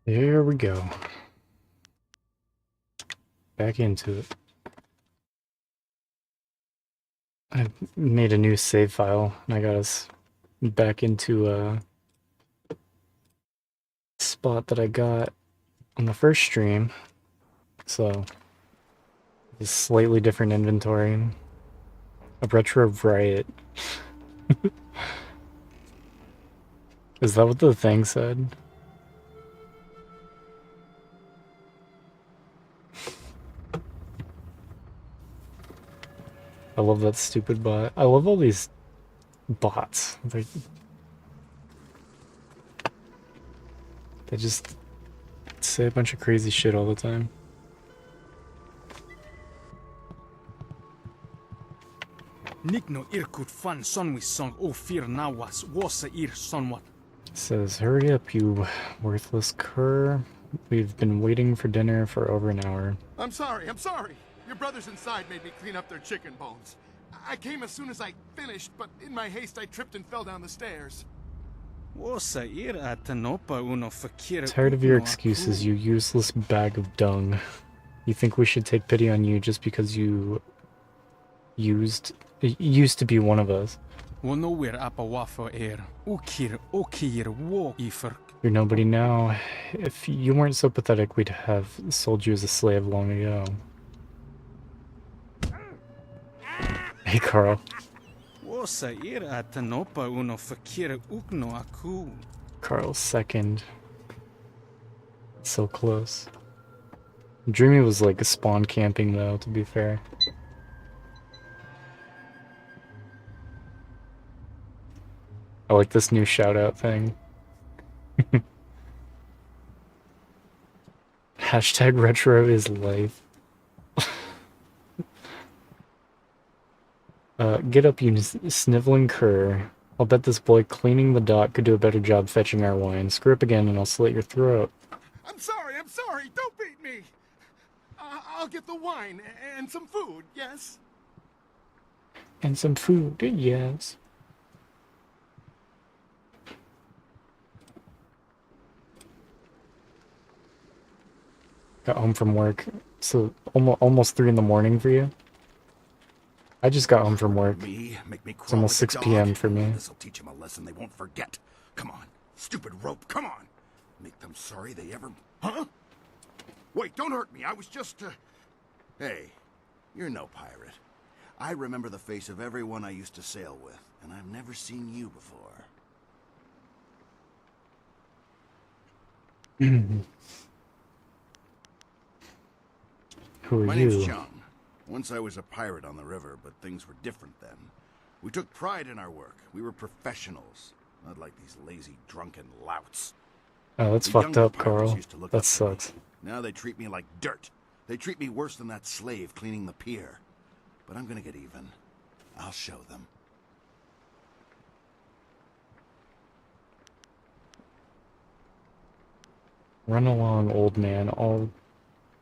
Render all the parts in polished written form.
There we go. Back into it. I made a new save file, and I got us back into a spot that I got on the first stream. So, a slightly different inventory. A retro riot. Is that what the thing said? I love that stupid bot. I love all these bots. They just say a bunch of crazy shit all the time. Nikno irkut fan sonwi song o fear nawas wasa ir sonwat. Says, hurry up, you worthless cur. We've been waiting for dinner for over an hour. I'm sorry. Your brothers inside made me clean up their chicken bones. I came as soon as I finished, but in my haste I tripped and fell down the stairs. Tired of your excuses, you useless bag of dung. You think we should take pity on you just because you used to be one of us. You're nobody now. If you weren't so pathetic, we'd have sold you as a slave long ago. Hey, Carl. Carl's second. So close. Dreamy was like a spawn camping though, to be fair. I like this new shout-out thing. Hashtag retro is life. Get up, you sniveling cur. I'll bet this boy cleaning the dock could do a better job fetching our wine. Screw up again and I'll slit your throat. I'm sorry. Don't beat me. I'll get the wine and some food, yes? And some food, yes. Got home from work, so almost 3 in the morning for you. I just got home from work. It's almost 6 p.m. for me. This'll teach them a lesson they won't forget. Come on, stupid rope, come on. Make them sorry they ever... Huh? Wait, don't hurt me, I was just... Hey, you're no pirate. I remember the face of everyone I used to sail with, and I've never seen you before. Who are My you? name's John. Once I was a pirate on the river, but things were different then. We took pride in our work. We were professionals, not like these lazy, drunken louts. Oh, that's fucked up, Carl. That sucks. Now they treat me like dirt. They treat me worse than that slave cleaning the pier. But I'm gonna get even. I'll show them. Run along, old man. I'll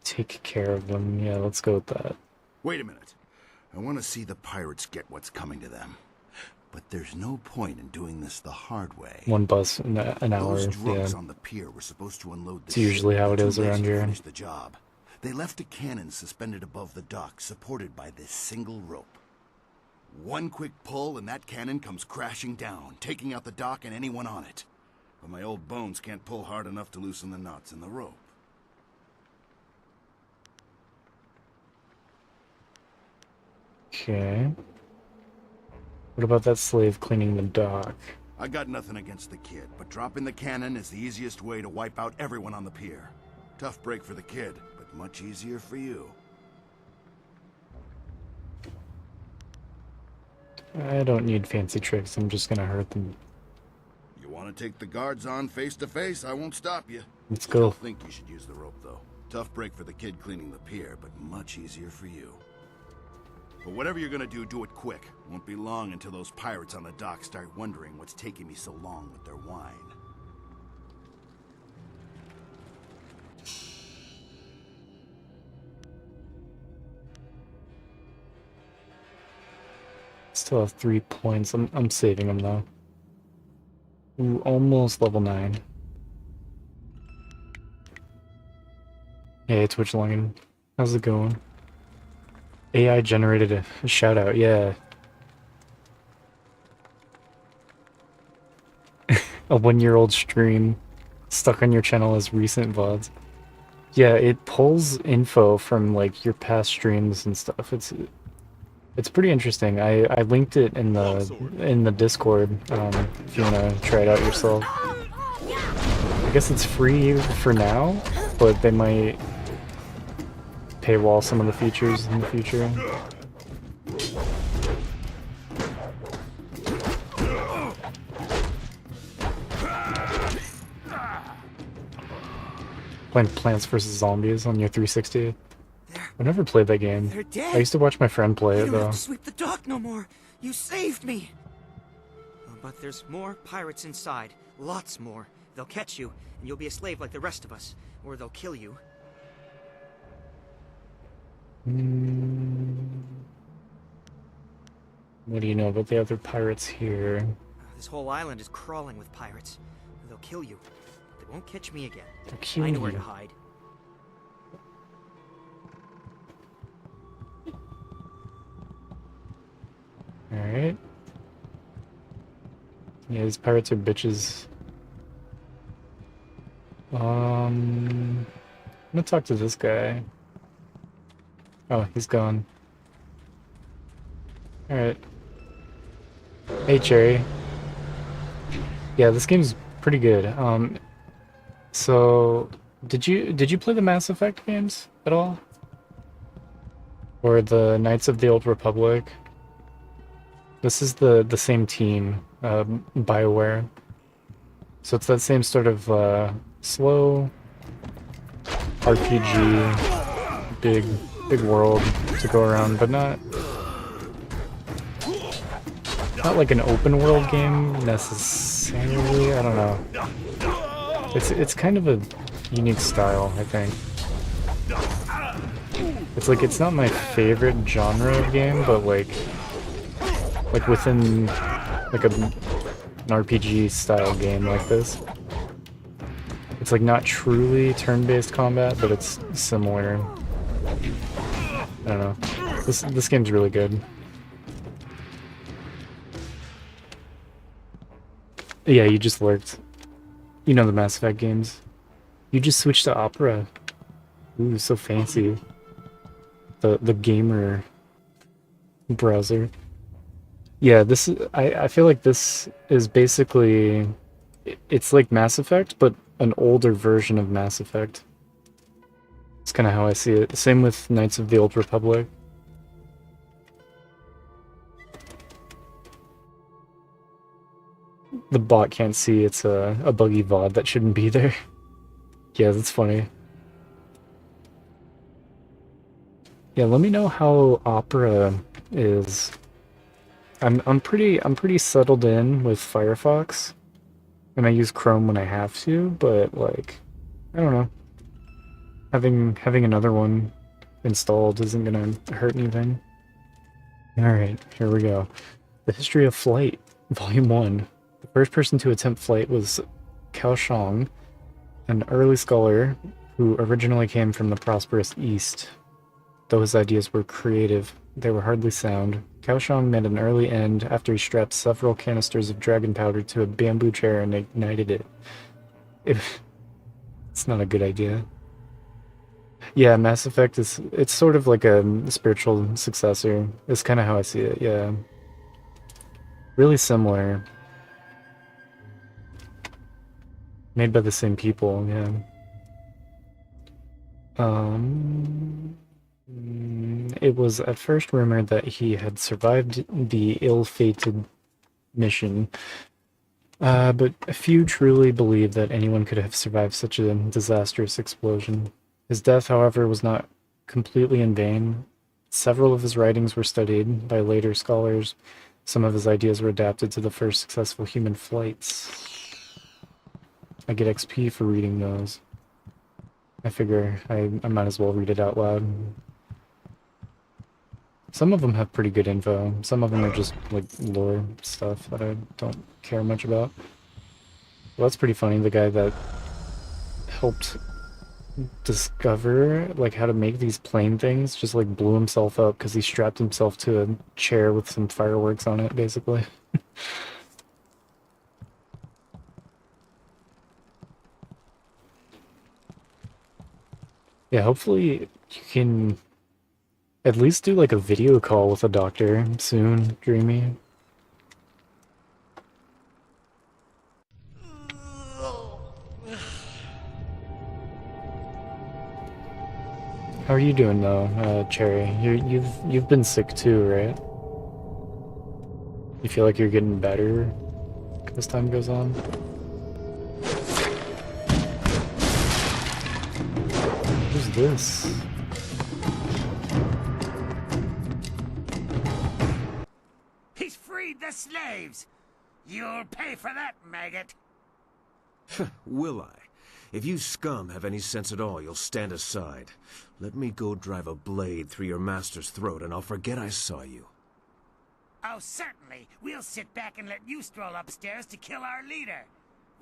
take care of them. Yeah, let's go with that. Wait a minute. I want to see the pirates get what's coming to them. But there's no point in doing this the hard way. One bus in an hour. Those drunks Yeah. on the pier were supposed to unload the It's usually ship. how it is Too lazy around to here. finish the job. They left a cannon suspended above the dock, supported by this single rope. One quick pull and that cannon comes crashing down, taking out the dock and anyone on it. But my old bones can't pull hard enough to loosen the knots in the rope. Okay. What about that slave cleaning the dock? I got nothing against the kid, but dropping the cannon is the easiest way to wipe out everyone on the pier. Tough break for the kid, but much easier for you. I don't need fancy tricks, I'm just gonna hurt them. You want to take the guards on face to face? I won't stop you. Let's Still go. think you should use the rope, though. Tough break for the kid cleaning the pier, but much easier for you. But whatever you're gonna do it quick. Won't be long until those pirates on the dock start wondering what's taking me so long with their wine. Still have 3 points. I'm saving them though. Ooh, almost level 9. Hey, Twitch Line. How's it going? AI generated a shout out, yeah. A 1-year-old stream stuck on your channel as recent VODs. Yeah, it pulls info from like your past streams and stuff. It's pretty interesting. I linked it in the Discord. If you wanna try it out yourself. I guess it's free for now, but they might paywall some of the features in the future. Playing Plants vs. Zombies on your 360. I've never played that game. They're dead. I used to watch my friend play You it don't though. have to sweep the dock no more. You saved me. But there's more pirates inside. Lots more. They'll catch you, and you'll be a slave like the rest of us. Or they'll kill you. What do you know about the other pirates here? This whole island is crawling with pirates. They'll kill you. They won't catch me again. They're killing I know where you. to hide. Alright. Yeah, these pirates are bitches. I'm gonna talk to this guy. Oh, he's gone. Alright. Hey, Cherry. Yeah, this game's pretty good. So did you play the Mass Effect games at all? Or the Knights of the Old Republic? This is the same team, BioWare. So it's that same sort of slow RPG, big world to go around, but not like an open world game necessarily. I don't know. It's kind of a unique style, I think. It's like it's not my favorite genre of game, but like within like an RPG style game like this. It's like not truly turn-based combat, but it's similar. I don't know. This game's really good. Yeah, you just lurked. You know the Mass Effect games. You just switched to Opera. Ooh, so fancy. The gamer browser. Yeah, this is, I feel like this is basically, it's like Mass Effect, but an older version of Mass Effect. It's kind of how I see it. Same with Knights of the Old Republic. The bot can't see it's a buggy VOD that shouldn't be there. Yeah, that's funny. Yeah, let me know how Opera is. I'm pretty settled in with Firefox, and I use Chrome when I have to, but like, I don't know. Having another one installed isn't gonna hurt anything. Alright, here we go. The History of Flight, Volume 1. The first person to attempt flight was Cao Shang, an early scholar who originally came from the prosperous East. Though his ideas were creative, they were hardly sound. Cao Shang met an early end after he strapped several canisters of dragon powder to a bamboo chair and ignited it. It's not a good idea. Yeah, Mass Effect it's sort of like a spiritual successor. It's kind of how I see it, yeah. Really similar. Made by the same people, yeah. It was at first rumored that he had survived the ill-fated mission, but few truly believe that anyone could have survived such a disastrous explosion. His death, however, was not completely in vain. Several of his writings were studied by later scholars. Some of his ideas were adapted to the first successful human flights. I get XP for reading those. I figure I might as well read it out loud. Some of them have pretty good info. Some of them are just like lore stuff that I don't care much about. Well, that's pretty funny. The guy that helped discover like how to make these plane things just like blew himself up because he strapped himself to a chair with some fireworks on it, basically. Yeah, hopefully you can at least do like a video call with a doctor soon, Dreamy. How are you doing though, Cherry? You've been sick too, right? You feel like you're getting better as time goes on? Who's this? He's freed the slaves! You'll pay for that, maggot! Will I? If you scum have any sense at all, you'll stand aside. Let me go drive a blade through your master's throat and I'll forget I saw you. Oh, certainly. We'll sit back and let you stroll upstairs to kill our leader.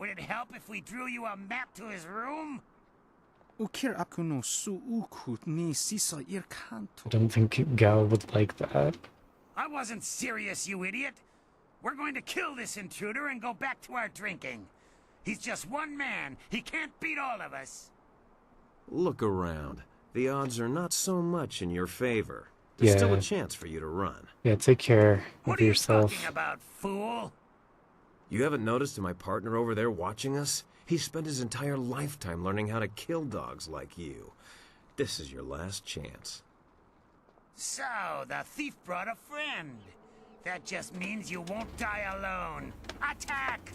Would it help if we drew you a map to his room? Ukir aku no suukut ni sisa ir kanto. I don't think Gao would like that. I wasn't serious, you idiot. We're going to kill this intruder and go back to our drinking. He's just one man. He can't beat all of us. Look around. The odds are not so much in your favor. There's still Yeah. a chance for you to run. Yeah, take care What of are you yourself. talking about, fool? You haven't noticed my partner over there watching us? He spent his entire lifetime learning how to kill dogs like you. This is your last chance. So, the thief brought a friend. That just means you won't die alone. Attack!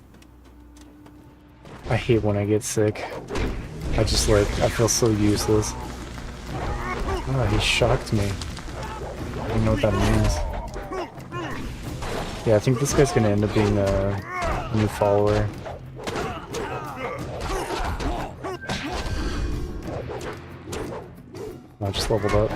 I hate when I get sick. I feel so useless. Ah, he shocked me. I don't know what that means. Yeah, I think this guy's gonna end up being a new follower. I just leveled up.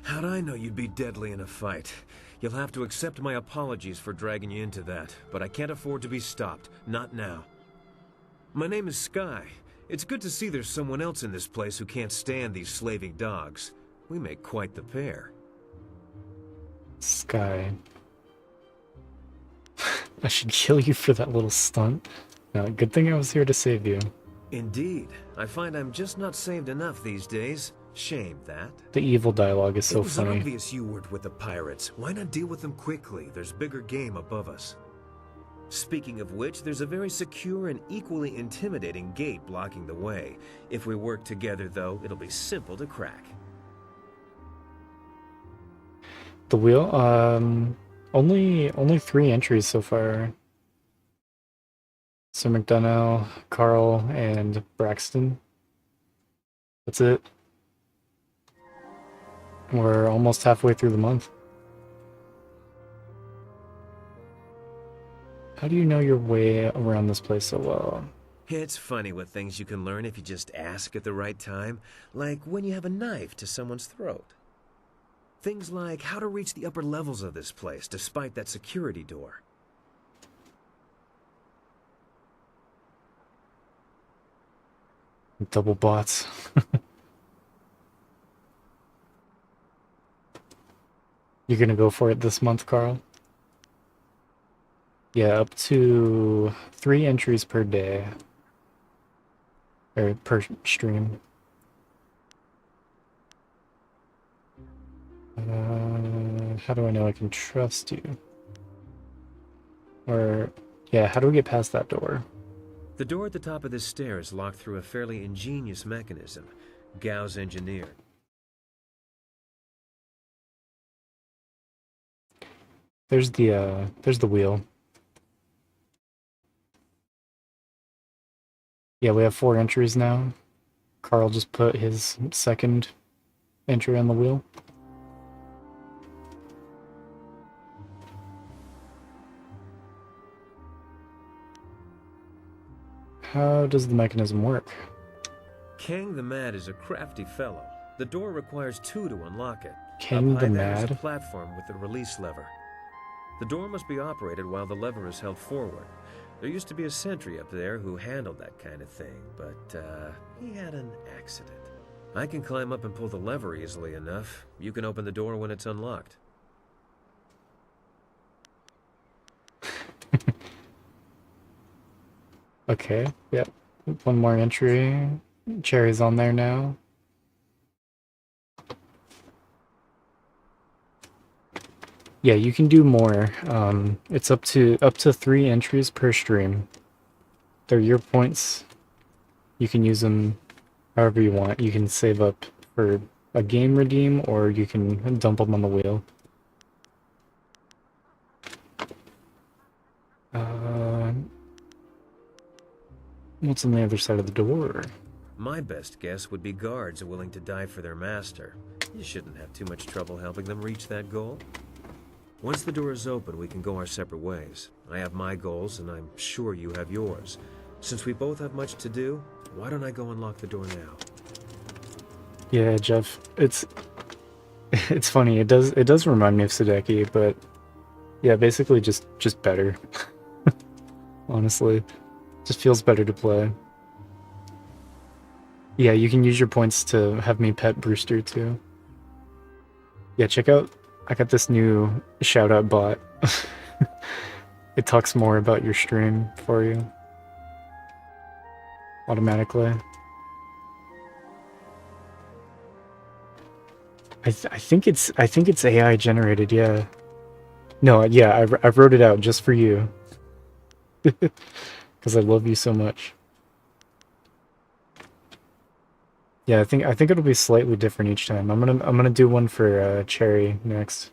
How'd I know you'd be deadly in a fight? You'll have to accept my apologies for dragging you into that, but I can't afford to be stopped. Not now. My name is Sky. It's good to see there's someone else in this place who can't stand these slaving dogs. We make quite the pair. Sky. I should kill you for that little stunt. No, good thing I was here to save you. Indeed. I find I'm just not saved enough these days. Shame that. The evil dialogue is so It was funny. obvious you worked with the pirates. Why not deal with them quickly? There's bigger game above us. Speaking of which, there's a very secure and equally intimidating gate blocking the way. If we work together, though, it'll be simple to crack. The wheel, only 3 entries so far. Sir McDonough, Carl, and Braxton. That's it. We're almost halfway through the month. How do you know your way around this place so well? It's funny what things you can learn if you just ask at the right time. Like when you have a knife to someone's throat. Things like how to reach the upper levels of this place despite that security door. Double bots. You're gonna go for it this month, Carl? Yeah, up to 3 entries per day. Or per stream. How do I know I can trust you? Or, yeah, how do we get past that door? The door at the top of this stair is locked through a fairly ingenious mechanism. Gao's engineered. There's the wheel. Yeah, we have 4 entries now. Carl just put his second entry on the wheel. How does the mechanism work? Kang the Mad is a crafty fellow. The door requires 2 to unlock it. Kang Up high the there is a Mad? platform with a release lever. The door must be operated while the lever is held forward. There used to be a sentry up there who handled that kind of thing, but he had an accident. I can climb up and pull the lever easily enough. You can open the door when it's unlocked. Okay, yep. 1 more entry. Cherry's on there now. Yeah, you can do more. It's up to 3 entries per stream. They're your points. You can use them however you want. You can save up for a game redeem, or you can dump them on the wheel. What's on the other side of the door? My best guess would be guards willing to die for their master. You shouldn't have too much trouble helping them reach that goal. Once the door is open, we can go our separate ways. I have my goals, and I'm sure you have yours. Since we both have much to do, why don't I go unlock the door now? Yeah, Jeff, it's funny. It does remind me of Sudeki, but yeah, basically just better. Honestly, just feels better to play. Yeah, you can use your points to have me pet Brewster too. Yeah, check out. I got this new shout out bot. It talks more about your stream for you automatically. I think it's AI generated. Yeah. No, yeah, I wrote it out just for you. Because I love you so much. Yeah, I think it'll be slightly different each time. I'm gonna do one for Cherry next.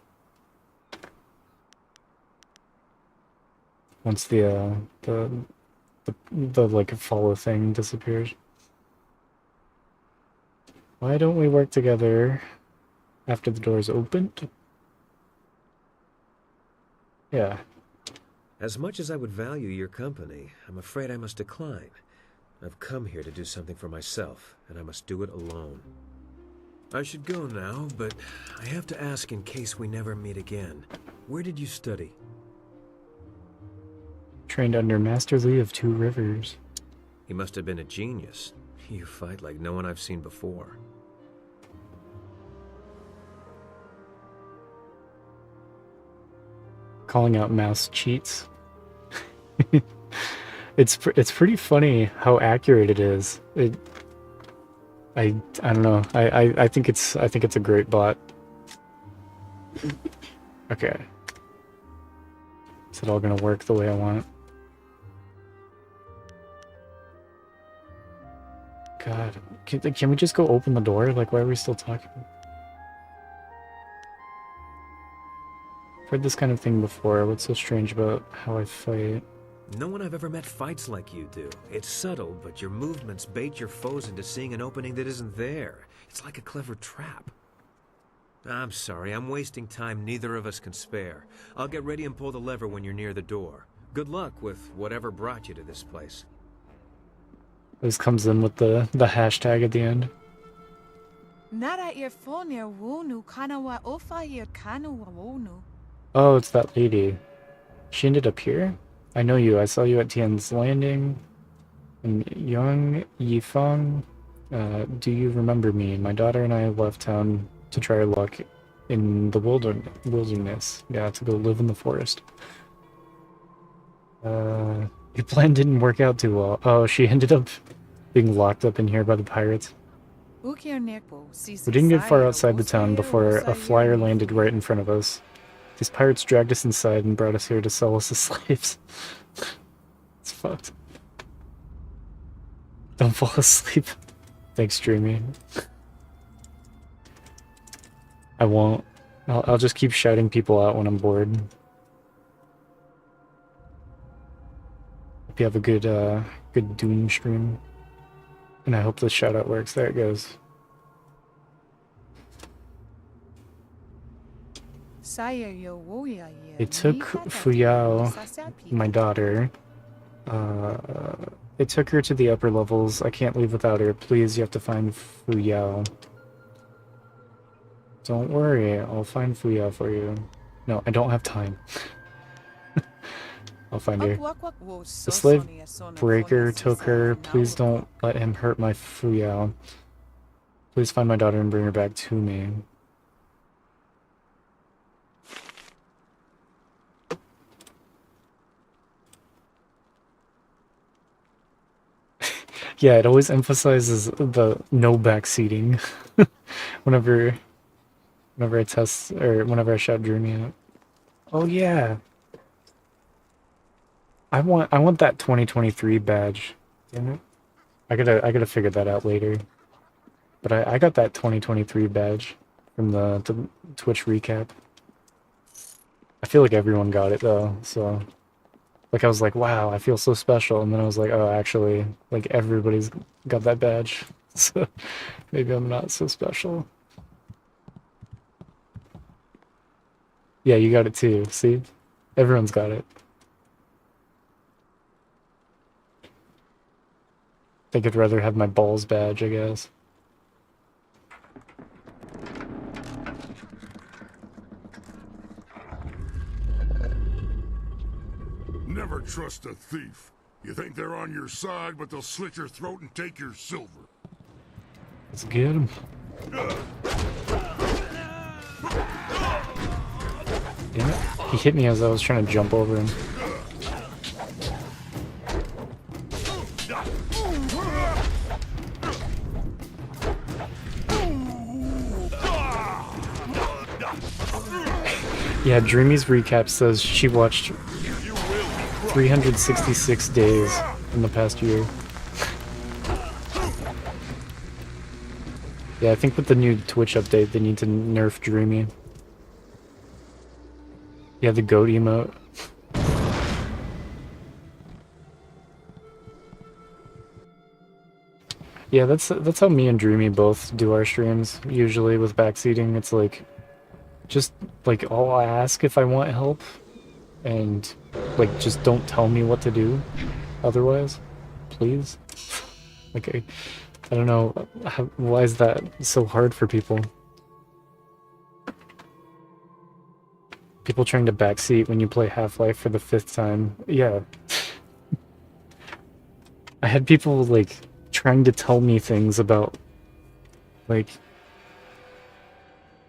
Once the like follow thing disappears. Why don't we work together after the door's opened? Yeah. As much as I would value your company, I'm afraid I must decline. I've come here to do something for myself, and I must do it alone. I should go now, but I have to ask in case we never meet again. Where did you study? Trained under Master Lee of Two Rivers. He must have been a genius. You fight like no one I've seen before. Calling out mouse cheats. It's pretty funny how accurate it is. I don't know. I think it's a great bot. Okay. Is it all gonna work the way I want? God, can we just go open the door? Like, why are we still talking? I've heard this kind of thing before. What's so strange about how I fight? No one I've ever met fights like you do. It's subtle, but your movements bait your foes into seeing an opening that isn't there. It's like a clever trap. I'm sorry, I'm wasting time neither of us can spare. I'll get ready and pull the lever when you're near the door. Good luck with whatever brought you to this place. This comes in with the hashtag at the end. Oh, it's that lady. She ended up here? I know you. I saw you at Tian's Landing. And Young Yifeng, do you remember me? My daughter and I left town to try our luck in the wilderness. Yeah, to go live in the forest. Your plan didn't work out too well. Oh, she ended up being locked up in here by the pirates. We didn't get far outside the town before a flyer landed right in front of us. These pirates dragged us inside and brought us here to sell us as slaves. It's fucked. Don't fall asleep. Thanks, Dreamy. I won't. I'll just keep shouting people out when I'm bored. Hope you have a good Doom stream. And I hope the shout out works. There it goes. They took Fuyao, my daughter. They took her to the upper levels. I can't leave without her. Please, you have to find Fuyao. Don't worry, I'll find Fuyao for you. No, I don't have time. I'll find her. The slave breaker took her. Please don't let him hurt my Fuyao. Please find my daughter and bring her back to me. Yeah, it always emphasizes the no backseating whenever I test or whenever I shout Dreamy out. Oh yeah. I want that 2023 badge. Damn it. I gotta figure that out later. But I got that 2023 badge from the Twitch recap. I feel like everyone got it though, so like I was like, wow, I feel so special, and then I was like, oh, actually, like everybody's got that badge, so maybe I'm not so special. Yeah, you got it too. See, everyone's got it. They could rather have my balls badge, I guess. Never trust a thief. You think they're on your side, but they'll slit your throat and take your silver. Let's get him. Damn it. He hit me as I was trying to jump over him. Yeah, Dreamy's recap says she watched 366 days in the past year. Yeah, I think with the new Twitch update, they need to nerf Dreamy. Yeah, the goat emote. Yeah, that's how me and Dreamy both do our streams. Usually with backseating, it's like, just like I'll ask if I want help, and like just don't tell me what to do. Otherwise, please. Like I don't know why is that so hard for people. People trying to backseat when you play Half-Life for the 5th time. Yeah. I had people like trying to tell me things about like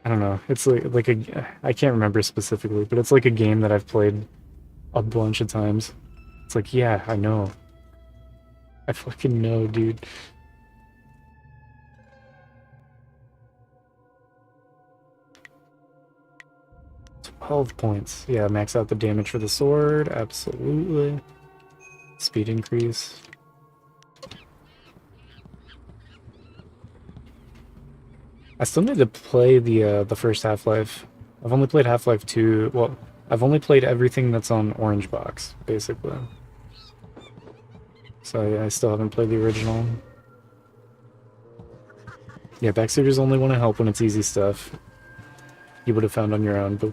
I don't know. It's like a I can't remember specifically, but it's like a game that I've played a bunch of times. It's like, yeah, I know. I fucking know, dude. $12 points. Yeah, max out the damage for the sword. Absolutely. Speed increase. I still need to play the first Half-Life. I've only played Half-Life 2. Well, I've only played everything that's on Orange Box, basically. So yeah, I still haven't played the original. Yeah, backseaters only want to help when it's easy stuff. You would have found on your own, but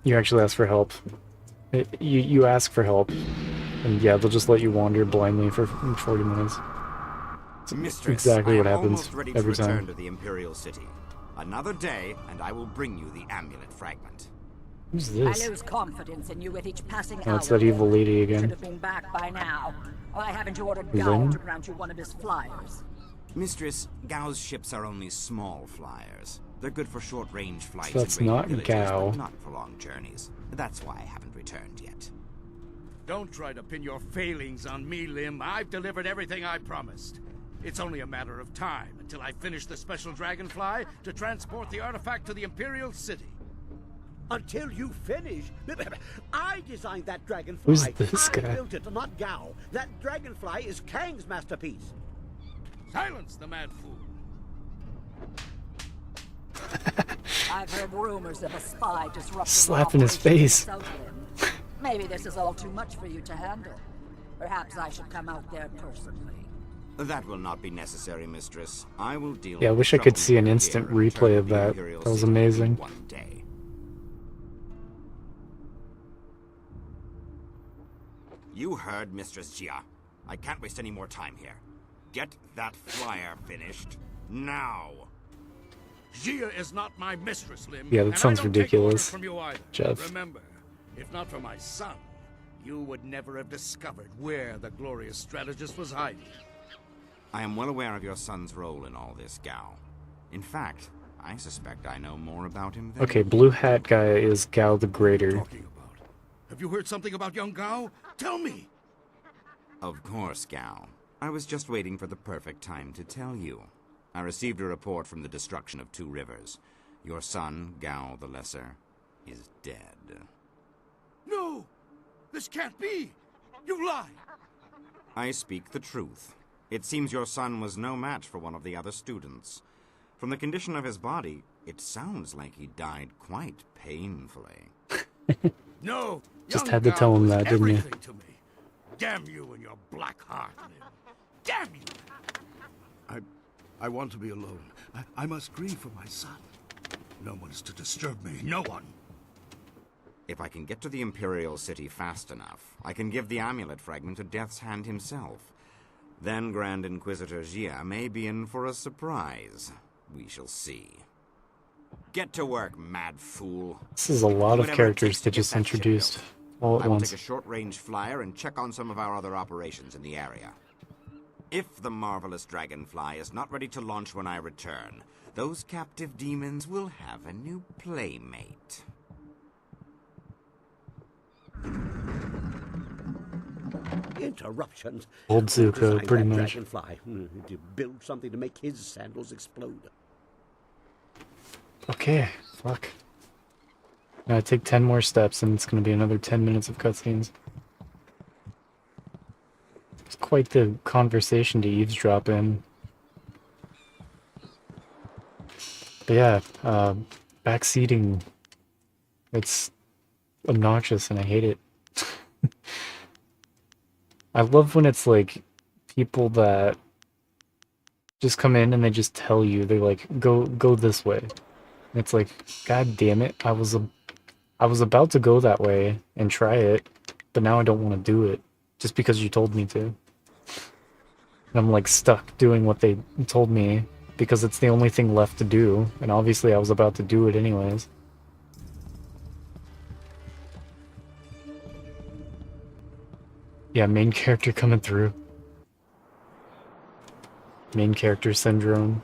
you actually ask for help. You ask for help, and yeah, they'll just let you wander blindly for 40 minutes. Mistress, exactly what I am happens almost ready every to return time. to the Imperial City. Another day, and I will bring you the amulet fragment. Who's this? I lose confidence in you with each passing Oh, hour. it's that evil lady again. Should have been back by now. Why haven't you ordered Lynn? Gao to grant you one of his flyers? Mistress, Gao's ships are only small flyers. They're good for short-range flights So that's in raiding not villages, Gao. but not for long journeys. That's why I haven't returned yet. Don't try to pin your failings on me, Lim. I've delivered everything I promised. It's only a matter of time until I finish the special dragonfly to transport the artifact to the Imperial City. Until you finish? I designed that dragonfly. Who's this guy? I built it, not Gao. That dragonfly is Kang's masterpiece. Silence the mad fool. I've heard rumors of a spy disrupting Slap in his operations face. Southland. Maybe this is all too much for you to handle. Perhaps I should come out there personally. That will not be necessary, mistress. I will deal Yeah, I with wish I could trouble see an here instant and return replay to of the that. Imperial That was City amazing. one day. You heard Mistress Jia. I can't waste any more time here. Get that flyer finished now. Jia is not my mistress, Lim. Yeah, that and sounds I don't take ridiculous, orders from you either. Jeff. Remember, if not for my son, you would never have discovered where the glorious strategist was hiding. I am well aware of your son's role in all this, Gao. In fact, I suspect I know more about him than Okay, blue hat guy is Gao the Greater. Talking about? Have you heard something about young Gao? Tell me. Of course, Gao. I was just waiting for the perfect time to tell you. I received a report from the destruction of 2 rivers. Your son, Gao the Lesser, is dead. No! This can't be! You lie! I speak the truth. It seems your son was no match for one of the other students. From the condition of his body, it sounds like he died quite painfully. No! Just young had to Gao tell him was that, didn't you? everything to me. Damn you and your black heart, Lim. Damn you! I want to be alone. I must grieve for my son. No one is to disturb me. No one. If I can get to the Imperial City fast enough, I can give the amulet fragment to Death's Hand himself. Then Grand Inquisitor Jia may be in for a surprise. We shall see. Get to work, mad fool. This is a lot of Whatever it characters takes to they get just that ship introduced built. all I at will once. take a short-range flyer and check on some of our other operations in the area. If the marvelous dragonfly is not ready to launch when I return, those captive demons will have a new playmate. Interruptions. Old Who Zuko, designed pretty that much. Dragonfly? To build something to make his sandals explode. Okay, fuck. Now take 10 more steps and it's gonna be another 10 minutes of cutscenes. It's quite the conversation to eavesdrop in. But yeah, backseating, it's obnoxious and I hate it. I love when it's like people that just come in and they just tell you, they're like, go this way. And it's like, god damn it, I was about to go that way and try it, but now I don't want to do it just because you told me to. And I'm like stuck doing what they told me because it's the only thing left to do, and obviously I was about to do it anyways. Yeah, main character coming through. Main character syndrome.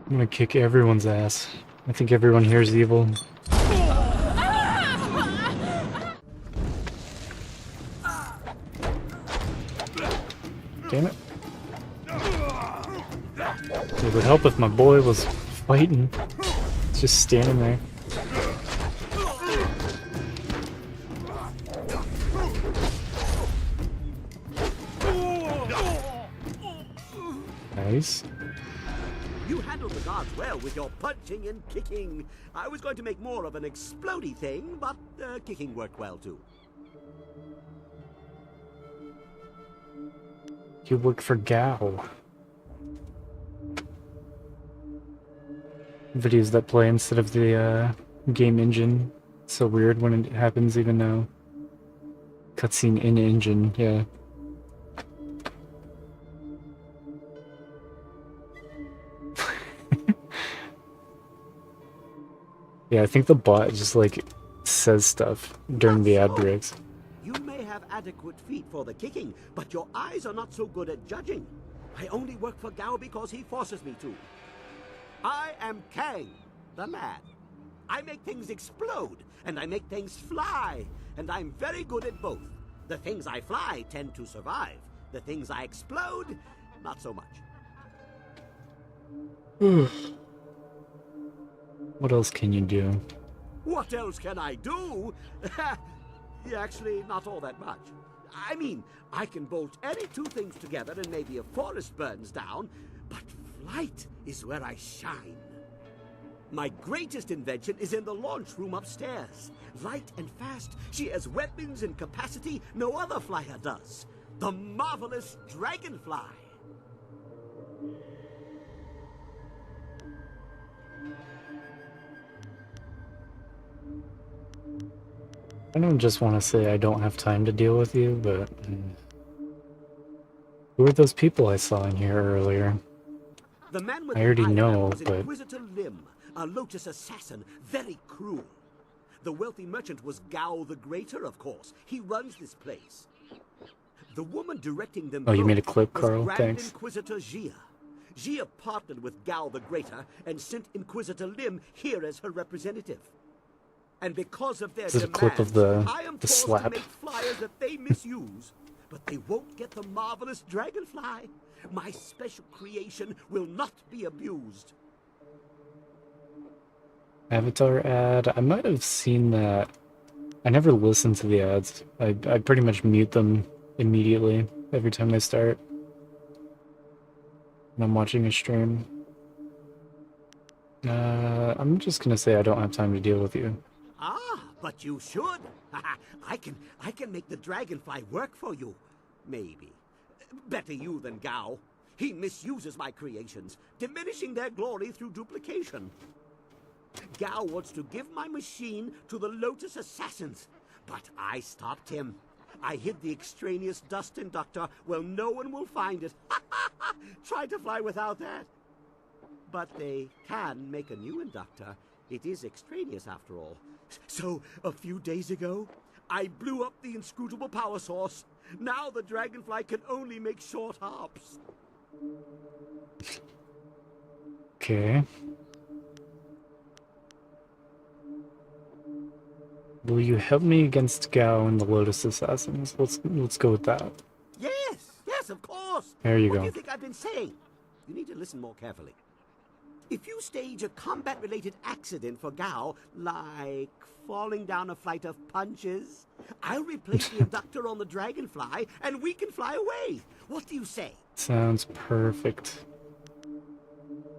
I'm gonna kick everyone's ass. I think everyone here is evil. Damn it. It would help if my boy was fighting. He's just standing there. Nice. You handled the guards well with your punching and kicking. I was going to make more of an explodey thing, but kicking worked well too. You work for Gao. Videos that play instead of the game engine. It's so weird when it happens even now. Cutscene in engine, yeah. Yeah, I think the bot just like says stuff during the ad breaks. You may have adequate feet for the kicking, but your eyes are not so good at judging. I only work for Gao because he forces me to. I am Kang, the man. I make things explode, and I make things fly, and I'm very good at both. The things I fly tend to survive. The things I explode, not so much. What else can you do? What else can I do? Actually, not all that much. I mean, I can bolt any two things together and maybe a forest burns down, but flight is where I shine. My greatest invention is in the launch room upstairs. Light and fast, she has weapons and capacity no other flyer does. The marvelous Dragonfly. I don't just want to say I don't have time to deal with you, but... Who are those people I saw in here earlier? The man with I already the know, was but... Inquisitor Lim, a Lotus assassin, very cruel. The wealthy merchant was Gao the Greater, of course. He runs this place. The woman directing them Oh, you made a clip, was Carl? Grand Thanks. Inquisitor Jia. Jia partnered with Gao the Greater and sent Inquisitor Lim here as her representative. And because of their Is it a demands, clip of the forced slap? to make flyers that they misuse. But they won't get the marvelous Dragonfly. My special creation will not be abused. Avatar ad? I might have seen that. I never listen to the ads. I pretty much mute them immediately every time they start when I'm watching a stream. I'm just gonna say I don't have time to deal with you. Ah, but you should. I can make the Dragonfly work for you. Maybe. Better you than Gao. He misuses my creations, diminishing their glory through duplication. Gao wants to give my machine to the Lotus assassins, but I stopped him. I hid the extraneous dust inductor where no one will find it. Try to fly without that. But they can make a new inductor. It is extraneous after all. So, a few days ago, I blew up the inscrutable power source. Now the Dragonfly can only make short hops. Okay. Will you help me against Gao and the Lotus Assassins? Let's go with that. Yes, of course. There you What go. do you think I've been saying? You need to listen more carefully. If you stage a combat-related accident for Gao, like falling down a flight of punches, I'll replace the inductor on the Dragonfly, and we can fly away. What do you say? Sounds perfect.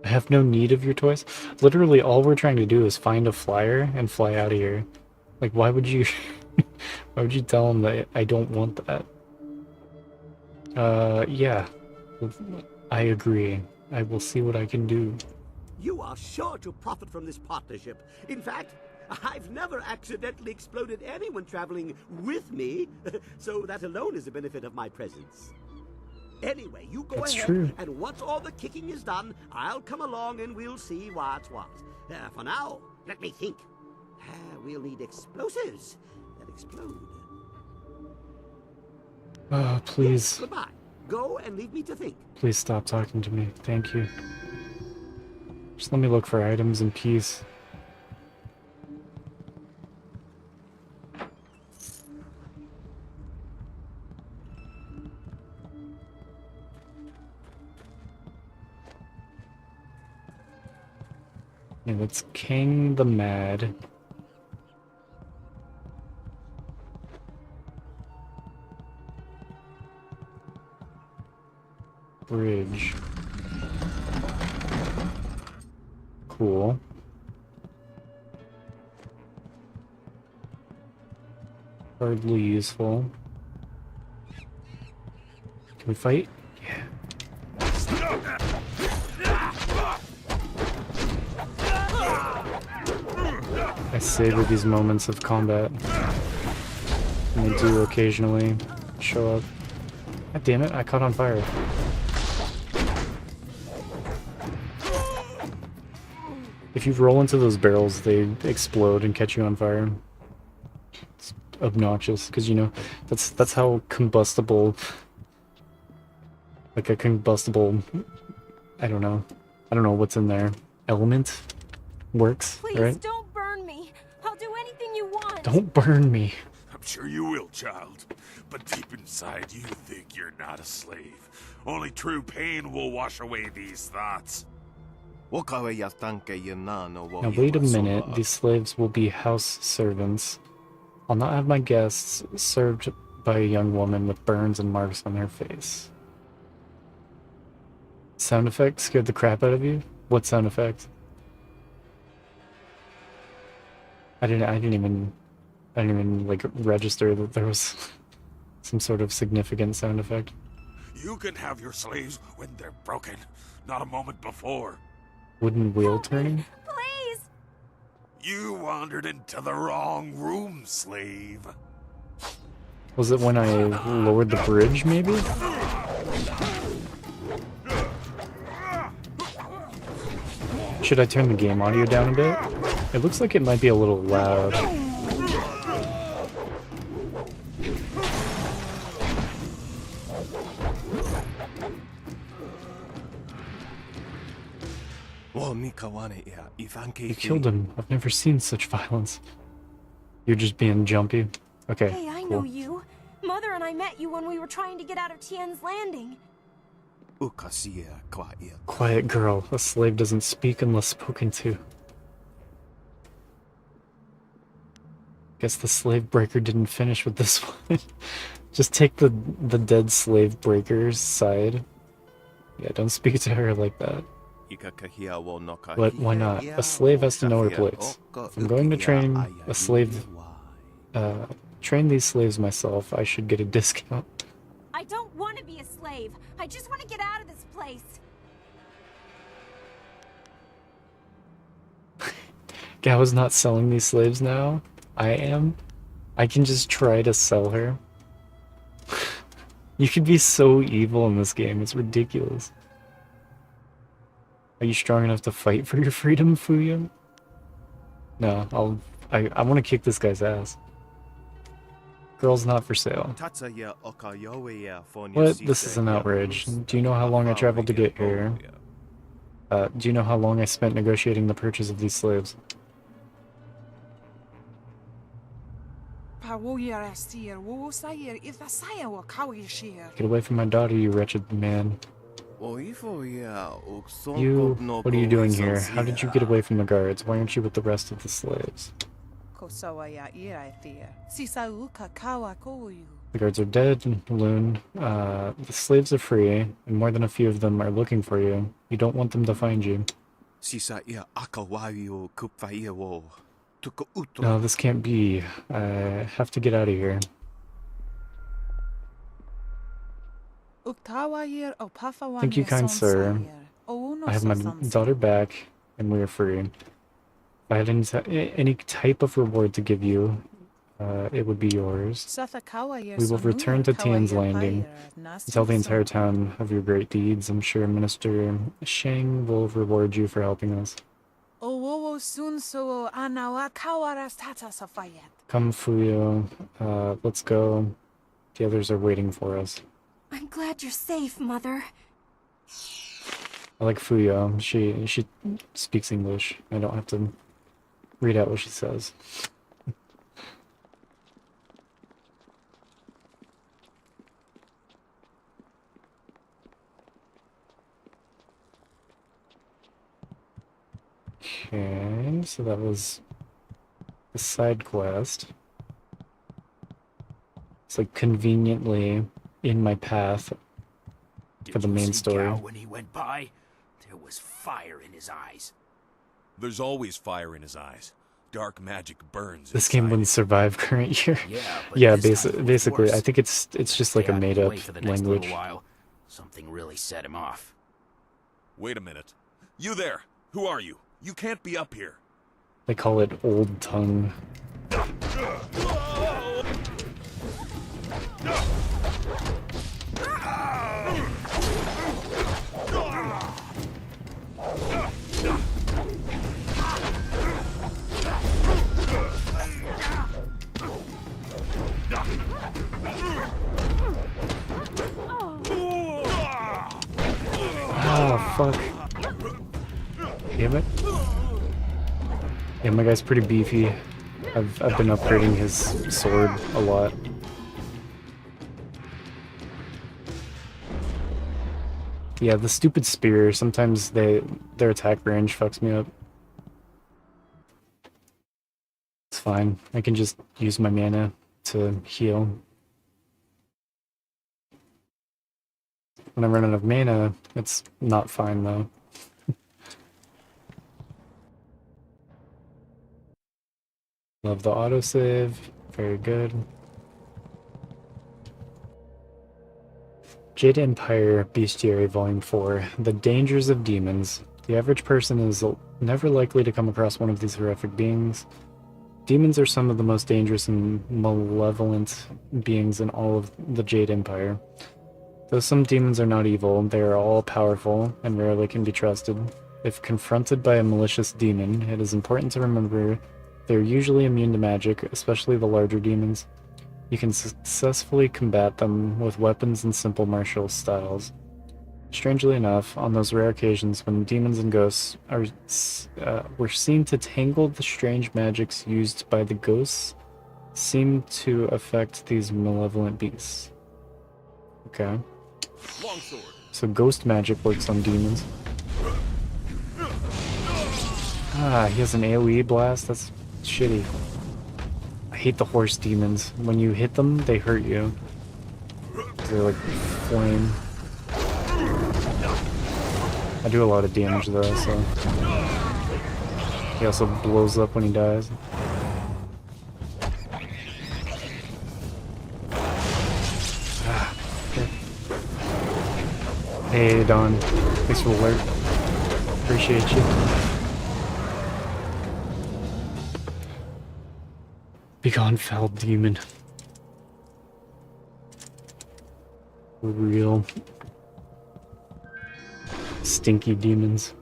I have no need of your toys. Literally, all we're trying to do is find a flyer and fly out of here. Like, why would you... why would you tell them that I don't want that? Yeah. I agree. I will see what I can do. You are sure to profit from this partnership. In fact, I've never accidentally exploded anyone traveling with me, so that alone is a benefit of my presence. Anyway, you go That's ahead, true. and once all the kicking is done, I'll come along and we'll see what's what. For now, let me think. We'll need explosives that explode. Please. Goodbye. Go and leave me to think. Please stop talking to me. Thank you. Just let me look for items in peace. Yeah, that's King the Mad. Bridge. Cool. Hardly useful. Can we fight? Yeah. I savor these moments of combat. And they do occasionally show up. God damn it, I caught on fire. If you roll into those barrels, they explode and catch you on fire. It's obnoxious, because you know, that's how combustible Like a combustible, I don't know what's in there. Element works, Please right? don't burn me. I'll do anything you want. Don't burn me. I'm sure you will, child. But deep inside, you think you're not a slave. Only true pain will wash away these thoughts. Now wait a minute, these slaves will be house servants. I'll not have my guests served by a young woman with burns and marks on her face. Sound effect scared the crap out of you? What sound effect? I didn't even like register that there was some sort of significant sound effect. You can have your slaves when they're broken, not a moment before. Wooden wheel turning? Please! You wandered into the wrong room, slave. Was it when I lowered the bridge, maybe? Should I turn the game audio down a bit? It looks like it might be a little loud. You killed him. I've never seen such violence. You're just being jumpy. Okay, Hey, I cool. know you. Mother and I met you when we were trying to get out of Tien's Landing. Quiet girl. A slave doesn't speak unless spoken to. Guess the slave breaker didn't finish with this one. Just take the dead slave breaker's side. Yeah, don't speak to her like that. But why not? A slave has to know her place. If I'm going to train a slave, train these slaves myself, I should get a discount. I don't want to be a slave. I just want to get out of this place. Gao's not selling these slaves now. I am. I can just try to sell her. You could be so evil in this game. It's ridiculous. Are you strong enough to fight for your freedom, Fuyo? No, I want to kick this guy's ass. Girl's not for sale. What? This is an outrage. Do you know how long I traveled to get here? Do you know how long I spent negotiating the purchase of these slaves? Get away from my daughter, you wretched man. You, what are you doing here? How did you get away from the guards? Why aren't you with the rest of the slaves? The guards are dead, Loon. The slaves are free, and more than a few of them are looking for you. You don't want them to find you. No, this can't be. I have to get out of here. Thank you, kind sir. I have my daughter back, and we are free. If I had any type of reward to give you, it would be yours. We will return to Tian's Landing. Tell the entire town of your great deeds. I'm sure Minister Shang will reward you for helping us. Come, Fuyo. Let's go. The others are waiting for us. I'm glad you're safe, Mother. I like Fuyo. She speaks English. I don't have to read out what she says. Okay, so that was a side quest. It's like conveniently in my path for the main story. When he went by, there was fire in his eyes. There's always fire in his eyes. Dark magic burns. This game wouldn't survive current year. Yeah, basically, I think it's just like a made-up language. Something really set him off. Wait a minute. You there! Who are you? You can't be up here. They call it Old Tongue. Ah, fuck. Damn it. Yeah, my guy's pretty beefy. I've been upgrading his sword a lot. Yeah, the stupid spear, sometimes their attack range fucks me up. It's fine. I can just use my mana to heal. When I run out of mana, it's not fine though. Love the autosave. Very good. Jade Empire Bestiary Volume 4. The Dangers of Demons. The average person is never likely to come across one of these horrific beings. Demons are some of the most dangerous and malevolent beings in all of the Jade Empire. Though some demons are not evil, they are all powerful and rarely can be trusted. If confronted by a malicious demon, it is important to remember they're usually immune to magic, especially the larger demons. You can successfully combat them with weapons and simple martial styles. Strangely enough, on those rare occasions when demons and ghosts were seen to tangle, the strange magics used by the ghosts seem to affect these malevolent beasts. Okay. So ghost magic works on demons. Ah, he has an AoE blast? That's shitty. I hate the horse demons. When you hit them, they hurt you. They're like flame. I do a lot of damage though, so... He also blows up when he dies. Ah, okay. Hey Don, thanks for the alert. Appreciate you. Begone, foul demon. Real stinky demons.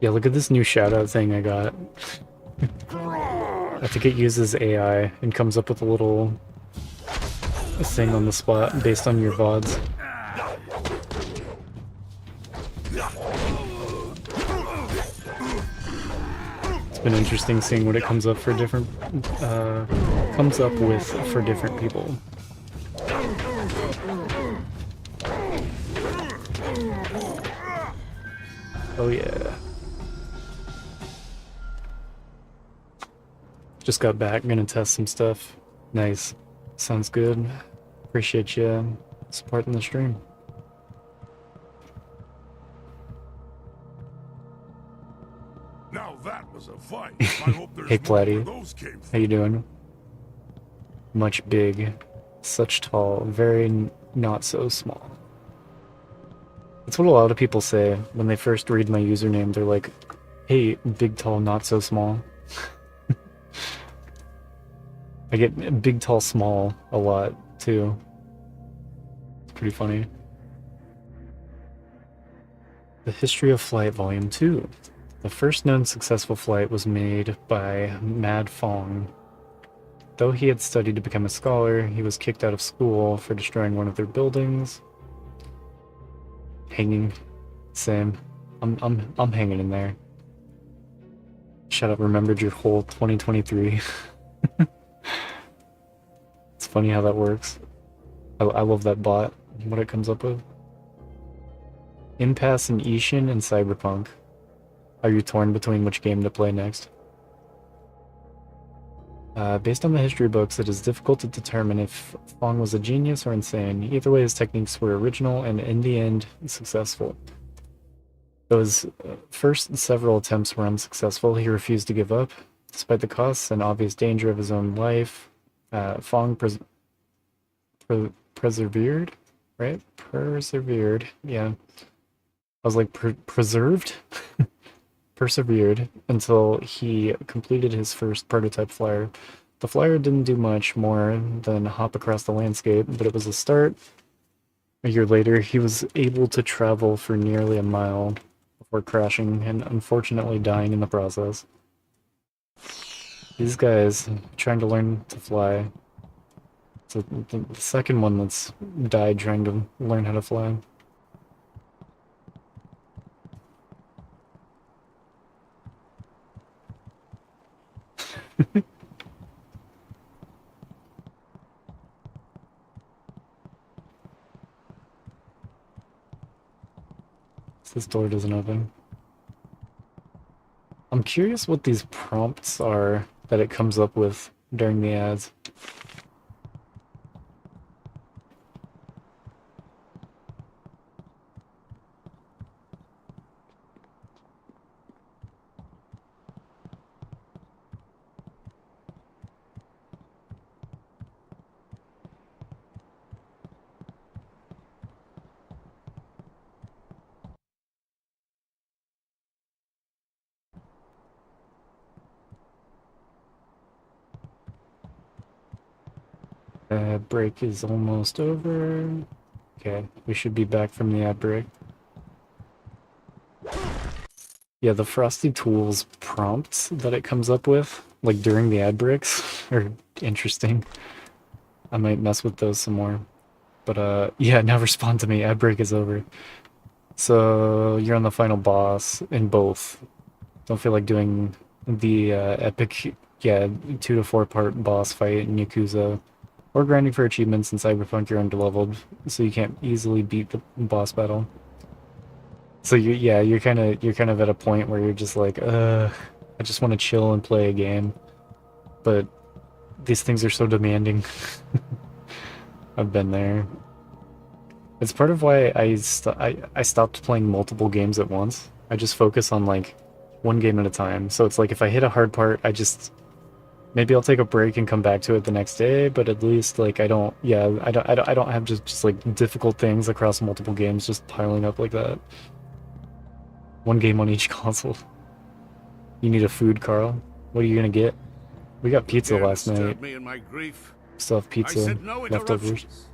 Yeah, look at this new shoutout thing I got. I think it uses AI and comes up with a little thing on the spot based on your VODs. It's been interesting seeing what it comes up for different for different people. Oh yeah. Just got back, gonna test some stuff. Nice. Sounds good. Appreciate you supporting the stream. Now that was a fight. I hope there's Hey more where Platty, those came from. how you doing? Much big, such tall, very not so small. That's what a lot of people say when they first read my username. They're like, hey, big, tall, not so small. I get big, tall, small a lot, too. It's pretty funny. The History of Flight Volume 2. The first known successful flight was made by Mad Fong. Though he had studied to become a scholar, he was kicked out of school for destroying one of their buildings. Hanging. Same. I'm hanging in there. Shut up, remembered your whole 2023. It's funny how that works. I love that bot, what it comes up with. Impasse in Ishin and Cyberpunk. Are you torn between which game to play next? Based on the history books, it is difficult to determine if Fong was a genius or insane. Either way, his techniques were original and, in the end, successful. Though his first several attempts were unsuccessful, he refused to give up. Despite the costs and obvious danger of his own life, Fong persevered, right? Persevered, yeah. I was like, preserved? Persevered until he completed his first prototype flyer. The flyer didn't do much more than hop across the landscape, but it was a start. A year later, he was able to travel for nearly a mile before crashing and unfortunately dying in the process. These guys trying to learn to fly. So the second one that's died trying to learn how to fly. This door doesn't open. I'm curious what these prompts are that it comes up with during the ads. Break is almost over. Okay, we should be back from the ad break. Yeah, the Frosty Tools prompts that it comes up with, like during the ad breaks, are interesting. I might mess with those some more. But yeah, now respond to me, ad break is over. So you're on the final boss in both. Don't feel like doing the epic, yeah, 2 to 4 part boss fight in Yakuza. Or grinding for achievements in Cyberpunk, you're underleveled, so you can't easily beat the boss battle. So you're kind of at a point where you're just like, I just want to chill and play a game, but these things are so demanding. I've been there. It's part of why I stopped playing multiple games at once. I just focus on like one game at a time. So it's like if I hit a hard part, maybe I'll take a break and come back to it the next day, but at least like I don't have just like difficult things across multiple games just piling up like that. One game on each console. You need a food, Carl. What are you gonna get? We got pizza last night. Me in my grief. Still have pizza I said no leftovers.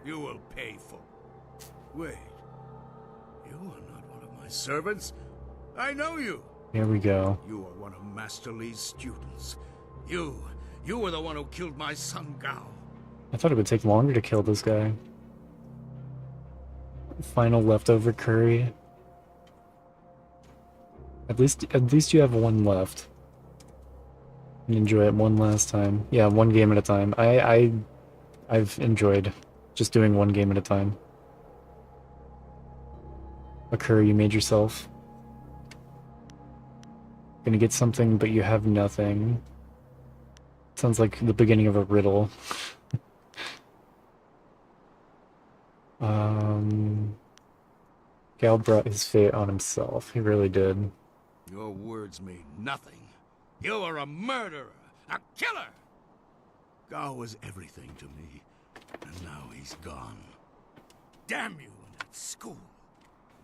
You will pay for. Wait. You are not one of my servants. I know you. Here we go. You are one of Master Lee's students. You were the one who killed my son Gao. I thought it would take longer to kill this guy. Final leftover curry. At least you have one left. And enjoy it one last time. Yeah, one game at a time. I've enjoyed just doing one game at a time. A curry you made yourself. Gonna get something, but you have nothing. Sounds like the beginning of a riddle. Gal brought his fate on himself. He really did. Your words mean nothing. You are a murderer, a killer. Gao was everything to me, and now he's gone. Damn you and that school.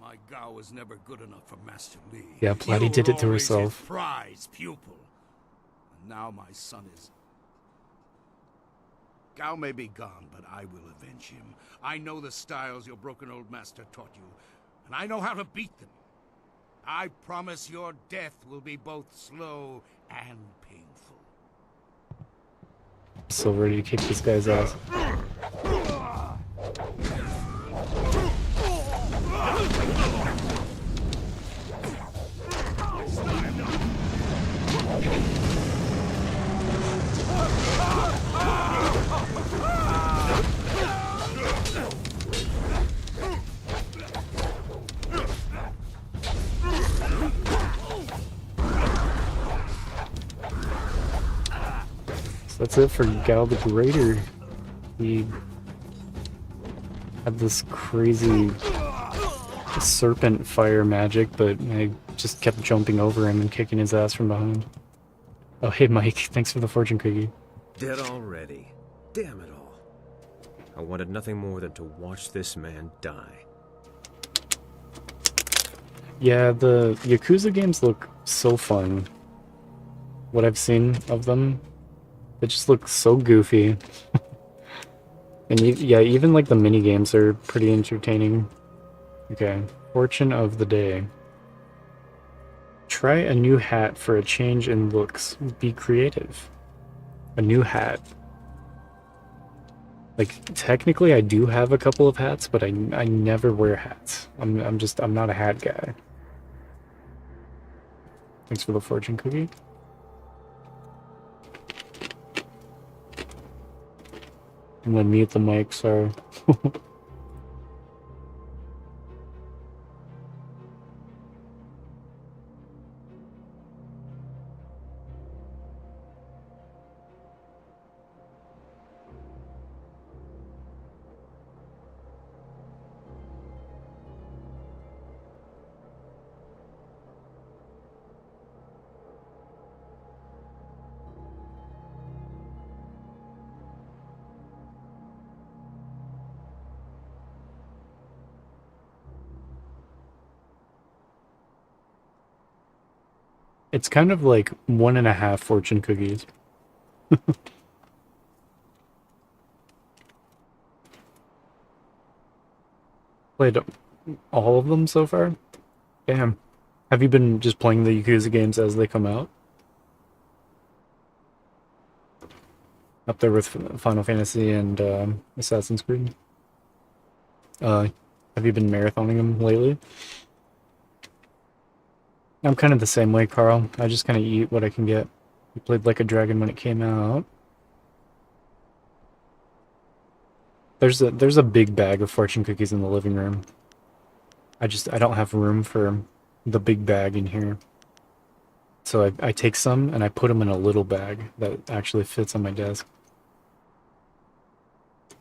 My Gao was never good enough for Master Lee. Yeah, Platy did it to herself. His prize pupil. And now my son is... Gao may be gone, but I will avenge him. I know the styles your broken old master taught you, and I know how to beat them. I promise your death will be both slow and painful. So ready to kick this guy's ass. That's it for Gal the Greater. He had this crazy serpent fire magic, but I just kept jumping over him and kicking his ass from behind. Oh, hey Mike, thanks for the fortune cookie. Dead already. Damn it all. I wanted nothing more than to watch this man die. Yeah, the Yakuza games look so fun. What I've seen of them, they just look so goofy. And yeah, even like the mini games are pretty entertaining. Okay, fortune of the day. Try a new hat for a change in looks. Be creative. A new hat. Like, technically I do have a couple of hats, but I never wear hats. I'm not a hat guy. Thanks for the fortune cookie. I'm gonna mute the mic, sorry. It's kind of like 1.5 fortune cookies. Played all of them so far? Damn. Have you been just playing the Yakuza games as they come out? Up there with Final Fantasy and Assassin's Creed? Have you been marathoning them lately? I'm kind of the same way, Carl. I just kind of eat what I can get. We played Like a Dragon when it came out. There's a big bag of fortune cookies in the living room. I don't have room for the big bag in here. So I take some and I put them in a little bag that actually fits on my desk.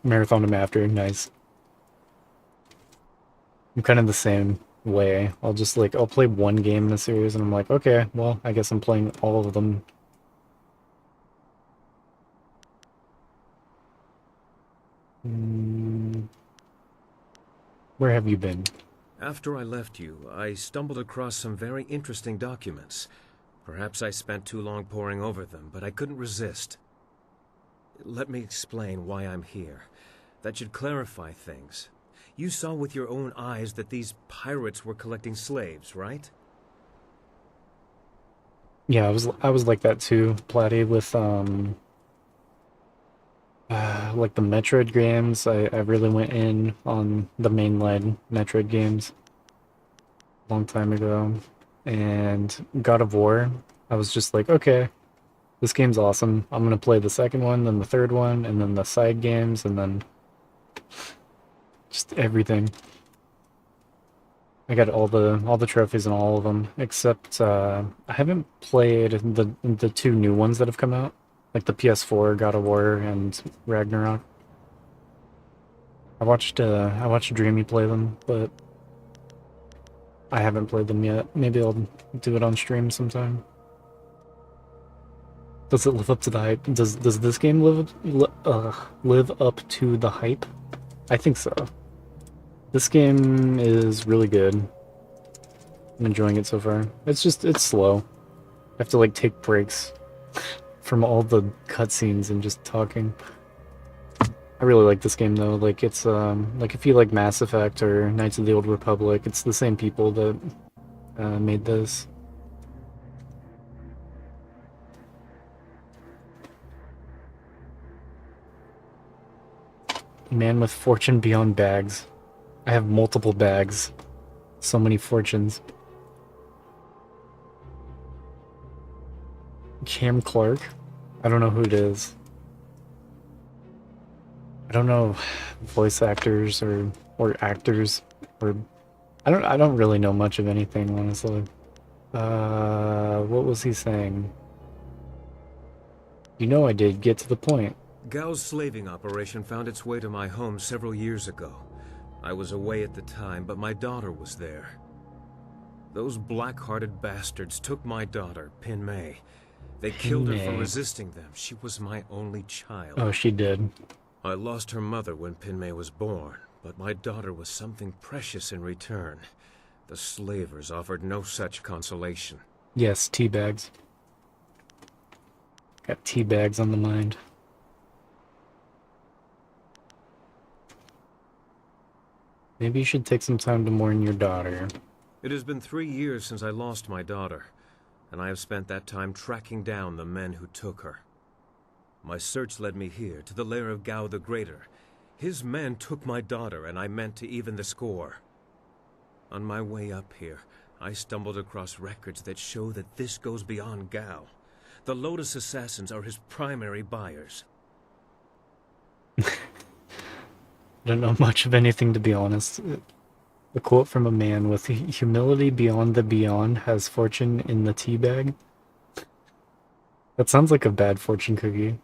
Marathon them after, nice. I'm kind of the same way. I'll play one game in a series and I'm like, okay, well, I guess I'm playing all of them. Where have you been? After I left you, I stumbled across some very interesting documents. Perhaps I spent too long poring over them, but I couldn't resist. Let me explain why I'm here. That should clarify things. You saw with your own eyes that these pirates were collecting slaves, right? Yeah, I was like that too, Platty, with like the Metroid games. I really went in on the mainline Metroid games a long time ago. And God of War, I was just like, okay, this game's awesome. I'm gonna play the second one, then the third one, and then the side games, and then just everything. I got all the trophies and all of them, except I haven't played the two new ones that have come out, like the PS4 God of War and Ragnarok. I watched Dreamy play them, but I haven't played them yet. Maybe I'll do it on stream sometime. Does it live up to the hype? Does this game live up to the hype? I think so. This game is really good. I'm enjoying it so far. It's slow. I have to like take breaks from all the cutscenes and just talking. I really like this game though. Like it's like if you like Mass Effect or Knights of the Old Republic, it's the same people that made this. Man with fortune beyond bags. I have multiple bags. So many fortunes. Cam Clark? I don't know who it is. I don't know voice actors or actors or I don't really know much of anything, honestly. What was he saying? You know I did. Get to the point. Gao's slaving operation found its way to my home several years ago. I was away at the time, but my daughter was there. Those black-hearted bastards took my daughter, Pin May. They killed her for resisting them. She was my only child. Oh, she did. I lost her mother when Pin May was born, but my daughter was something precious in return. The slavers offered no such consolation. Yes, tea bags. Got tea bags on the mind. Maybe you should take some time to mourn your daughter. It has been 3 years since I lost my daughter. and I have spent that time tracking down the men who took her. My search led me here, to the lair of Gao the Greater. His men took my daughter, and I meant to even the score. On my way up here, I stumbled across records that show that this goes beyond Gao. The Lotus Assassins are his primary buyers. I don't know much of anything, to be honest. A quote from a man with humility beyond the beyond has fortune in the tea bag. That sounds like a bad fortune cookie.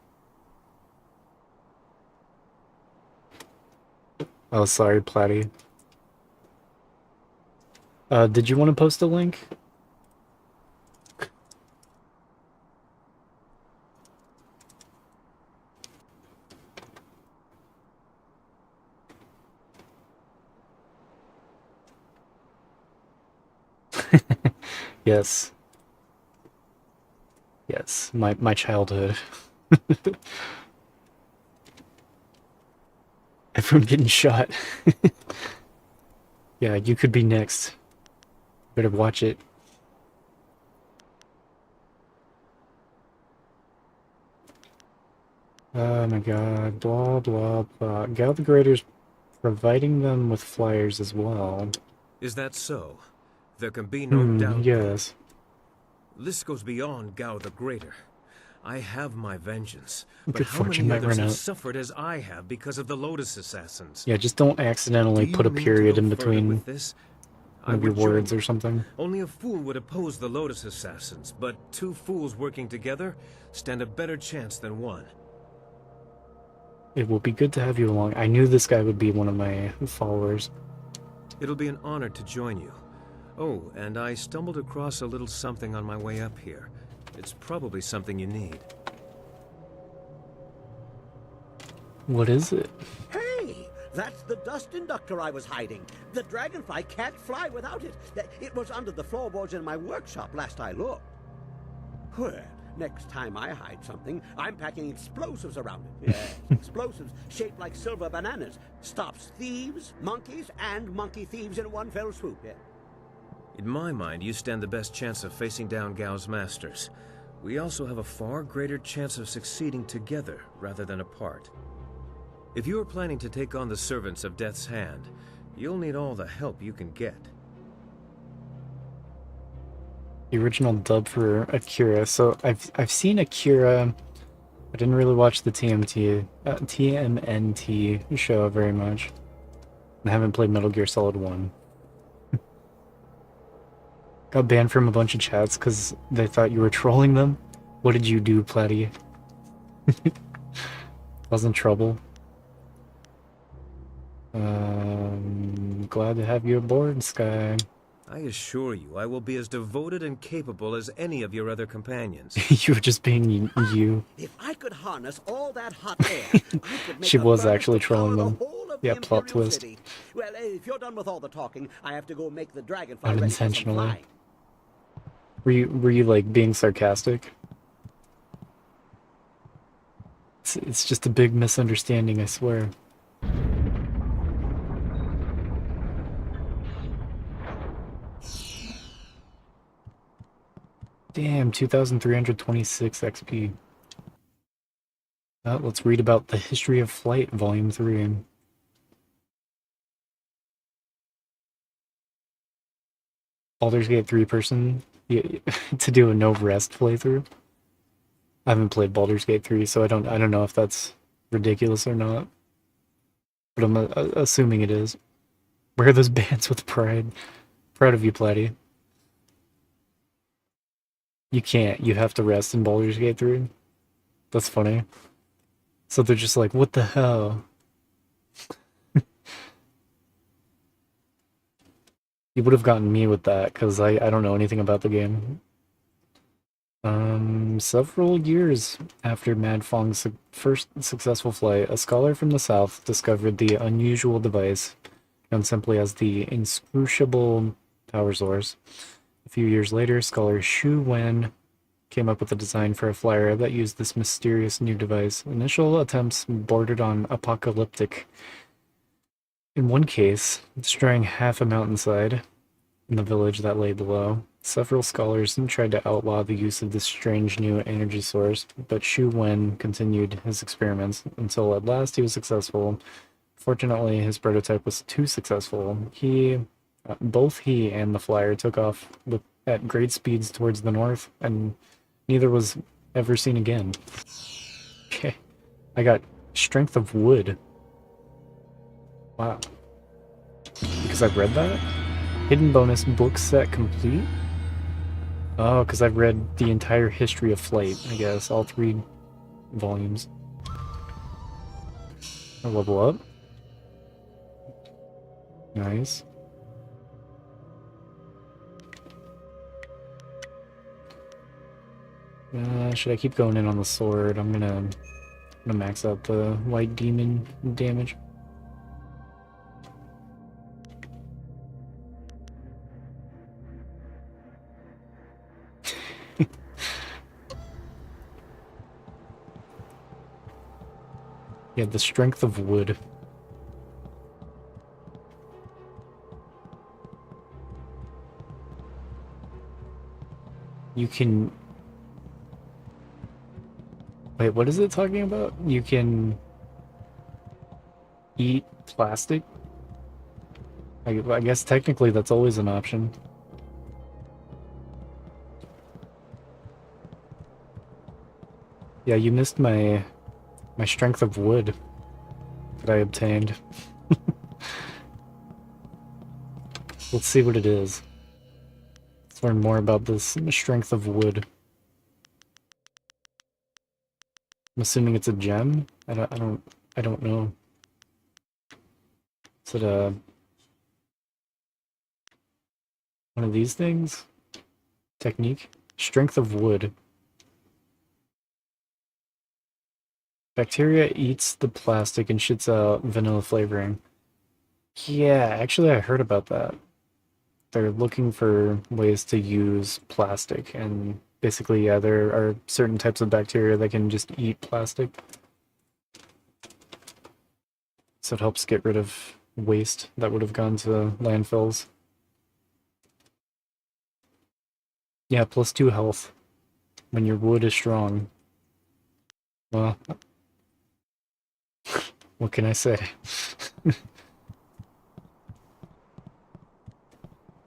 Oh, sorry, Platty. Did you want to post a link? Yes. Yes, my childhood. Everyone getting shot. Yeah, you could be next. Better watch it. Oh my god, blah blah blah. Gal the Greater's providing them with flyers as well. Is that so? There can be no doubt. Yes. This goes beyond Gao the Greater. I have my vengeance, but Good how fortune many might others run have out. suffered as I have because of the Lotus Assassins? Yeah, just don't accidentally put a period in between one of your words or something. Only a fool would oppose the Lotus Assassins, but two fools working together stand a better chance than one. It will be good to have you along. I knew this guy would be one of my followers. It'll be an honor to join you. Oh, and I stumbled across a little something on my way up here. It's probably something you need. What is it? Hey, that's the dust inductor I was hiding. The dragonfly can't fly without it. It was under the floorboards in my workshop last I looked. Well, next time I hide something, I'm packing explosives around it. Yes, explosives shaped like silver bananas. Stops thieves, monkeys, and monkey thieves in one fell swoop. Yeah. In my mind, you stand the best chance of facing down Gao's masters. We also have a far greater chance of succeeding together rather than apart. If you are planning to take on the servants of Death's Hand, you'll need all the help you can get. The original dub for Akira. So I've seen Akira. I didn't really watch the TMNT show very much. I haven't played Metal Gear Solid 1. Got banned from a bunch of chats because they thought you were trolling them. What did you do, Platty? Wasn't trouble. Glad to have you aboard, Sky. I assure you, I will be as devoted and capable as any of your other companions. You were just being you. If I could harness all that hot air, I could make She a was furnace actually to power trolling the them. whole of Yeah, the plot Imperial twist. City. Well, if you're done with all the talking, I have to go make the dragonfly ready for some Unintentionally. flying. Were you like being sarcastic? It's just a big misunderstanding, I swear. Damn, 2,326 XP. Let's read about the History of Flight, Volume 3. Baldur's Gate 3 person to do a no rest playthrough. I haven't played Baldur's Gate 3, so I don't know if that's ridiculous or not. But I'm assuming it is. Wear those bands with pride. Proud of you, Platty. You can't. You have to rest in Baldur's Gate 3. That's funny. So they're just like, what the hell? You would have gotten me with that, because I don't know anything about the game. Several years after Mad Fong's first successful flight, a scholar from the south discovered the unusual device, known simply as the inscrutable power source. A few years later, scholar Xu Wen came up with a design for a flyer that used this mysterious new device. Initial attempts bordered on apocalyptic. In one case, destroying half a mountainside. in the village that lay below. Several scholars tried to outlaw the use of this strange new energy source, but Xu Wen continued his experiments until at last he was successful. Fortunately, his prototype was too successful. Both he and the flyer took off at great speeds towards the north, and neither was ever seen again. Okay, I got strength of wood. Wow. Because I've read that? Hidden bonus book set complete? Oh, because I've read the entire history of flight, I guess. All 3 volumes. I level up. Nice. Should I keep going in on the sword? I'm gonna max out the white demon damage. Yeah, the strength of wood. You can... Wait, what is it talking about? You can eat plastic? I guess technically that's always an option. Yeah, you missed my strength of wood that I obtained. Let's see what it is. Let's learn more about this strength of wood. I'm assuming it's a gem? I don't know. Is it one of these things? Technique? Strength of wood. Bacteria eats the plastic and shits out vanilla flavoring. Yeah, actually I heard about that. They're looking for ways to use plastic, and basically, yeah, there are certain types of bacteria that can just eat plastic. So it helps get rid of waste that would have gone to landfills. Yeah, +2 health when your wood is strong. Well, what can I say?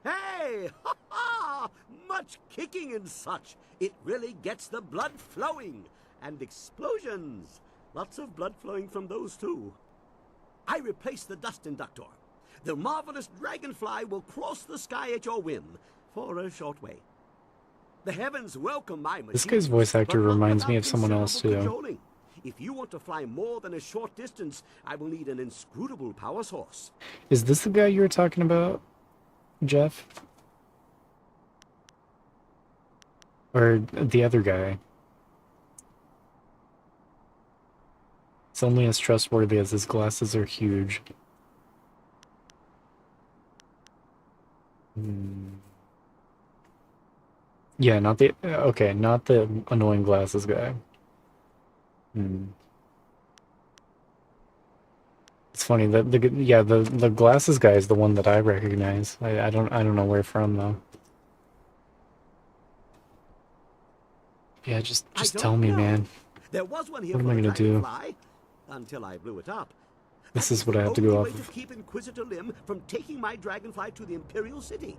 Hey! Ha ha! Much kicking and such. It really gets the blood flowing. And explosions. Lots of blood flowing from those too. I replaced the dust inductor. The marvelous dragonfly will cross the sky at your whim for a short way. The heavens welcome my machine. This guy's voice actor reminds me of someone else too. Cajoling. If you want to fly more than a short distance, I will need an inscrutable power source. Is this the guy you were talking about, Jeff? Or the other guy? It's only as trustworthy as his glasses are huge. Yeah, not the... Okay, not the annoying glasses guy. It's funny that the glasses guy is the one that I recognize. I don't know where from though. Yeah, just tell me, man. There was one here What am I gonna do? Until I blew it up. This is what I have to go off of. To keep Inquisitor Lim from taking my dragonfly to the Imperial City.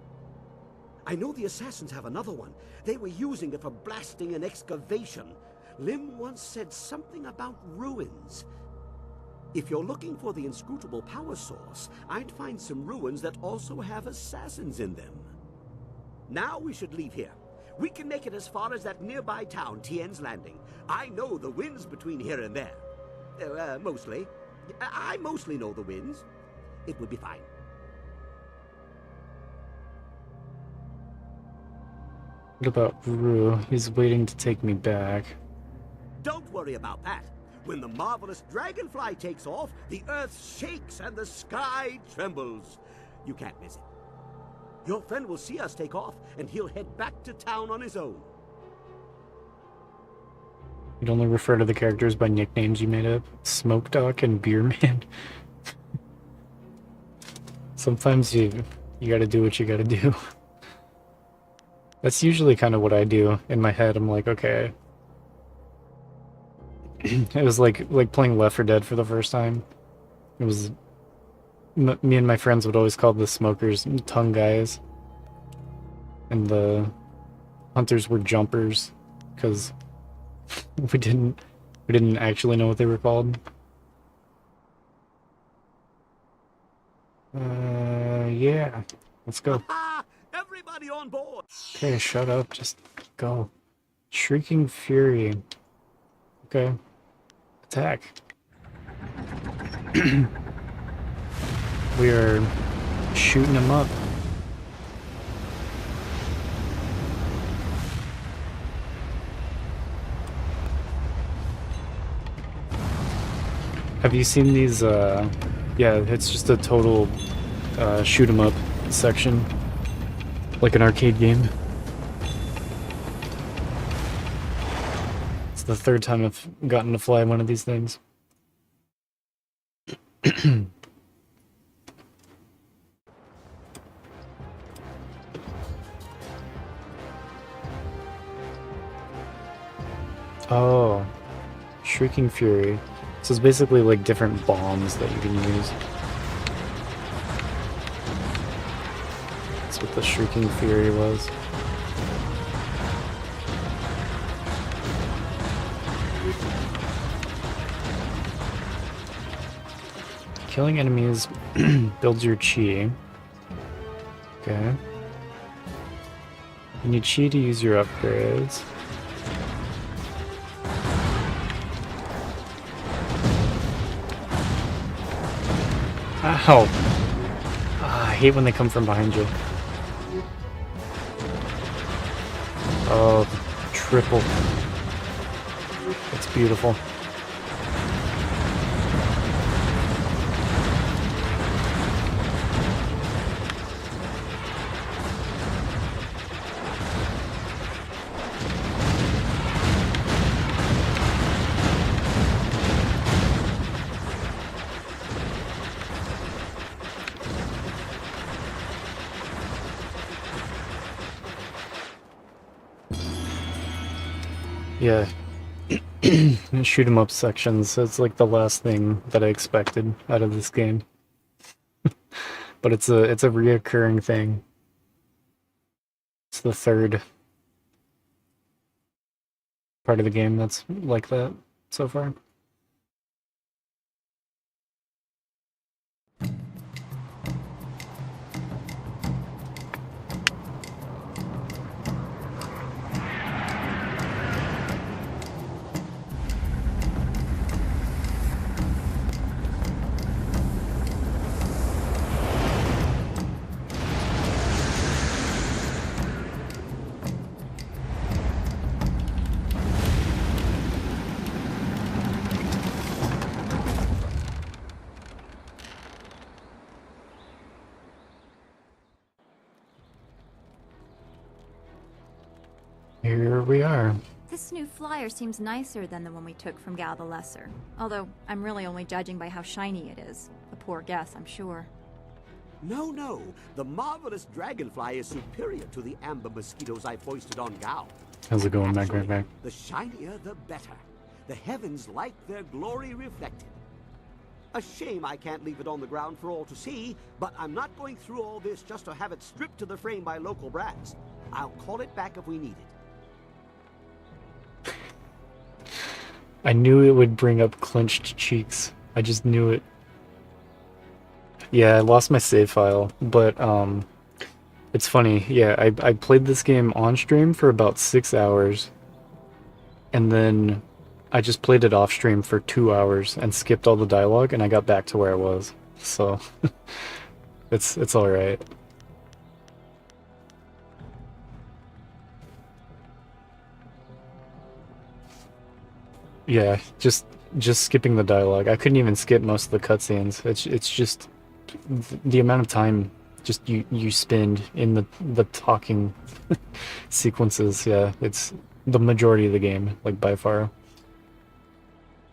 I know the assassins have another one. They were using it for blasting an excavation. Lim once said something about ruins. If you're looking for the inscrutable power source, I'd find some ruins that also have assassins in them. Now we should leave here. We can make it as far as that nearby town, Tien's Landing. I know the winds between here and there. Mostly. I mostly know the winds. It will be fine. What about Rue? He's waiting to take me back. Don't worry about that. When the marvelous dragonfly takes off, the earth shakes and the sky trembles. You can't miss it. Your friend will see us take off, and he'll head back to town on his own. You'd only refer to the characters by nicknames you made up? Smoke Doc and Beer Man? Sometimes you You gotta do what you gotta do. That's usually kind of what I do in my head. I'm like, okay. It was like playing Left 4 Dead for the first time. It was me and my friends would always call the smokers tongue guys, and the hunters were jumpers, because we didn't actually know what they were called. Yeah, let's go. Everybody on board. Okay, shut up, just go. Shrieking Fury. Okay, attack. We are shooting him up. Have you seen these, yeah, it's just a total, shoot 'em up section. Like an arcade game. It's the third time I've gotten to fly one of these things. Oh, Shrieking Fury. So it's basically like different bombs that you can use. That's what the Shrieking Fury was. Killing enemies builds your chi. Okay. You need chi to use your upgrades. Ow! I hate when they come from behind you. Oh, triple. It's beautiful. Yeah. Shoot 'em up sections. It's like the last thing that I expected out of this game. But it's a reoccurring thing. It's the third part of the game that's like that so far. Here we are. This new flyer seems nicer than the one we took from Gal the Lesser. Although, I'm really only judging by how shiny it is. A poor guess, I'm sure. No. The marvelous dragonfly is superior to the amber mosquitoes I foisted on Gao. How's it going, Actually, back? The shinier, the better. The heavens like their glory reflected. A shame I can't leave it on the ground for all to see, but I'm not going through all this just to have it stripped to the frame by local brats. I'll call it back if we need it. I knew it would bring up clenched cheeks. I just knew it. Yeah, I lost my save file, but it's funny. Yeah, I played this game on stream for about 6 hours, and then I just played it off stream for 2 hours and skipped all the dialogue, and I got back to where I was. So it's all right. Yeah, just skipping the dialogue. I couldn't even skip most of the cutscenes. It's just the amount of time just you spend in the talking sequences. Yeah, it's the majority of the game, like by far.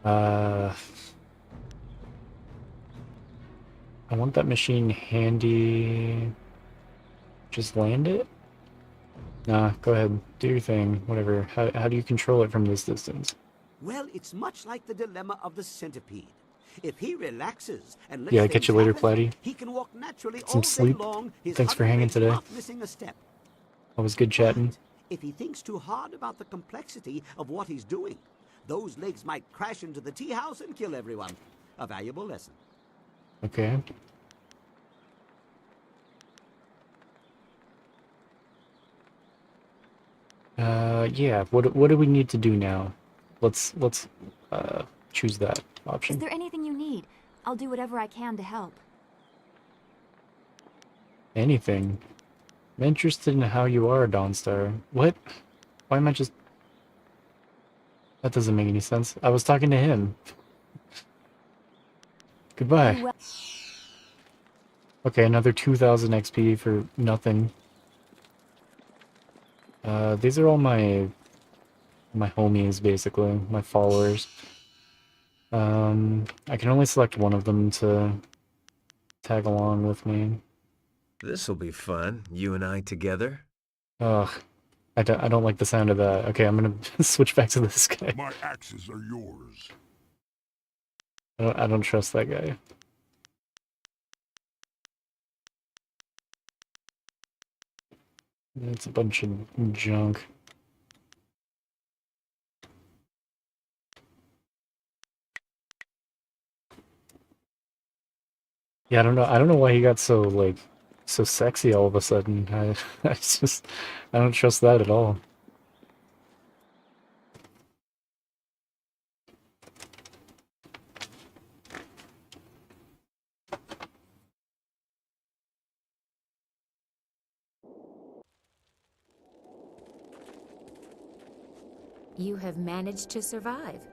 I want that machine handy. Just land it? Nah, go ahead. Do your thing. Whatever. How do you control it from this distance? Well, it's much like the dilemma of the centipede. If he relaxes and lets Yeah, things catch you later, happen, Platty. he can walk naturally Get some all day sleep. long. His Thanks for hind hanging legs today. not missing a step. Always good chatting. But if he thinks too hard about the complexity of what he's doing, those legs might crash into the tea house and kill everyone. A valuable lesson. Okay. Yeah. What do we need to do now? Let's choose that Is option. there anything you need? I'll do whatever I can to help. Anything. I'm interested in how you are, Dawnstar. What? Why am I just... That doesn't make any sense. I was talking to him. Goodbye. Okay, another 2,000 XP for nothing. These are all my homies, basically. My followers. I can only select one of them to tag along with me. This'll be fun, you and I together. Ugh. I don't like the sound of that. Okay, I'm gonna switch back to this guy. My axes are yours. I don't trust that guy. It's a bunch of junk. Yeah, I don't know why he got so, like, so sexy all of a sudden. I just, I don't trust that at all. You have managed to survive.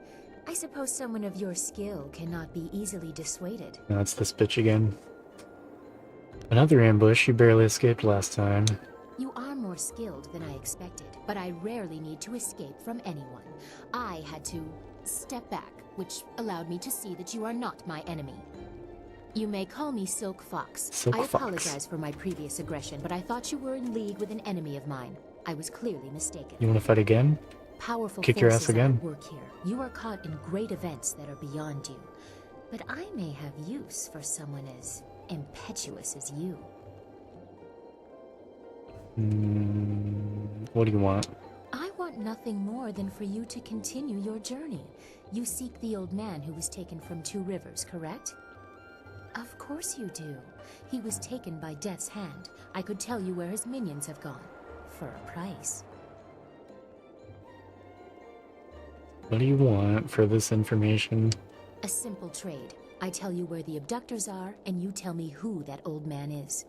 I suppose someone of your skill cannot be easily dissuaded. That's this bitch again. Another ambush. You barely escaped last time. You are more skilled than I expected, but I rarely need to escape from anyone. I had to step back, which allowed me to see that you are not my enemy. You may call me Silk Fox. Silk I Fox. apologize for my previous aggression, but I thought you were in league with an enemy of mine. I was clearly mistaken. You want to fight again? Powerful Kick your ass forces are again. at work here. You are caught in great events that are beyond you. But I may have use for someone as impetuous as you. What do you want? I want nothing more than for you to continue your journey. You seek the old man who was taken from Two Rivers, correct? Of course you do. He was taken by Death's hand. I could tell you where his minions have gone. For a price. What do you want for this information? A simple trade. I tell you where the abductors are, and you tell me who that old man is.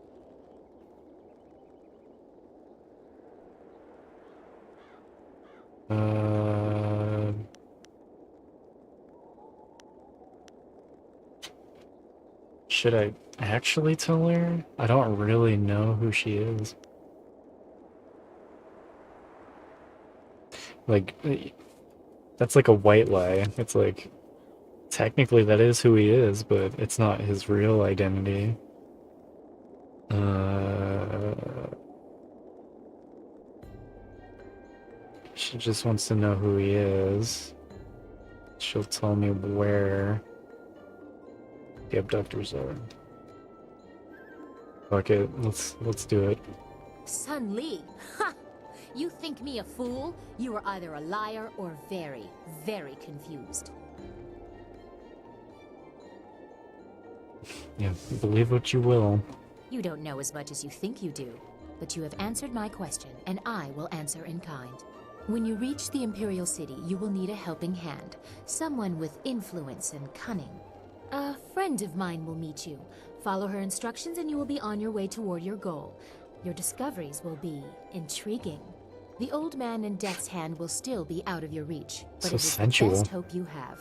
Should I actually tell her? I don't really know who she is. Like, that's like a white lie. It's like, technically that is who he is, but it's not his real identity. She just wants to know who he is. She'll tell me where the abductors are. Okay, let's do it. Sun Li! Ha! You think me a fool? You are either a liar or very, very confused. Yeah, believe what you will. You don't know as much as you think you do, but you have answered my question, and I will answer in kind. When you reach the Imperial City, you will need a helping hand, someone with influence and cunning. A friend of mine will meet you. Follow her instructions and you will be on your way toward your goal. Your discoveries will be intriguing. The old man in Death's hand will still be out of your reach, but So it is sensual. the best hope you have.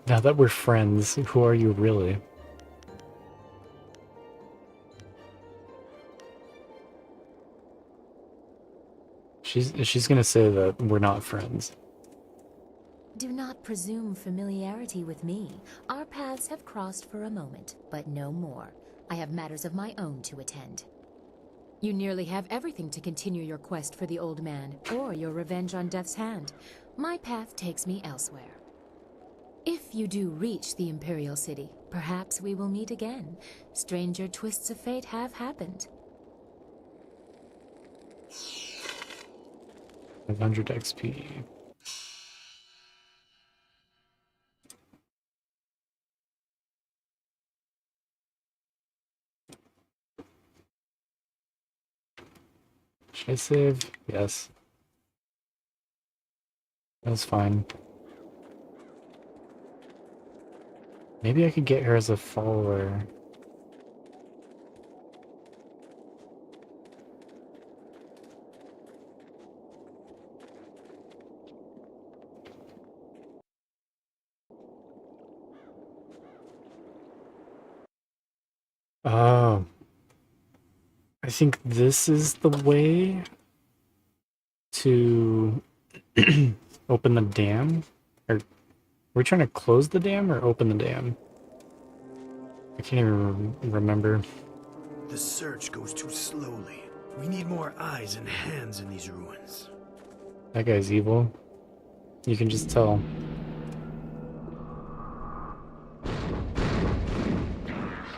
Now that we're friends, who are you really? She's gonna say that we're not friends. Do not presume familiarity with me. Our paths have crossed for a moment, but no more. I have matters of my own to attend. You nearly have everything to continue your quest for the old man, or your revenge on Death's Hand. My path takes me elsewhere. If you do reach the Imperial City, perhaps we will meet again. Stranger twists of fate have happened. 500 XP. Should I save? Yes. That's fine. Maybe I could get her as a follower. Oh. I think this is the way to open the dam? Or are we trying to close the dam or open the dam? I can't even remember. The search goes too slowly. We need more eyes and hands in these ruins. That guy's evil. You can just tell.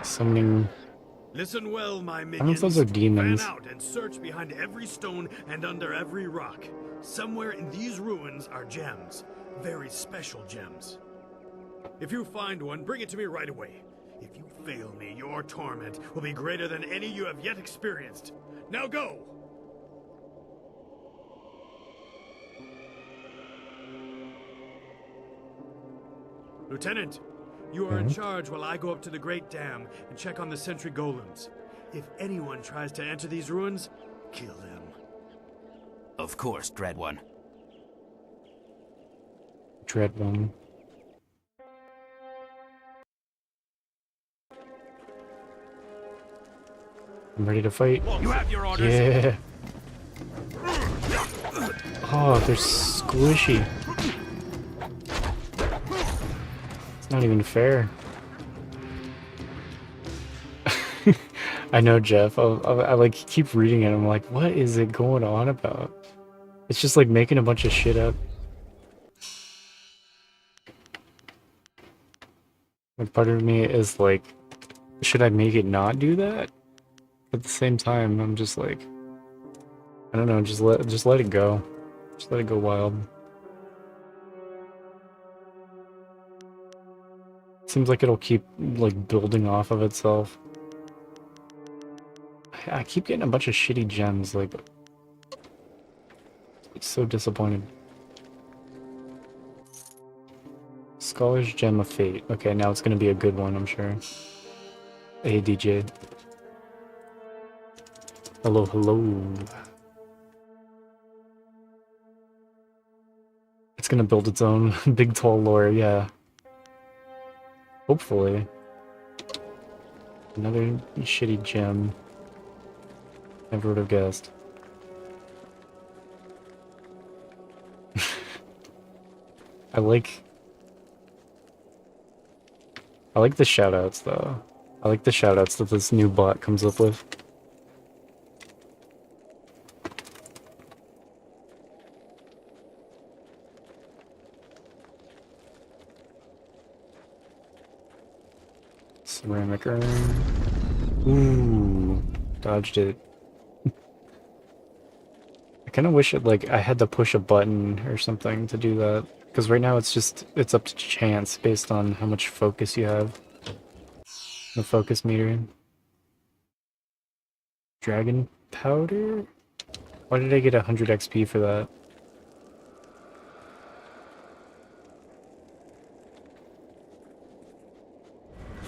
Summoning... Listen well, my I don't know if minions. those are demons. Fan out and search behind every stone and under every rock. Somewhere in these ruins are gems. Very special gems. If you find one, bring it to me right away. If you fail me, your torment will be greater than any you have yet experienced. Now go! Lieutenant, you are in charge while I go up to the Great Dam and check on the sentry golems. If anyone tries to enter these ruins, kill them. Of course, Dread One. Dread One. I'm ready to fight. You have your orders. Yeah. Oh, they're squishy. It's not even fair. I know, Jeff. I like keep reading it. I'm like, what is it going on about? It's just like making a bunch of shit up. And part of me is like, should I make it not do that? At the same time, I'm just like, I don't know. Just let it go. Just let it go wild. Seems like it'll keep like building off of itself. I keep getting a bunch of shitty gems, like, it's so disappointed. Scholar's Gem of Fate. Okay, now it's gonna be a good one, I'm sure. Hey, DJ. Hello, hello. It's gonna build its own big tall lore, yeah. Hopefully. Another shitty gem. Never would have guessed. I like the shoutouts though. I like the shoutouts that this new bot comes up with. Ceramic urn. Ooh, dodged it. I kind of wish it like I had to push a button or something to do that, because right now it's up to chance based on how much focus you have. The focus meter. Dragon powder? Why did I get 100 XP for that?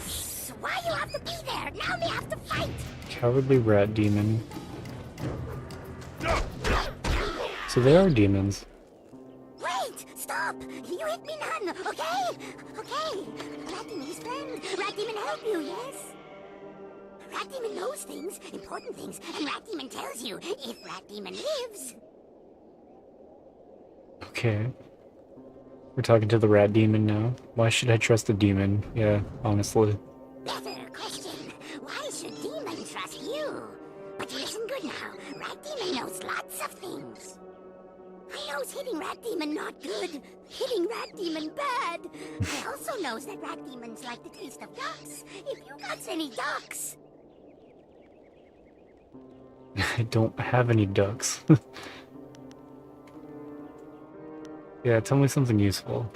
So why you have to be there? Now we have to fight! Cowardly rat demon. So they are demons. Wait! Stop! You hit me none, okay? Okay. Rat Demon's friend. Rat Demon help you, yes? Rat Demon knows things, important things, and Rat Demon tells you if Rat Demon lives. Okay. We're talking to the rat demon now. Why should I trust a demon? Yeah, honestly. Better question. Why should Demon trust you? But listen good now. Rat Demon knows lots of things. I knows hitting Rat Demon not good. Hitting Rat Demon bad. I also knows that Rat Demons like the taste of ducks. If you got any ducks. I don't have any ducks. Yeah, tell me something useful.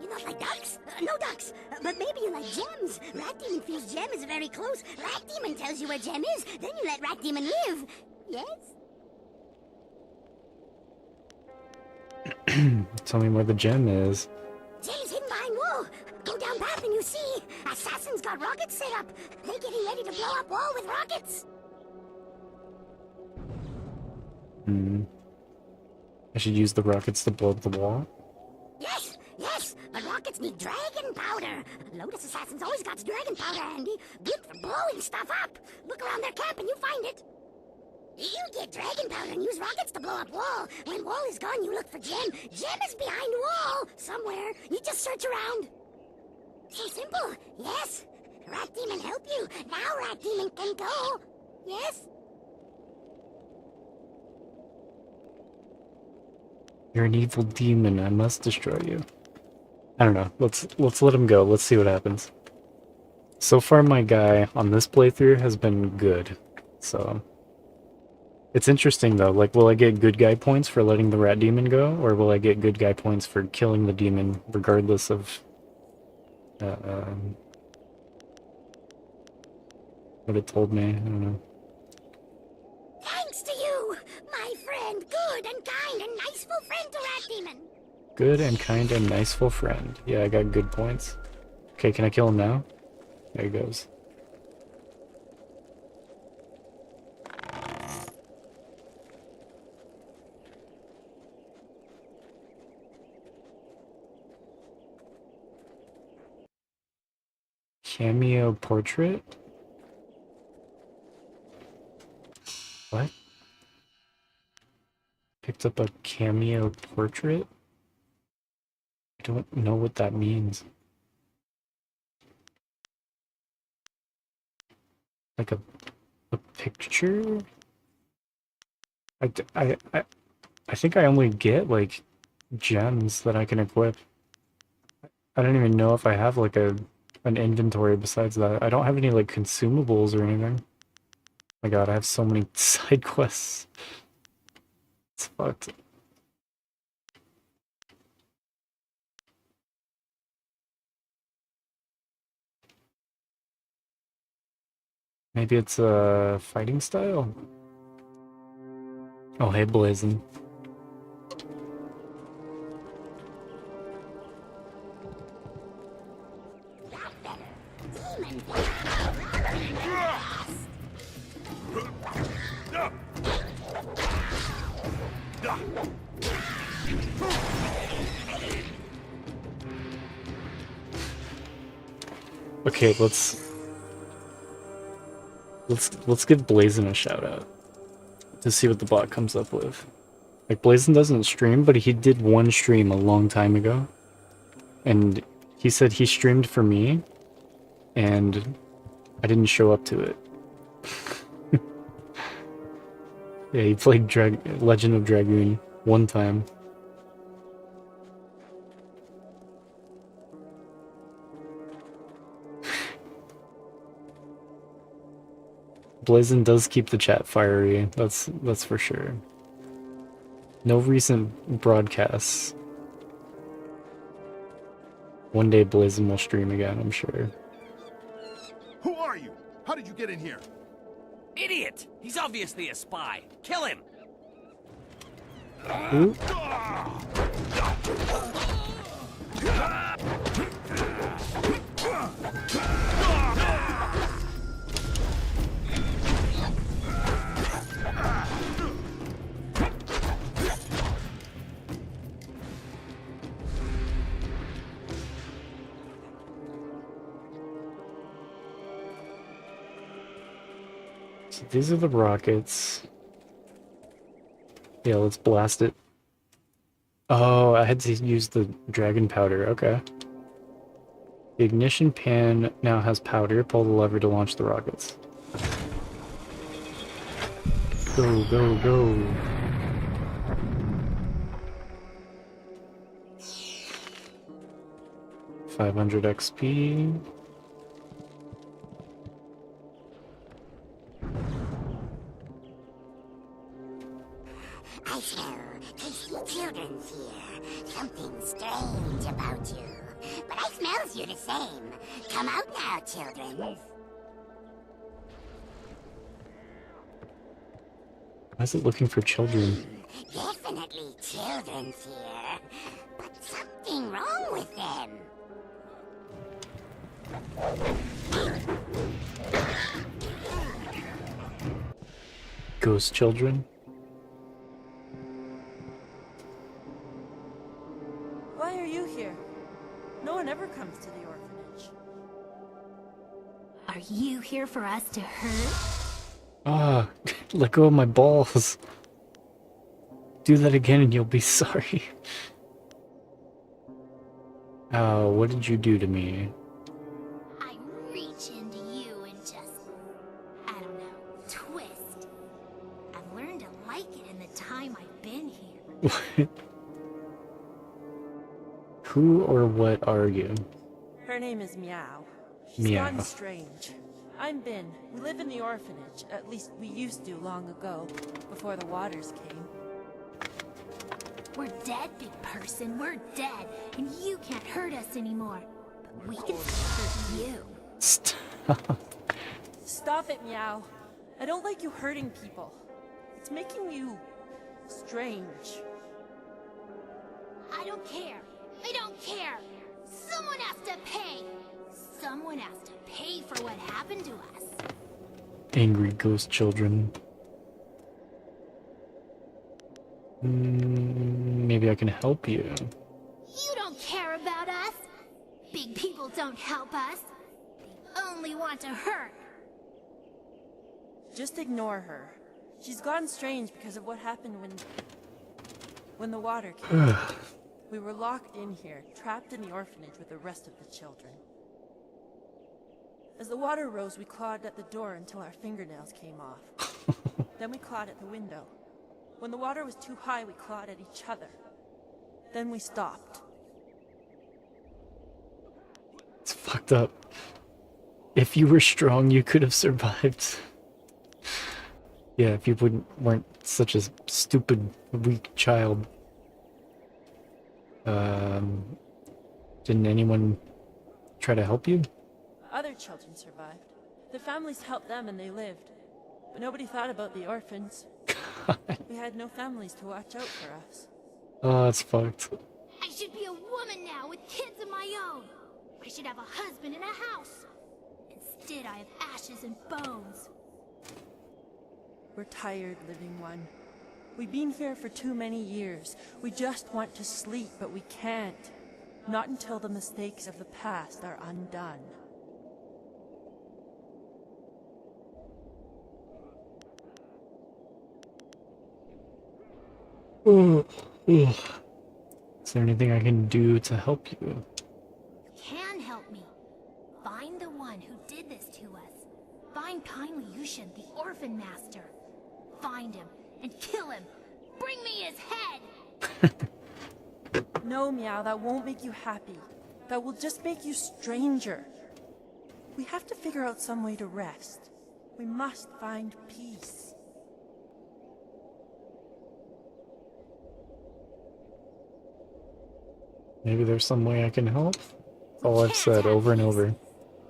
You not like ducks? No ducks. But maybe you like gems. Rat Demon feels gem is very close. Rat Demon tells you where gem is. Then you let Rat Demon live. Yes? Tell me where the gem is. Gem's hidden behind wall. Go down path and you see. Assassins got rockets set up. They're getting ready to blow up wall with rockets. I should use the rockets to blow up the wall? Yes, yes, but rockets need dragon powder. Lotus Assassins always got dragon powder handy. Good for blowing stuff up. Look around their camp and you find it. You get dragon powder and use rockets to blow up wall. When wall is gone, you look for gem. Gem is behind wall somewhere. You just search around. So simple. Yes. Rat Demon help you. Now Rat Demon can go. Yes. You're an evil demon. I must destroy you. I don't know. Let's let him go. Let's see what happens. So far, my guy on this playthrough has been good. So it's interesting though. Like, will I get good guy points for letting the rat demon go, or will I get good guy points for killing the demon, regardless of what it told me? I don't know. Thanks to you, my friend. Good and kind and niceful friend to Rat Demon. Good and kind and niceful friend. Yeah, I got good points. Okay, can I kill him now? There he goes. Cameo portrait? What? Picked up a cameo portrait? I don't know what that means. Like a picture? I think I only get like gems that I can equip. I don't even know if I have like an inventory besides that. I don't have any like consumables or anything. My god, I have so many side quests. It's fucked. Maybe it's a fighting style? Oh, hey, Blazin'. Okay, let's give Blazin a shout out to see what the bot comes up with. Like, Blazin doesn't stream, but he did one stream a long time ago, and he said he streamed for me, and I didn't show up to it. Yeah, he played Legend of Dragoon one time. Blazin does keep the chat fiery, that's for sure. No recent broadcasts. One day Blazin will stream again, I'm sure. Who are you? How did you get in here? Idiot! He's obviously a spy. Kill him! Ooh. So these are the rockets. Yeah, let's blast it. Oh, I had to use the dragon powder. Okay. The ignition pan now has powder. Pull the lever to launch the rockets. Go, go, go. $500 XP. I smell tasty children's here. Something strange about you. But I smells you the same. Come out now, children. Why is it looking for children? Definitely children's here. But something wrong with them. Ghost children? Why are you here? No one ever comes to the orphanage. Are you here for us to hurt? Ah, let go of my balls. Do that again and you'll be sorry. Oh, what did you do to me? I reach into you and just, I don't know, twist. I've learned to like it in the time I've been here. What? Who or what are you? Her name is Meow. She's Meow. gone strange. I'm Bin. We live in the orphanage. At least we used to long ago, before the waters came. We're dead, big person. We're dead. And you can't hurt us anymore. But we can hurt you. Stop. Stop it, Meow. I don't like you hurting people. It's making you strange. I don't care. I don't care. Someone has to pay. Someone has to pay for what happened to us. Angry ghost children. Maybe I can help you. You don't care about us. Big people don't help us. They only want to hurt. Just ignore her. She's gone strange because of what happened when the water came. We were locked in here, trapped in the orphanage with the rest of the children. As the water rose, we clawed at the door until our fingernails came off. Then we clawed at the window. When the water was too high, we clawed at each other. Then we stopped. It's fucked up. If you were strong, you could have survived. Yeah, if you weren't such a stupid, weak child. Didn't anyone try to help you? Other children survived. Their families helped them and they lived. But nobody thought about the orphans. We had no families to watch out for us. Oh, that's fucked. I should be a woman now with kids of my own. I should have a husband and a house. Instead, I have ashes and bones. We're tired, living one. We've been here for too many years. We just want to sleep, but we can't. Not until the mistakes of the past are undone. Is there anything I can do to help you? You can help me. Find the one who did this to us. Find kindly Yushin, the orphan master. Find him and kill him. Bring me his head. No, Meow, that won't make you happy. That will just make you stranger. We have to figure out some way to rest. We must find peace. Maybe there's some way I can help? That's all I've said over and over.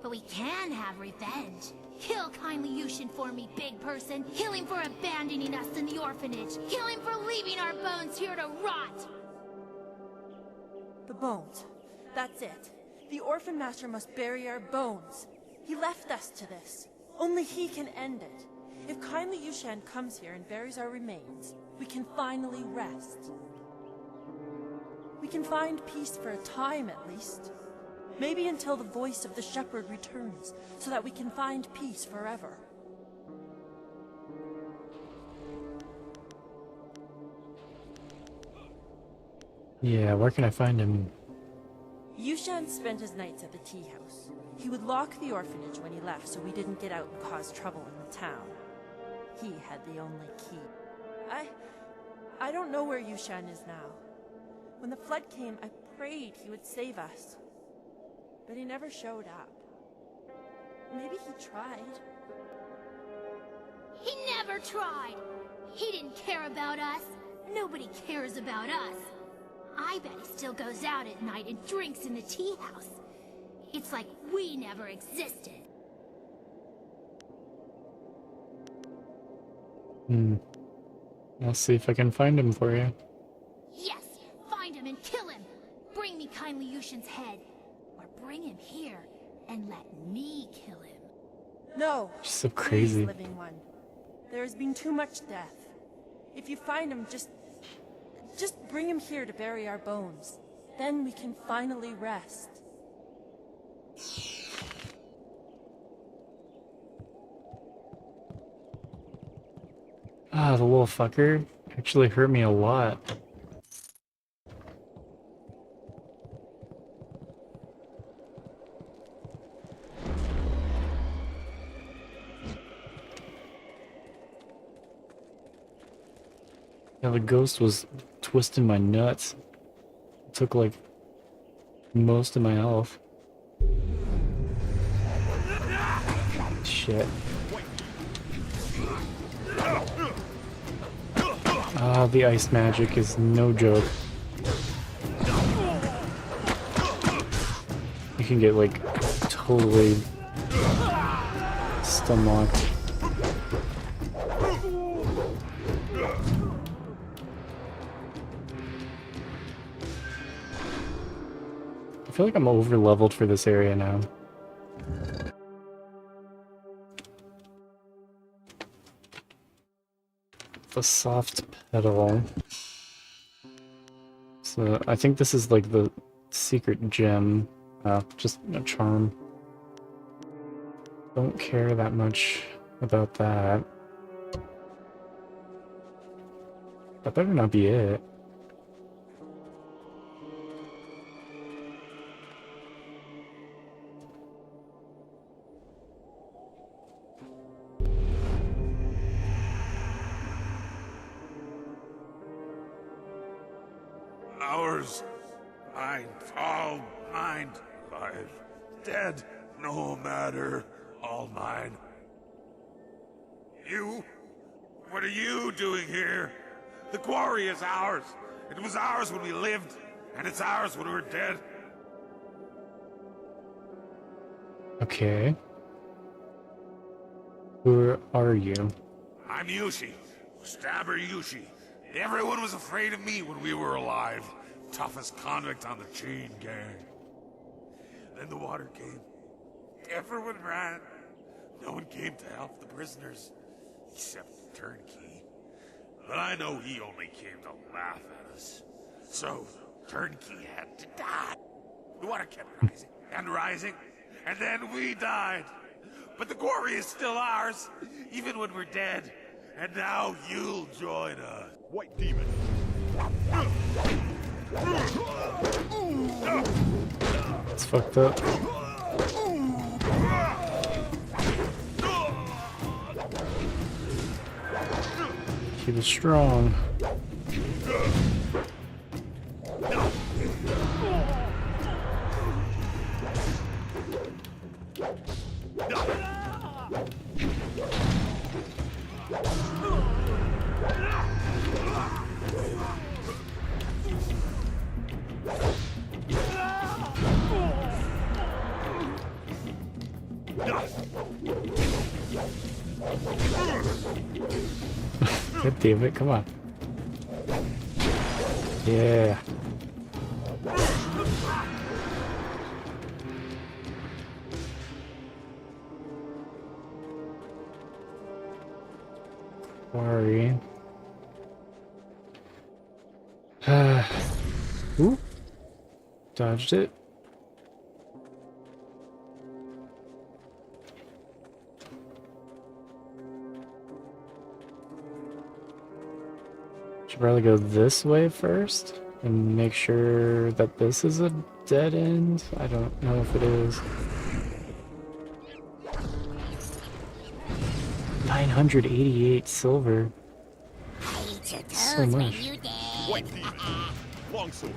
But we can have revenge. Kill kindly Yushin for me, big person. Kill him for abandoning us in the orphanage. Kill him for leaving our bones here to rot. The bones. That's it. The orphan master must bury our bones. He left us to this. Only he can end it. If kindly Yushan comes here and buries our remains, we can finally rest. We can find peace for a time, at least. Maybe until the voice of the shepherd returns, so that we can find peace forever. Yeah, where can I find him? Yushan spent his nights at the tea house. He would lock the orphanage when he left so we didn't get out and cause trouble in the town. He had the only key. I don't know where Yushan is now. When the flood came, I prayed he would save us. But he never showed up. Maybe he tried. He never tried. He didn't care about us. Nobody cares about us. I bet he still goes out at night and drinks in the tea house. It's like we never existed. I'll see if I can find him for you. Yes, find him and kill him. Bring me kindly Yushin's head. Or bring him here and let me kill him. No. She's so crazy. Please, living one. There has been too much death. If you find him, just bring him here to bury our bones. Then we can finally rest. Ah, the little fucker actually hurt me a lot. Yeah, the ghost was twisting my nuts. It took like most of my health. Shit. Ah, the ice magic is no joke. You can get like totally stun locked. I feel like I'm over leveled for this area now. The soft pedal. So I think this is like the secret gem. Just a charm. Don't care that much about that. That better not be it. Ours. Mine. All mine. Alive. Dead. No matter. All mine. You? What are you doing here? The quarry is ours. It was ours when we lived, and it's ours when we're dead. Okay. Who are you? I'm Yushi. Stabber Yushi. Everyone was afraid of me when we were alive. Toughest convict on the chain gang. Then the water came. Everyone ran. No one came to help the prisoners. Except Turnkey. But I know he only came to laugh at us. So, Turnkey had to die. The water kept rising and rising, and then we died. But the quarry is still ours, even when we're dead. And now you'll join us. White demon. It's fucked up. He was strong. God damn it, come on. Yeah. Quarry. Ooh. Dodged it. Should probably go this way first, And make sure that this is a dead end. I don't know if it is. 988 silver. So much. White demon. Longsword.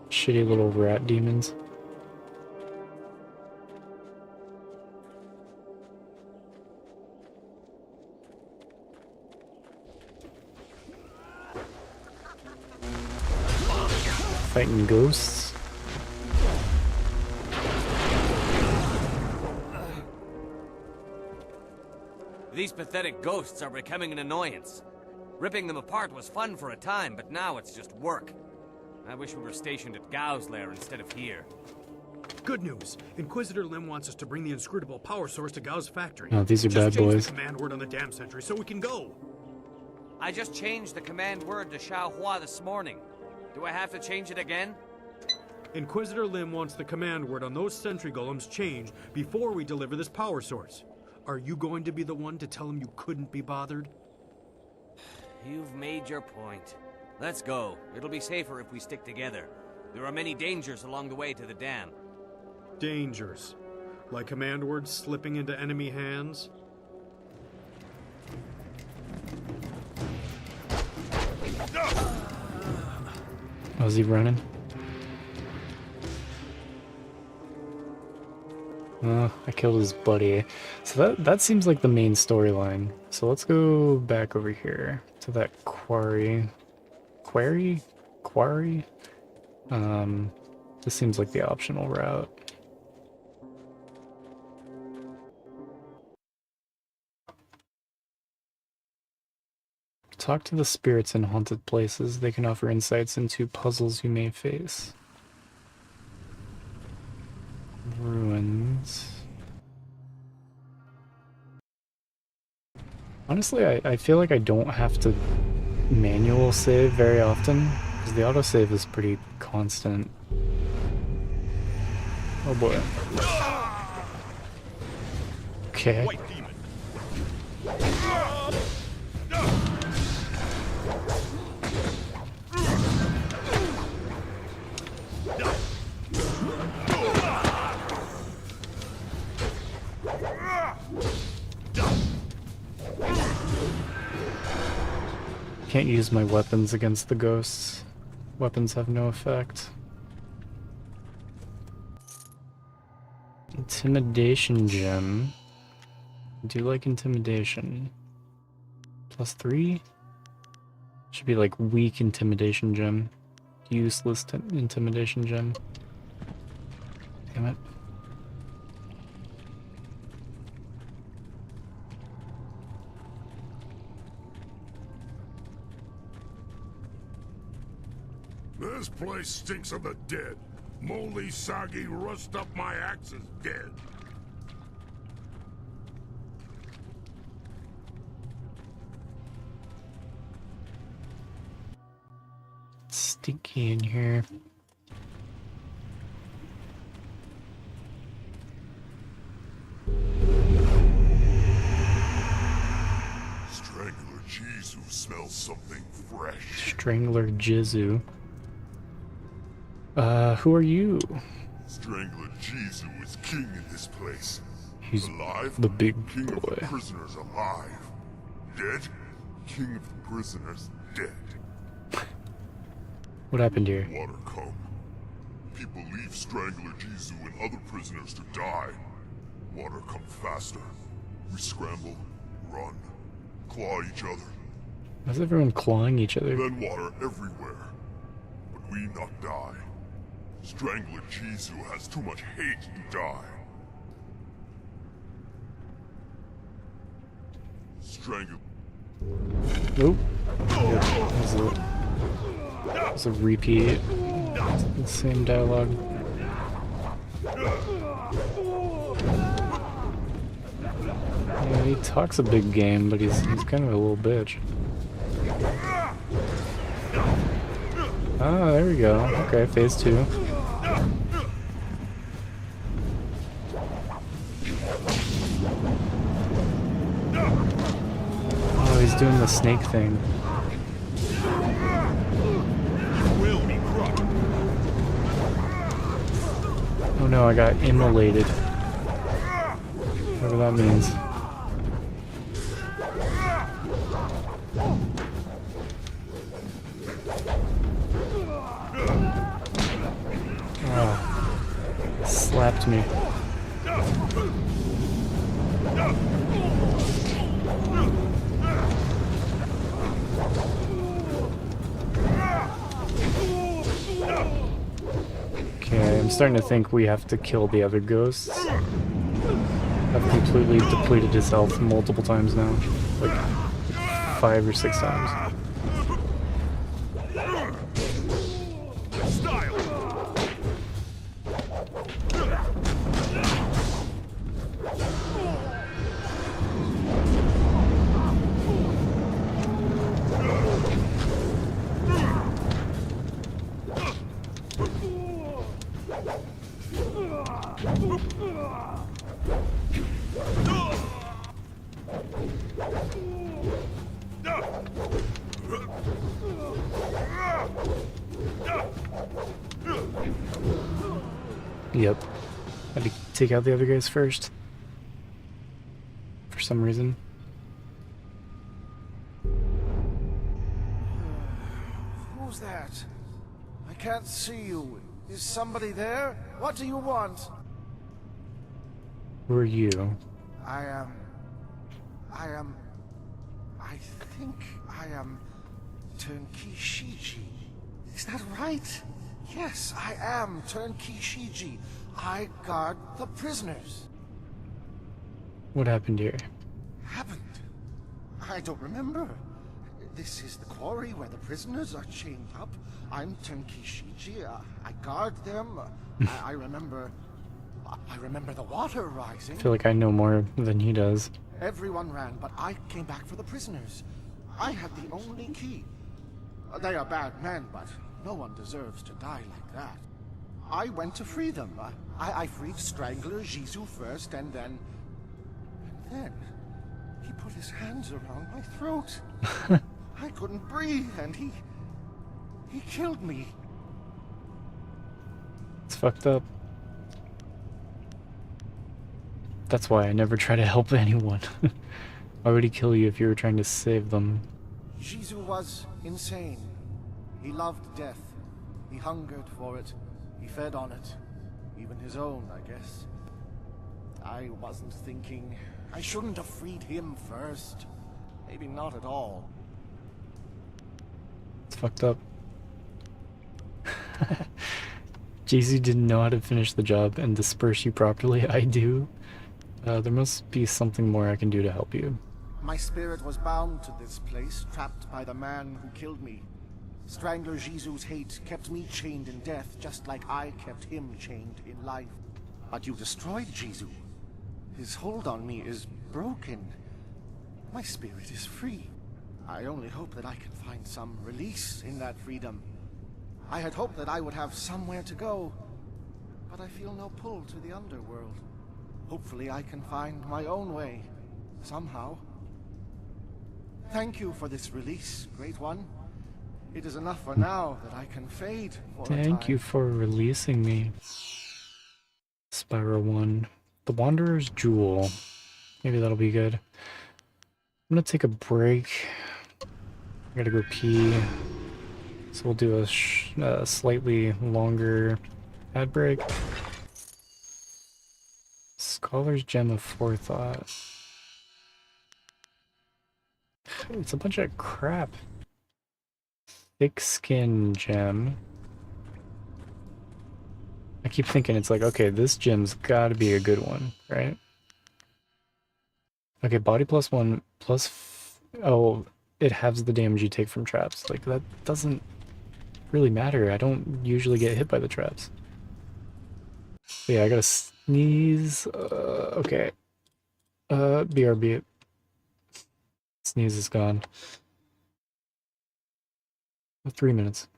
Shitty little rat demons. Fighting ghosts. These pathetic ghosts are becoming an annoyance. Ripping them apart was fun for a time, but now it's just work. I wish we were stationed at Gao's lair instead of here. Good news. Inquisitor Lim wants us to bring the inscrutable power source to Gao's factory. Oh, these are Just bad change boys. the command word on the dam sentry so we can go. I just changed the command word to Xiaohua this morning. Do I have to change it again? Inquisitor Lim wants the command word on those sentry golems changed before we deliver this power source. Are you going to be the one to tell him you couldn't be bothered? You've made your point. Let's go. It'll be safer if we stick together. There are many dangers along the way to the dam. Dangers. Like command words slipping into enemy hands? Was he running? I killed his buddy. So that seems like the main storyline. So let's go back over here to that quarry. Quarry? This seems like the optional route. Talk to the spirits in haunted places. They can offer insights into puzzles you may face. Ruins. Honestly, I feel like I don't have to manual save very often, because the autosave is pretty constant. Oh boy. Okay. Can't use my weapons against the ghosts. Weapons have no effect. Intimidation gem. I do like intimidation. +3? Should be like weak intimidation gem. Useless intimidation gem. Damn it. This place stinks of the dead. Moldy, soggy, rust up my axe is dead. It's stinky in here. Strangler Jizu smells something fresh. Strangler Jizu. Who are you? Strangler Jizu is king in this place. He's alive? the big King boy. of the prisoners alive. Dead? King of the prisoners dead. What happened here? Water come. People leave Strangler Jizu and other prisoners to die. Water come faster. We scramble, run, claw each other. Why's everyone clawing each other? Then water everywhere. But we not die. Strangler Jizu has too much hate to die. Strangle. Nope. It's a repeat. The same dialogue. Yeah, he talks a big game, but he's kind of a little bitch. Ah, there we go. Okay, phase 2. doing the snake thing. Oh no, I got immolated. Whatever that means. Oh, slapped me. Okay, I'm starting to think we have to kill the other ghosts. I've completely depleted his health multiple times now. Like 5 or 6 times. Yep. Had to take out the other guys first. For some reason. Who's that? I can't see you. Is somebody there? What do you want? Who are you? I think I am Turnkey Shiji. Is that right? Yes, I am Turnkey Shiji. I guard the prisoners. What happened here? Happened? I don't remember. This is the quarry where the prisoners are chained up. I'm Turnkey Shiji. I guard them. I remember the water rising. I feel like I know more than he does. Everyone ran, but I came back for the prisoners. I had the only key. They are bad men, but no one deserves to die like that. I went to free them. I freed Strangler Jizu first, and then he put his hands around my throat. I couldn't breathe, and he killed me. It's fucked up. That's why I never try to help anyone. Why would he kill you if you were trying to save them? Jizu was insane. He loved death. He hungered for it. He fed on it. Even his own, I guess. I wasn't thinking. I shouldn't have freed him first. Maybe not at all. It's fucked up. Jay-Z didn't know how to finish the job and disperse you properly. I do. There must be something more I can do to help you. My spirit was bound to this place, trapped by the man who killed me. Strangler Jizu's hate kept me chained in death, just like I kept him chained in life. But you destroyed Jizu. His hold on me is broken. My spirit is free. I only hope that I can find some release in that freedom. I had hoped that I would have somewhere to go, but I feel no pull to the underworld. Hopefully I can find my own way, somehow. Thank you for this release, Great One. It is enough for now that I can fade for a time. Thank you for releasing me. Spiral 1. The Wanderer's Jewel. Maybe that'll be good. I'm gonna take a break. I gotta go pee. So we'll do a slightly longer ad break. Scholar's Gem of Forethought. It's a bunch of crap. Thick Skin Gem. I keep thinking it's like, okay, this gem's gotta be a good one, right? Okay, body +1 plus... oh, it halves the damage you take from traps. Like, that doesn't really matter. I don't usually get hit by the traps. But yeah, I gotta sneeze. Okay. BRB. Sneeze is gone. 3 minutes.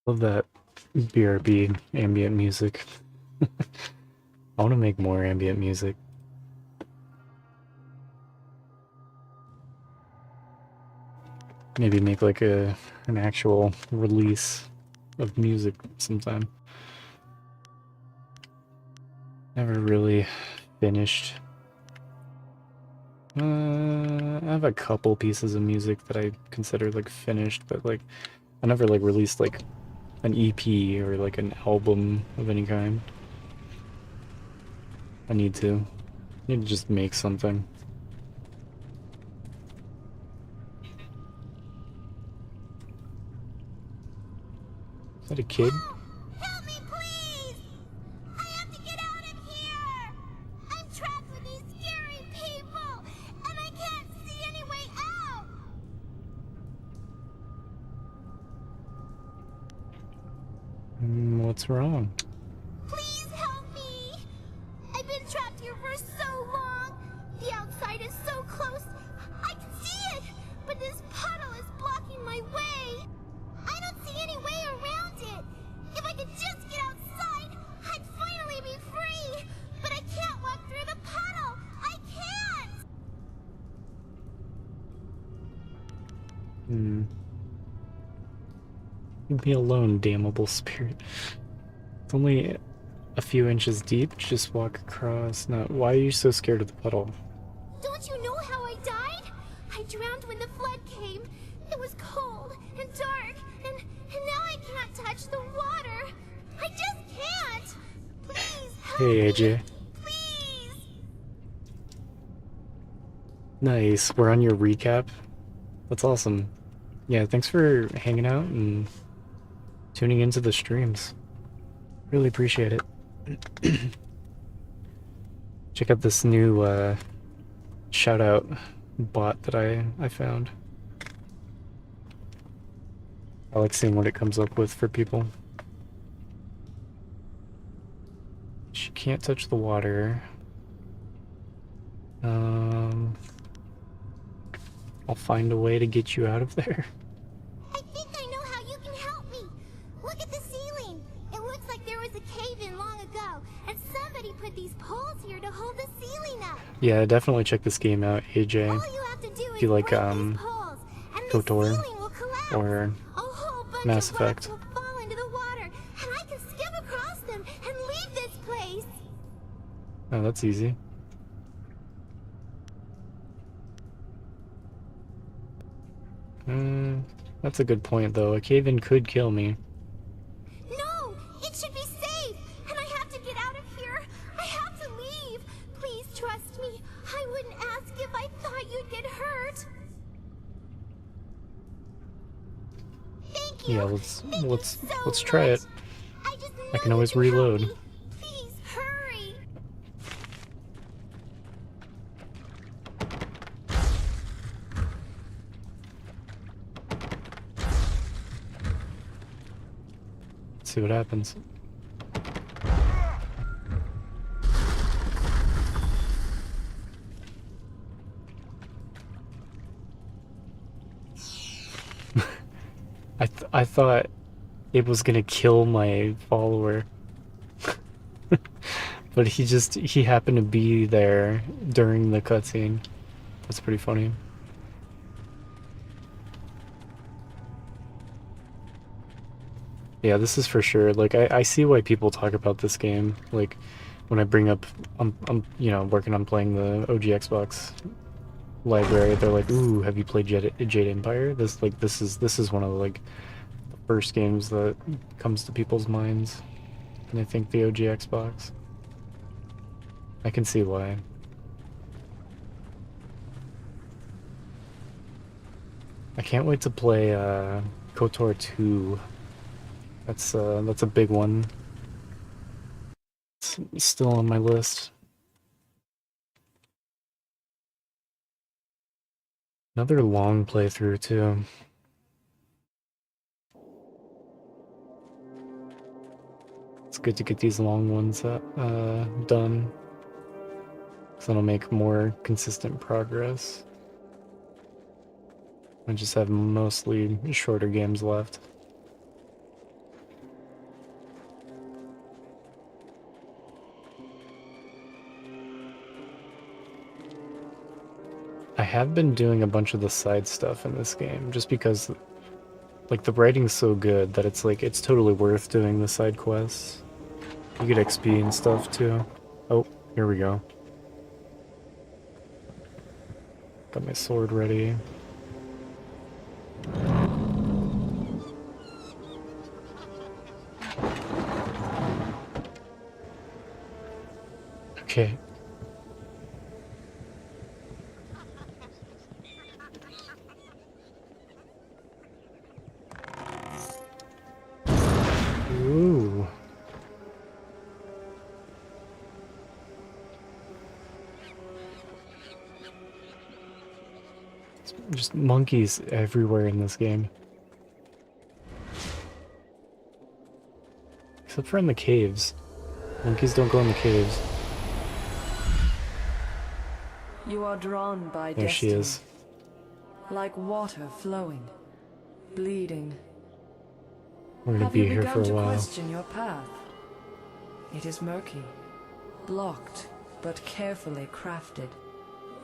Love that BRB ambient music. I want to make more ambient music. Maybe make like an actual release of music sometime. Never really finished. I have a couple pieces of music that I consider like finished, but like I never like released like an EP or like an album of any kind. I need to just make something. Is that a kid? Help me, please! I have to get out of here! I'm trapped with these scary people, and I can't see any way out! What's wrong? Please help me! I've been trapped here for so long. The outside is so close. I can see it, but this puddle is blocking my way. I don't see any way around it. If I could just get outside, I'd finally be free. But I can't walk through the puddle. I can't! Leave me alone, damnable spirit. It's only a few inches deep. Just walk across. Now, why are you so scared of the puddle? Don't you know how I died? I drowned when the flood came. It was cold and dark, and now I can't touch the water. I just can't. Please help Hey, AJ. me. Please. Nice. We're on your recap. That's awesome. Yeah, thanks for hanging out and tuning into the streams. Really appreciate it. Check out this new shout out bot that I found. I like seeing what it comes up with for people. She can't touch the water. I'll find a way to get you out of there. I think I know how you can help me. Look at the ceiling. It looks like there was a cave-in long ago, and somebody put these poles here to hold the ceiling up. Yeah, definitely check this game out, AJ. All you have to do If you like break these poles, and the KOTOR ceiling will collapse. or A whole bunch Mass of rocks Effect. will fall into the water, and I can skip across them and leave this place. Oh, that's easy. That's a good point, though. A cave-in could kill me. No, it should be safe, and I have to get out of here. I have to leave. Please trust me. I wouldn't ask if I thought you'd get hurt. Thank you. Yeah, let's so try it. I can always reload. Please hurry. Let's see what happens. I thought it was gonna kill my follower. But he happened to be there during the cutscene. That's pretty funny. Yeah, this is for sure. Like, I see why people talk about this game. Like, when I bring up, I'm you know, working on playing the OG Xbox library, they're like, ooh, have you played Jade Empire? This is one of the, like, the first games that comes to people's minds. And I think the OG Xbox. I can see why. I can't wait to play KOTOR 2. That's a big one. It's still on my list. Another long playthrough too. It's good to get these long ones done. So it'll make more consistent progress. I just have mostly shorter games left. have been doing a bunch of the side stuff in this game, just because, like, the writing's so good that it's like, it's totally worth doing the side quests. You get XP and stuff, too. Oh, here we go. Got my sword ready. Okay. Ooh. Just monkeys everywhere in this game. Except for in the caves. Monkeys don't go in the caves. You are drawn by There destiny. she is. Like water flowing, bleeding. We're gonna Have be you here begun for a to while. question your path? It is murky, blocked, but carefully crafted.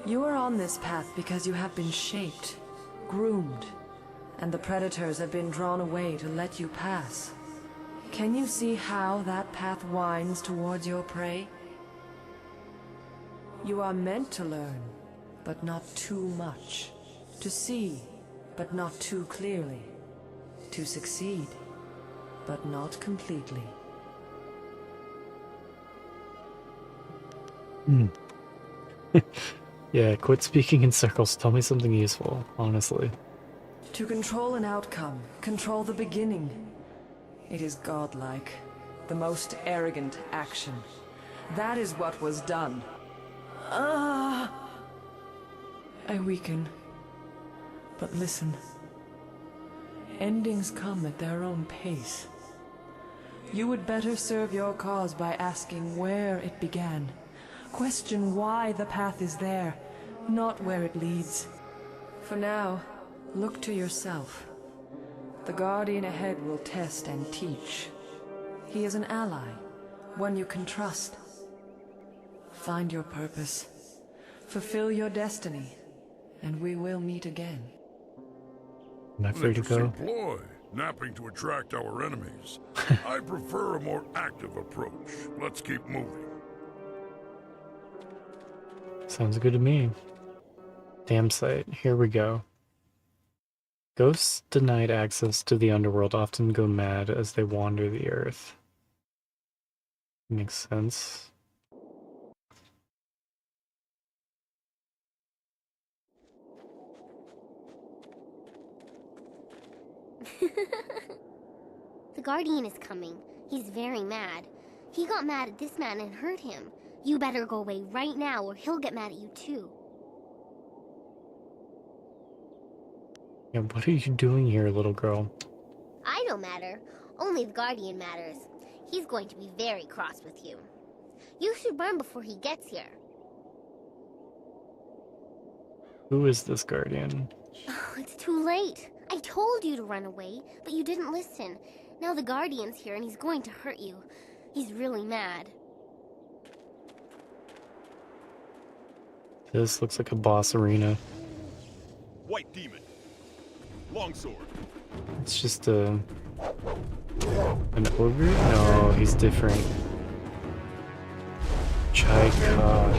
You are on this path because you have been shaped, groomed, and the predators have been drawn away to let you pass. Can you see how that path winds towards your prey? You are meant to learn, but not too much. To see, but not too clearly. To succeed, but not completely. Hmm. Yeah, quit speaking in circles. Tell me something useful, honestly. To control an outcome, control the beginning. It is godlike, the most arrogant action. That is what was done. I weaken. But listen. Endings come at their own pace. You would better serve your cause by asking where it began. Question why the path is there, not where it leads. For now, look to yourself. The Guardian ahead will test and teach. He is an ally, one you can trust. Find your purpose, fulfill your destiny, and we will meet again. Am I free to go? Interesting ploy, napping to attract our enemies. I prefer a more active approach. Let's keep moving. Sounds good to me. Damn sight. Here we go. Ghosts denied access to the underworld often go mad as they wander the earth. Makes sense. The Guardian is coming. He's very mad. He got mad at this man and hurt him. You better go away right now or he'll get mad at you too. Yeah, what are you doing here, little girl? I don't matter. Only the Guardian matters. He's going to be very cross with you. You should run before he gets here. Who is this Guardian? Oh, it's too late. I told you to run away, but you didn't listen. Now the Guardian's here and he's going to hurt you. He's really mad. This looks like a boss arena. White demon. Longsword. It's just an ogre? No, he's different. Chaika.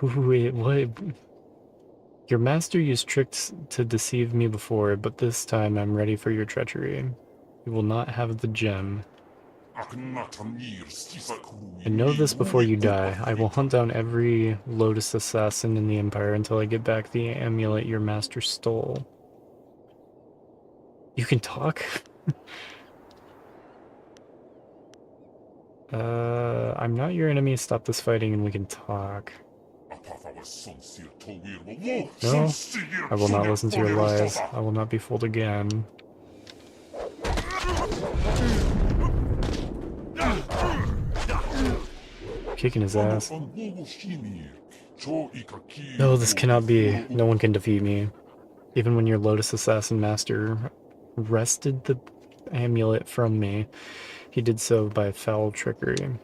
Wait, what? Your master used tricks to deceive me before, but this time I'm ready for your treachery. You will not have the gem. I know this before you die. I will hunt down every Lotus assassin in the Empire until I get back the amulet your master stole. You can talk? I'm not your enemy. Stop this fighting and we can talk. No, I will not listen to your lies. I will not be fooled again. Kicking his ass. No, this cannot be. No one can defeat me. Even when your Lotus Assassin Master wrested the amulet from me, he did so by foul trickery.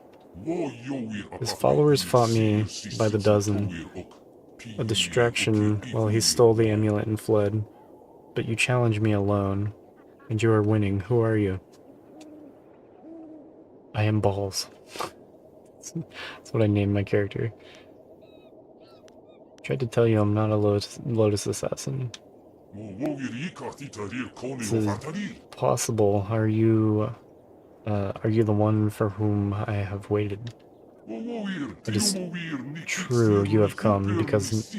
His followers fought me by the dozen, a distraction while he stole the amulet and fled. But you challenge me alone, and you are winning. Who are you? I am Balls. That's what I named my character. Tried to tell you I'm not a Lotus assassin. This is possible. Are you the one for whom I have waited? It is true you have come because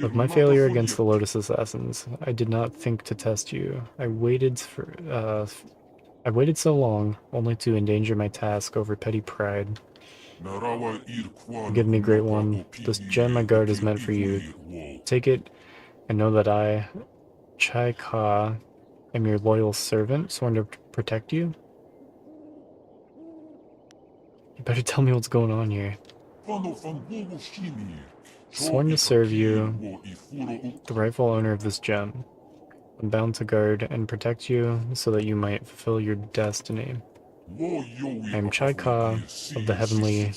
of my failure against the Lotus assassins. I did not think to test you. I waited so long, only to endanger my task over petty pride. Forgive me, Great One. This gem I guard is meant for you. Take it, and know that I, Chai Ka, am your loyal servant, sworn to protect you. You better tell me what's going on here. Sworn to serve you, the rightful owner of this gem. I'm bound to guard and protect you so that you might fulfill your destiny. I am Chai Ka of the Heavenly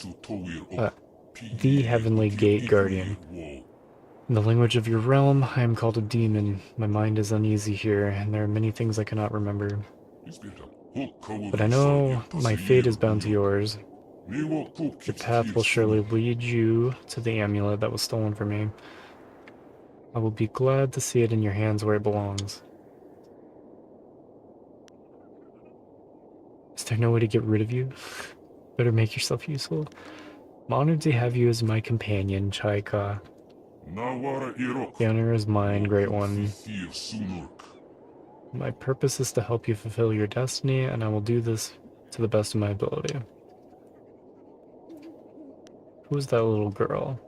Gate Guardian. In the language of your realm, I am called a demon. My mind is uneasy here, and there are many things I cannot remember. But I know my fate is bound to yours. Your path will surely lead you to the amulet that was stolen from me. I will be glad to see it in your hands where it belongs. Is there no way to get rid of you? Better make yourself useful. I'm honored to have you as my companion, Chai Ka. The honor is mine, Great One. My purpose is to help you fulfill your destiny, and I will do this to the best of my ability. Who's that little girl?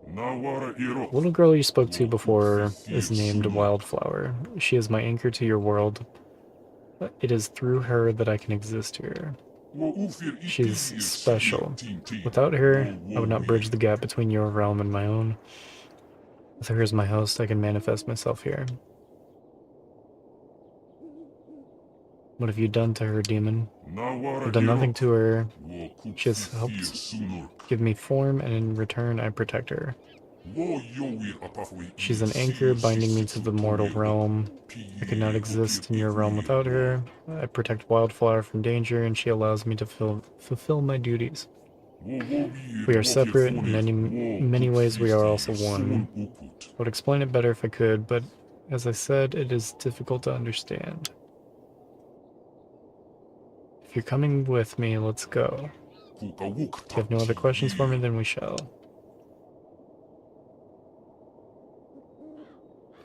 The little girl you spoke to before is named Wildflower. She is my anchor to your world. It is through her that I can exist here. She is special. Without her, I would not bridge the gap between your realm and my own. With her as my host, I can manifest myself here. What have you done to her, demon? I've done nothing to her. She has helped give me form, and in return, I protect her. She's an anchor binding me to the mortal realm. I could not exist in your realm without her. I protect Wildflower from danger, and she allows me to fulfill my duties. We are separate, in many ways we are also one. I would explain it better if I could, but as I said, it is difficult to understand. If you're coming with me, let's go. If you have no other questions for me, then we shall.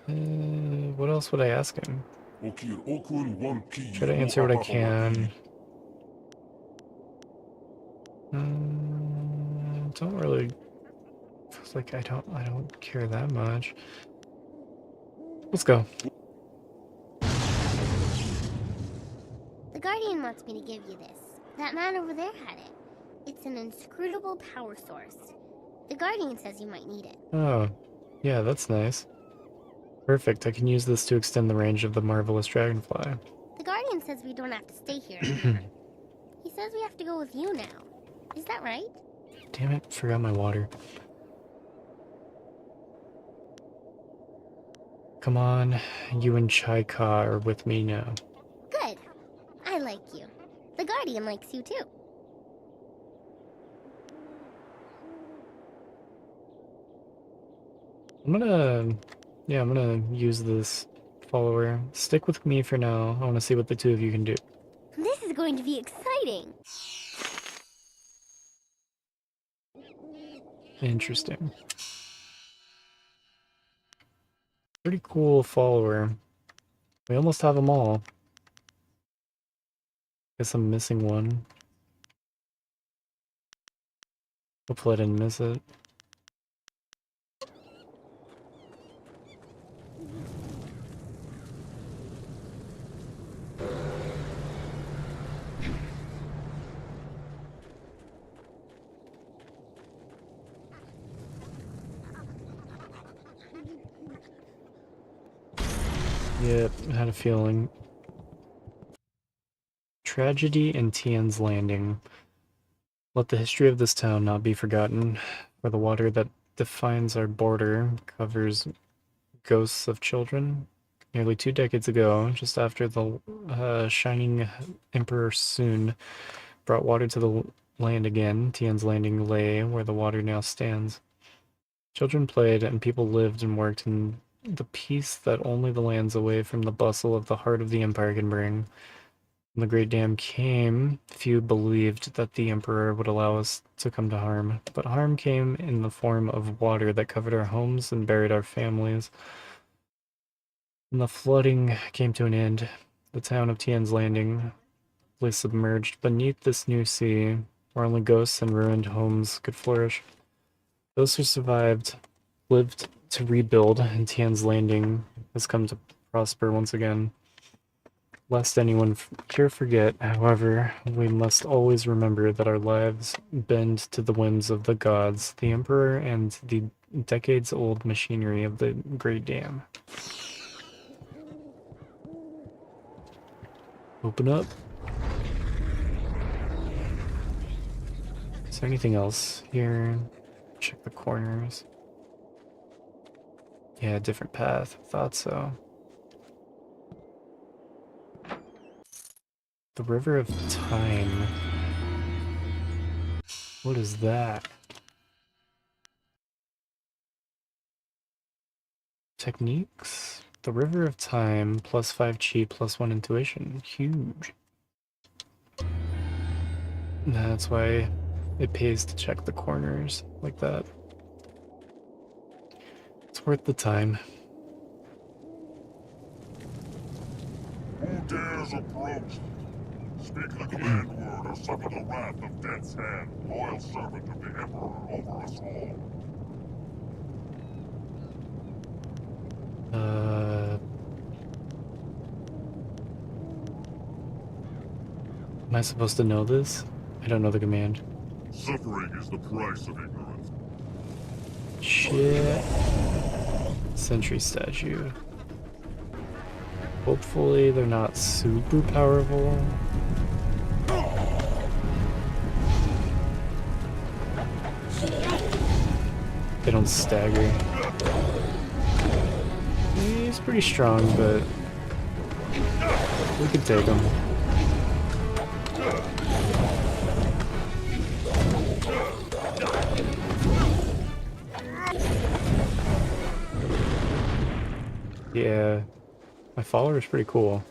What else would I ask him? Try to answer what I can. Don't really. Feels like I don't care that much. Let's go. The Guardian wants me to give you this. That man over there had it. It's an inscrutable power source. The Guardian says you might need it. Oh, yeah, that's nice. Perfect, I can use this to extend the range of the marvelous dragonfly. The Guardian says we don't have to stay here anymore. He says we have to go with you now. Is that right? Damn it, forgot my water. Come on, you and Chai Ka are with me now. Good. I like you. The Guardian likes you too. I'm gonna use this follower. Stick with me for now. I want to see what the two of you can do. This is going to be exciting. Interesting. Pretty cool follower. We almost have them all. Guess I'm missing one. Hopefully I didn't miss it. Yep, I had a feeling. Tragedy in Tian's Landing. Let the history of this town not be forgotten, for the water that defines our border covers ghosts of children. Nearly 2 decades ago, just after the Shining Emperor Sun brought water to the land again, Tian's Landing lay where the water now stands. Children played and people lived and worked in the peace that only the lands away from the bustle of the heart of the empire can bring. When the Great Dam came, few believed that the Emperor would allow us to come to harm, but harm came in the form of water that covered our homes and buried our families. When the flooding came to an end, the town of Tian's Landing lay submerged beneath this new sea, where only ghosts and ruined homes could flourish. Those who survived lived to rebuild, and Tian's Landing has come to prosper once again. Lest anyone here forget, however, we must always remember that our lives bend to the whims of the gods, the Emperor, and the decades-old machinery of the Great Dam. Open up. Is there anything else here? Check the corners. Yeah, different path. Thought so. The River of Time. What is that? Techniques? The River of Time, plus 5 chi, plus 1 intuition. Huge. That's why it pays to check the corners like that. It's worth the time. Who dares approach? Speak the command word or suffer the wrath of Death's Hand, loyal servant of the Emperor over us all. Am I supposed to know this? I don't know the command. Suffering is the price of ignorance. Shit. Sentry statue. Hopefully they're not super powerful. They don't stagger. He's pretty strong, but we could take him. Yeah, my follower is pretty cool.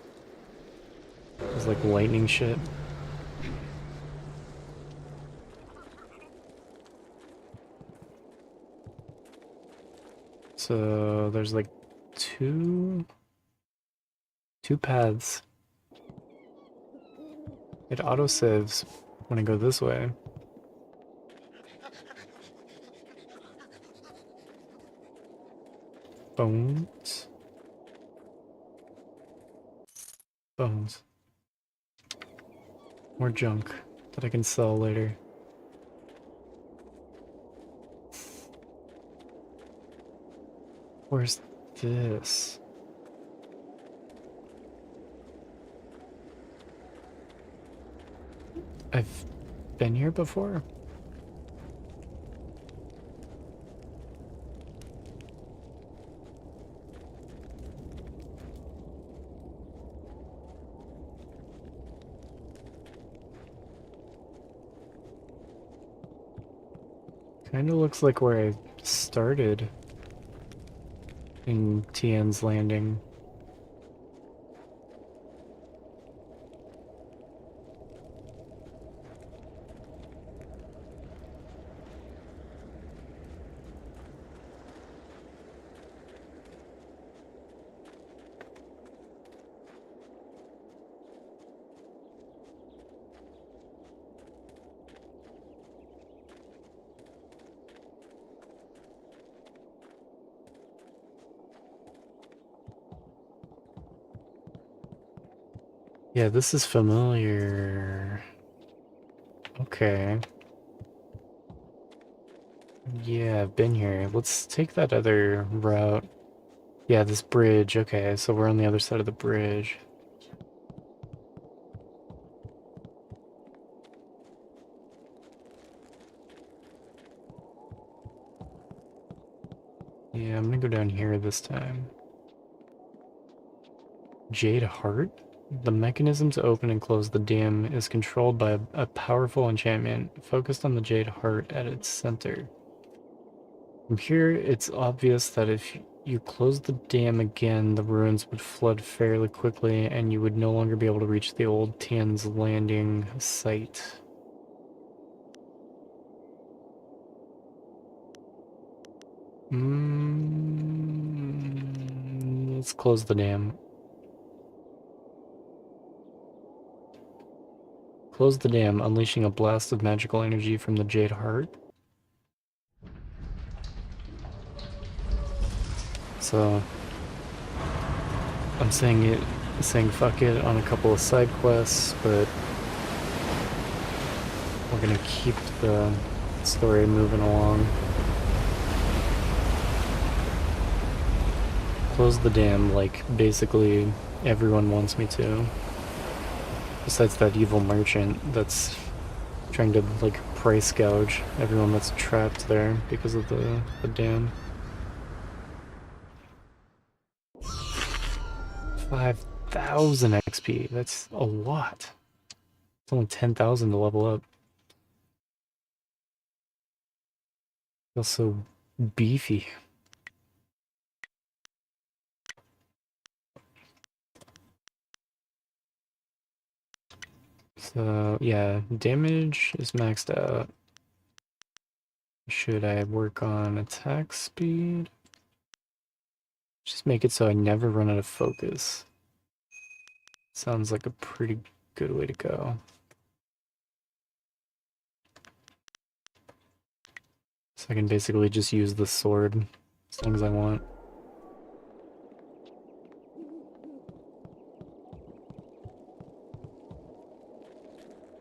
It's like lightning shit. So there's like two paths. It autosaves when I go this way. Bones. Bones. More junk that I can sell later. Where's this? I've been here before. Kinda looks like where I started in Tian's Landing. Yeah, this is familiar. Okay. Yeah, I've been here. Let's take that other route. Yeah, this bridge. Okay, so we're on the other side of the bridge. Yeah, I'm gonna go down here this time. Jade Heart? The mechanism to open and close the dam is controlled by a powerful enchantment focused on the Jade Heart at its center. From here, it's obvious that if you close the dam again, the ruins would flood fairly quickly and you would no longer be able to reach the old Tian's Landing site. Let's close the dam. Close the dam, unleashing a blast of magical energy from the Jade Heart. So I'm saying fuck it on a couple of side quests, but we're gonna keep the story moving along. Close the dam like basically everyone wants me to. Besides that evil merchant that's trying to like price gouge everyone that's trapped there because of the dam. 5,000 XP, that's a lot. It's only 10,000 to level up. Feels so beefy. So yeah, damage is maxed out. Should I work on attack speed? Just make it so I never run out of focus. Sounds like a pretty good way to go. So I can basically just use the sword as long as I want.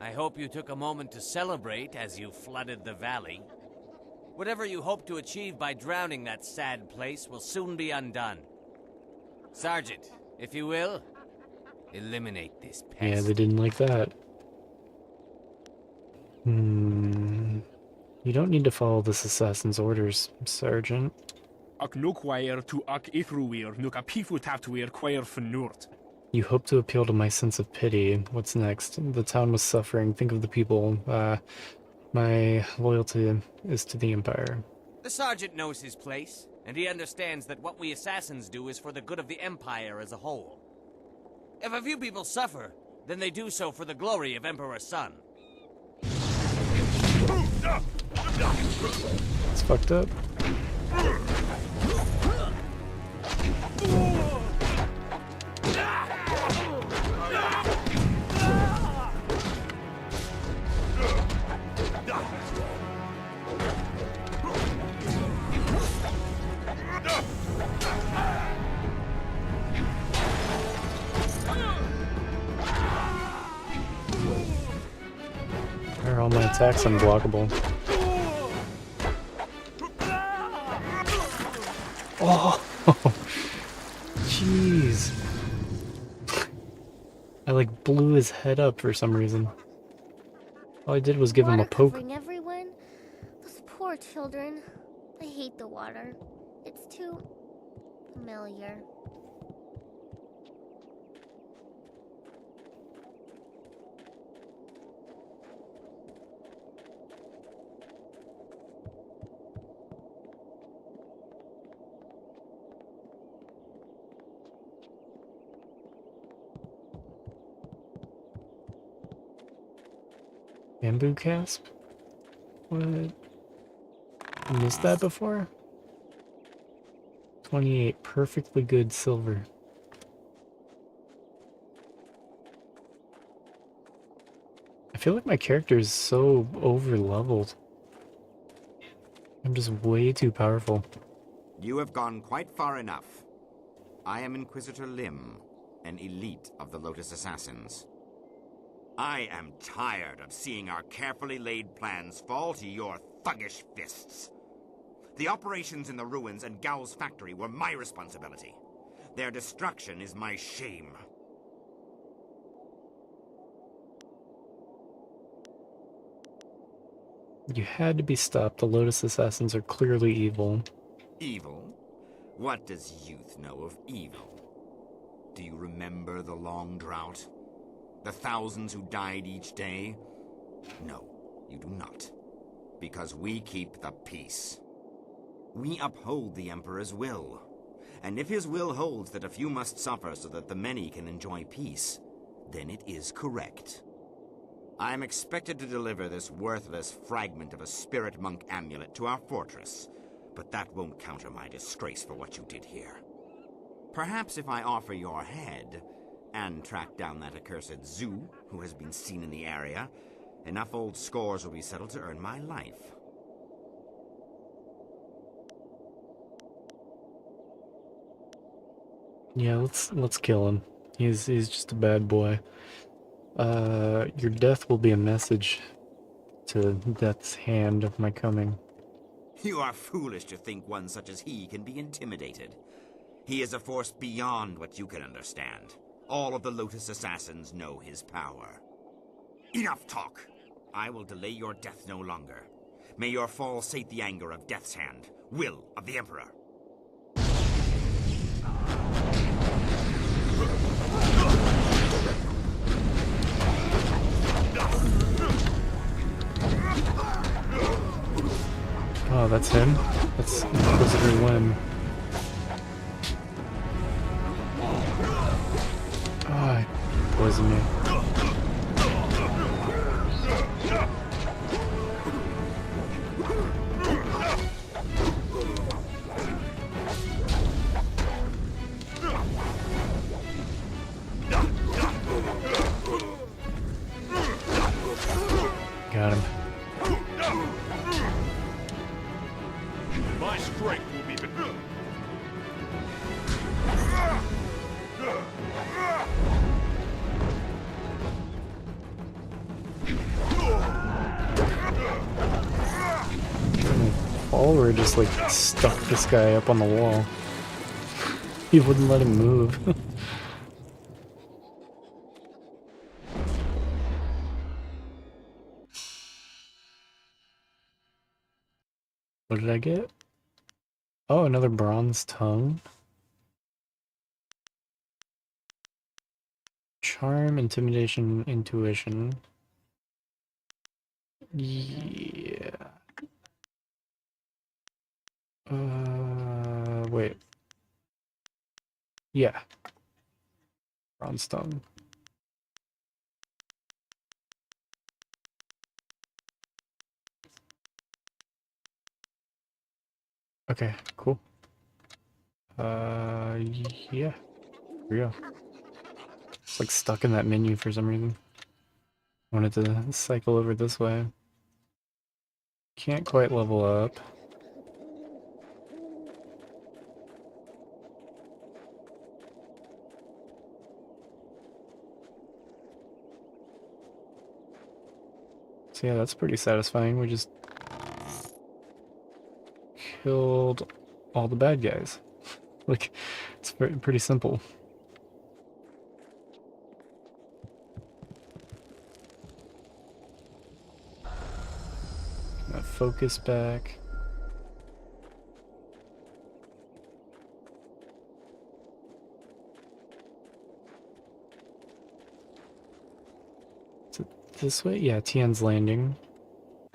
I hope you took a moment to celebrate as you flooded the valley. Whatever you hope to achieve by drowning that sad place will soon be undone. Sergeant, if you will, eliminate this pest. Yeah, they didn't like that. You don't need to follow this assassin's orders, Sergeant. You hope to appeal to my sense of pity. What's next? The town was suffering. Think of the people. My loyalty is to the Empire. The Sergeant knows his place, and he understands that what we assassins do is for the good of the Empire as a whole. If a few people suffer, then they do so for the glory of Emperor Sun. It's fucked up. Why are all my attacks unblockable? Oh, jeez. I like blew his head up for some reason. All I did was give him a poke. Covering everyone? Those poor children. I hate the water. It's too familiar. Bamboo casp? What? Missed that before? 28 perfectly good silver. I feel like my character is so over leveled. I'm just way too powerful. You have gone quite far enough. I am Inquisitor Lim, an elite of the Lotus Assassins. I am tired of seeing our carefully laid plans fall to your thuggish fists. The operations in the ruins and Gao's factory were my responsibility. Their destruction is my shame. You had to be stopped. The Lotus Assassins are clearly evil. Evil? What does youth know of evil? Do you remember the long drought? The thousands who died each day? No, you do not. Because we keep the peace. We uphold the Emperor's will. And if his will holds that a few must suffer so that the many can enjoy peace, then it is correct. I am expected to deliver this worthless fragment of a spirit monk amulet to our fortress, but that won't counter my disgrace for what you did here. Perhaps if I offer your head, and track down that accursed Zoo who has been seen in the area, enough old scores will be settled to earn my life. Yeah, let's kill him. He's just a bad boy. Your death will be a message to Death's hand of my coming. You are foolish to think one such as he can be intimidated. He is a force beyond what you can understand. All of the Lotus Assassins know his power. Enough talk! I will delay your death no longer. May your fall sate the anger of Death's hand, will of the Emperor. Oh, that's him? That's Inquisitor Lim. Ah, he poisoned me. Got him. My strength will be Oliver just like stuck this guy up on the wall. He wouldn't let him move. What did I get? Oh, another bronze tongue. Charm, intimidation, intuition. Yeah. Wait. Yeah. Bronze tongue. Okay, cool. Yeah. Here we go. It's like stuck in that menu for some reason. Wanted to cycle over this way. Can't quite level up. So yeah, that's pretty satisfying. We just killed all the bad guys. Like, it's pretty simple. Got focus back. Is it this way? Yeah, Tian's Landing.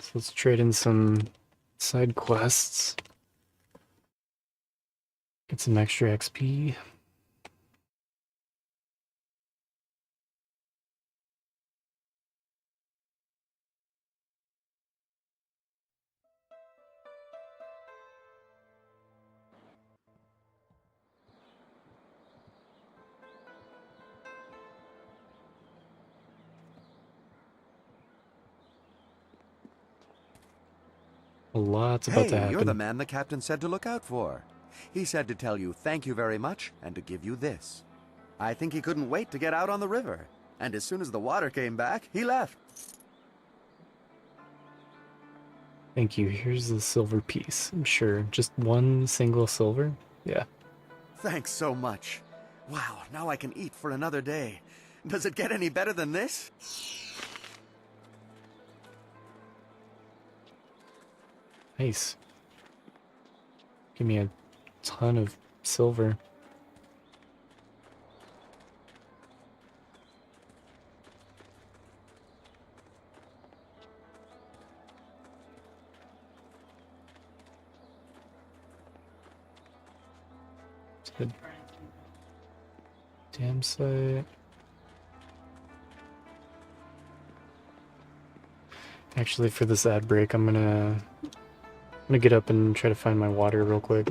So let's trade in some side quests. Get some extra XP. A lot's about to Hey, you're the happen. man the captain said to look out for. He said to tell you thank you very much and to give you this. I think he couldn't wait to get out on the river. And as soon as the water came back, he left. Thank you. Here's the silver piece. I'm sure. Just one single silver? Yeah. Thanks so much. Wow, now I can eat for another day. Does it get any better than this? Nice. Give me a ton of silver. Dam site. Actually, for this ad break, I'm gonna get up and try to find my water real quick.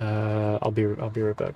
I'll be right back.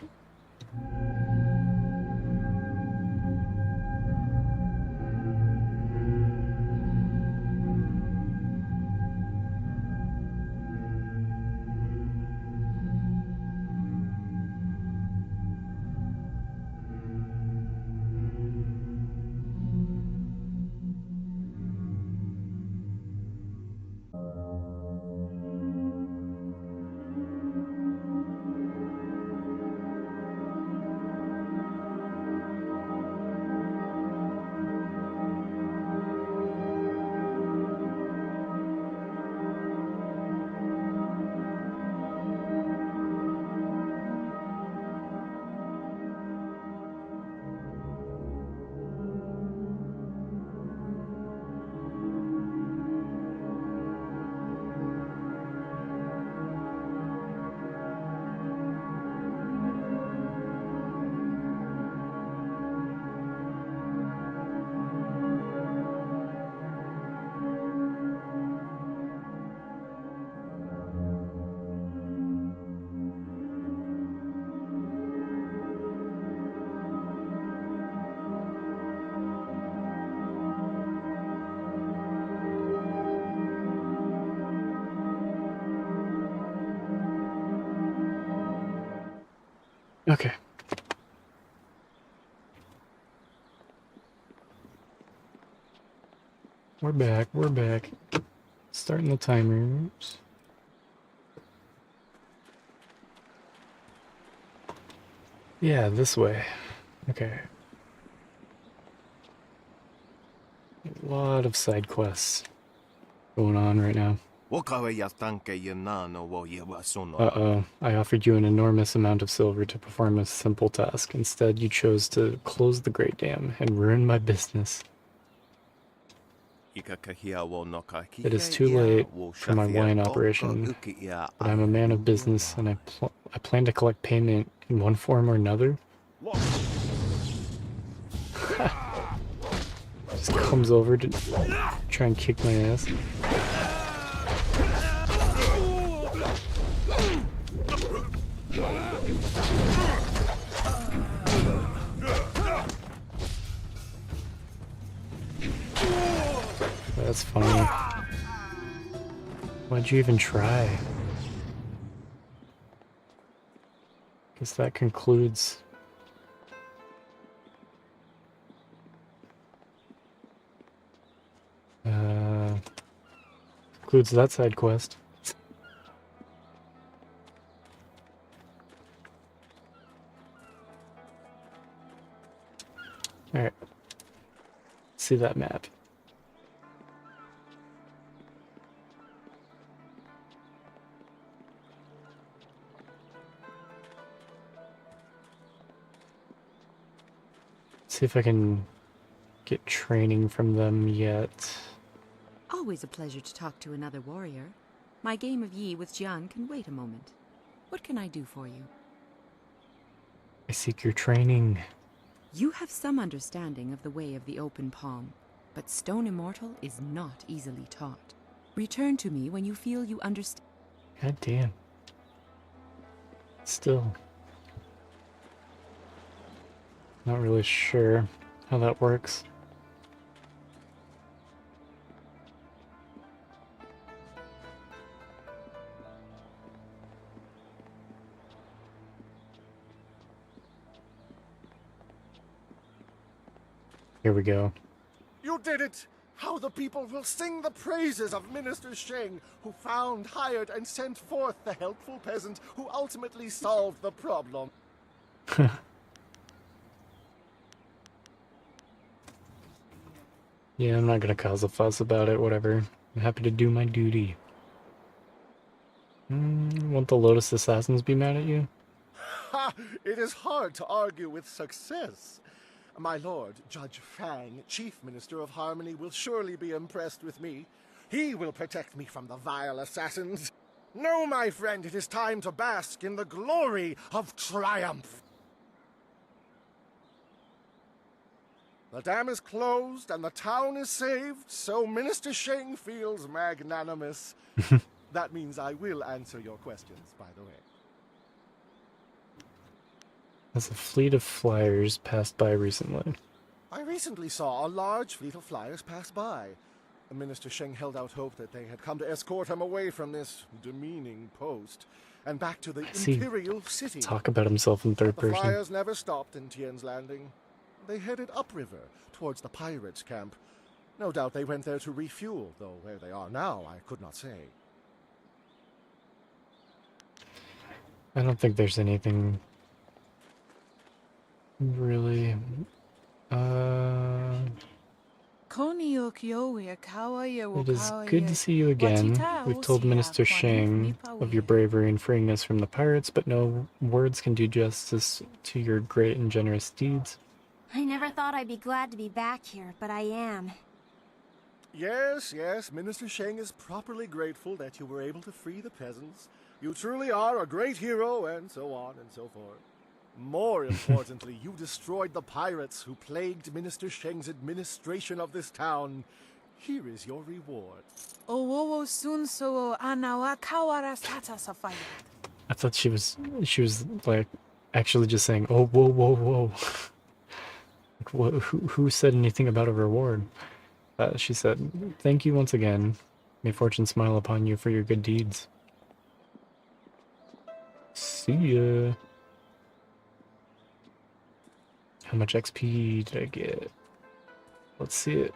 Okay. We're back, we're back. Starting the timers. Yeah, this way. Okay. A lot of side quests going on right now. Uh-oh, I offered you an enormous amount of silver to perform a simple task. Instead, you chose to close the Great Dam and ruin my business. It is too late for my wine operation, but I'm a man of business and I plan to collect payment in one form or another. Just comes over to try and kick my ass. That's funny. Why'd you even try? Guess that concludes. Concludes that side quest. Alright. See that map. See if I can get training from them yet. Always a pleasure to talk to another warrior. My game of Yi with Jian can wait a moment. What can I do for you? I seek your training. You have some understanding of the way of the open palm, but Stone Immortal is not easily taught. Return to me when you feel you understand. God damn. Still. Not really sure how that works. Here we go. You did it! How the people will sing the praises of Minister Sheng, who found, hired, and sent forth the helpful peasant who ultimately solved the problem. Yeah, I'm not gonna cause a fuss about it, whatever. I'm happy to do my duty. Won't the Lotus Assassins be mad at you? Ha! It is hard to argue with success. My lord, Judge Fang, Chief Minister of Harmony, will surely be impressed with me. He will protect me from the vile assassins. No, my friend, it is time to bask in the glory of triumph. The dam is closed and the town is saved, so Minister Sheng feels magnanimous. That means I will answer your questions, by the way. As a fleet of flyers passed by recently. I recently saw a large fleet of flyers pass by. Minister Sheng held out hope that they had come to escort him away from this demeaning post and back to the Imperial City. Talk about himself in third person. The flyers never stopped in Tian's Landing. They headed upriver towards the pirates' camp. No doubt they went there to refuel, though where they are now I could not say. I don't think there's anything really. It is good to see you again. We've told Minister Sheng of your bravery in freeing us from the pirates, but no words can do justice to your great and generous deeds. I never thought I'd be glad to be back here, but I am. Yes, Minister Sheng is properly grateful that you were able to free the peasants. You truly are a great hero, and so on and so forth. More importantly, you destroyed the pirates who plagued Minister Sheng's administration of this town. Here is your reward. I thought she was like actually just saying, "Oh, whoa, whoa, whoa." Like, who said anything about a reward? She said, "Thank you once again. May fortune smile upon you for your good deeds." See ya. How much XP did I get? Let's see it.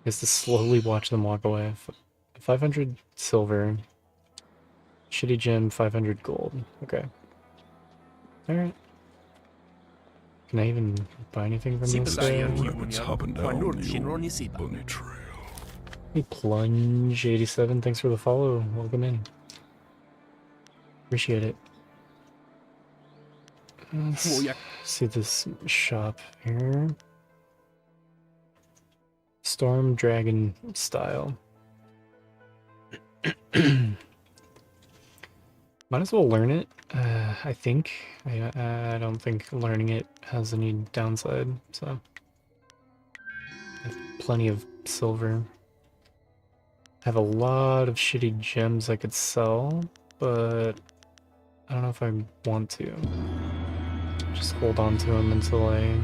Is to slowly watch them walk away. 500 silver. Shitty gem, 500 gold. Okay. Alright. Can I even buy anything from this guy? Rabbits hopping down the old bunny trail. Hey, Plunge87, thanks for the follow. Welcome in. Appreciate it. Let's see this shop here. Storm Dragon style. Might as well learn it, I think. I don't think learning it has any downside, so. I have plenty of silver. I have a lot of shitty gems I could sell, but I don't know if I want to. Just hold on to them until I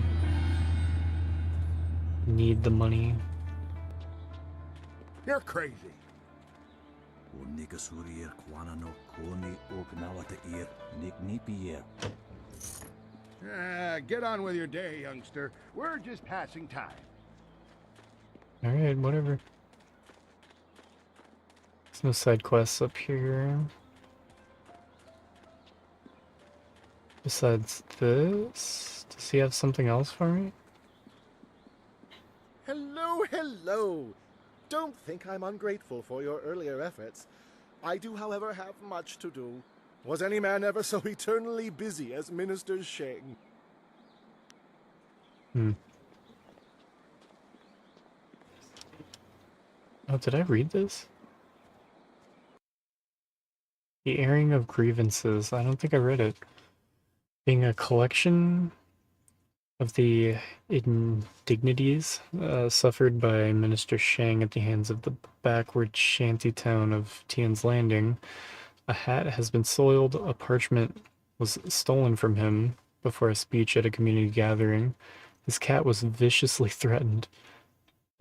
need the money. You're crazy. Get on with your day, youngster. We're just passing time. Alright, whatever. There's no side quests up here. Besides this, does he have something else for me? Hello. Don't think I'm ungrateful for your earlier efforts. I do, however, have much to do. Was any man ever so eternally busy as Minister Sheng? Oh, did I read this? The airing of grievances. I don't think I read it. Being a collection of the indignities suffered by Minister Sheng at the hands of the backward shanty town of Tian's Landing, a hat has been soiled, a parchment was stolen from him before a speech at a community gathering, his cat was viciously threatened,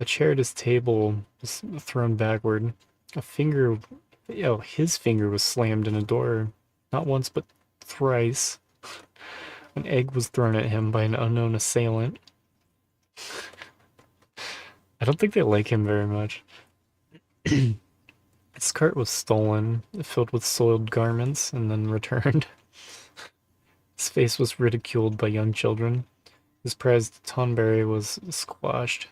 a chair at his table was thrown backward, his finger was slammed in a door, not once but thrice. An egg was thrown at him by an unknown assailant. I don't think they like him very much. His cart was stolen, filled with soiled garments, and then returned. His face was ridiculed by young children. His prized tonberry was squashed.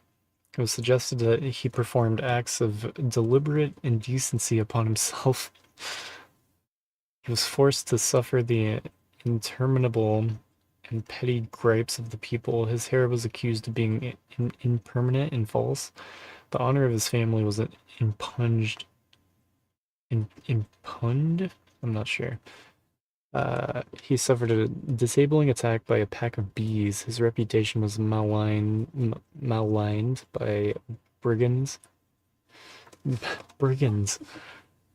It was suggested that he performed acts of deliberate indecency upon himself. He was forced to suffer the interminable and petty gripes of the people. His hair was accused of being impermanent and false. The honor of his family was impugned. Impugned? I'm not sure. He suffered a disabling attack by a pack of bees. His reputation was maligned by brigands. Brigands.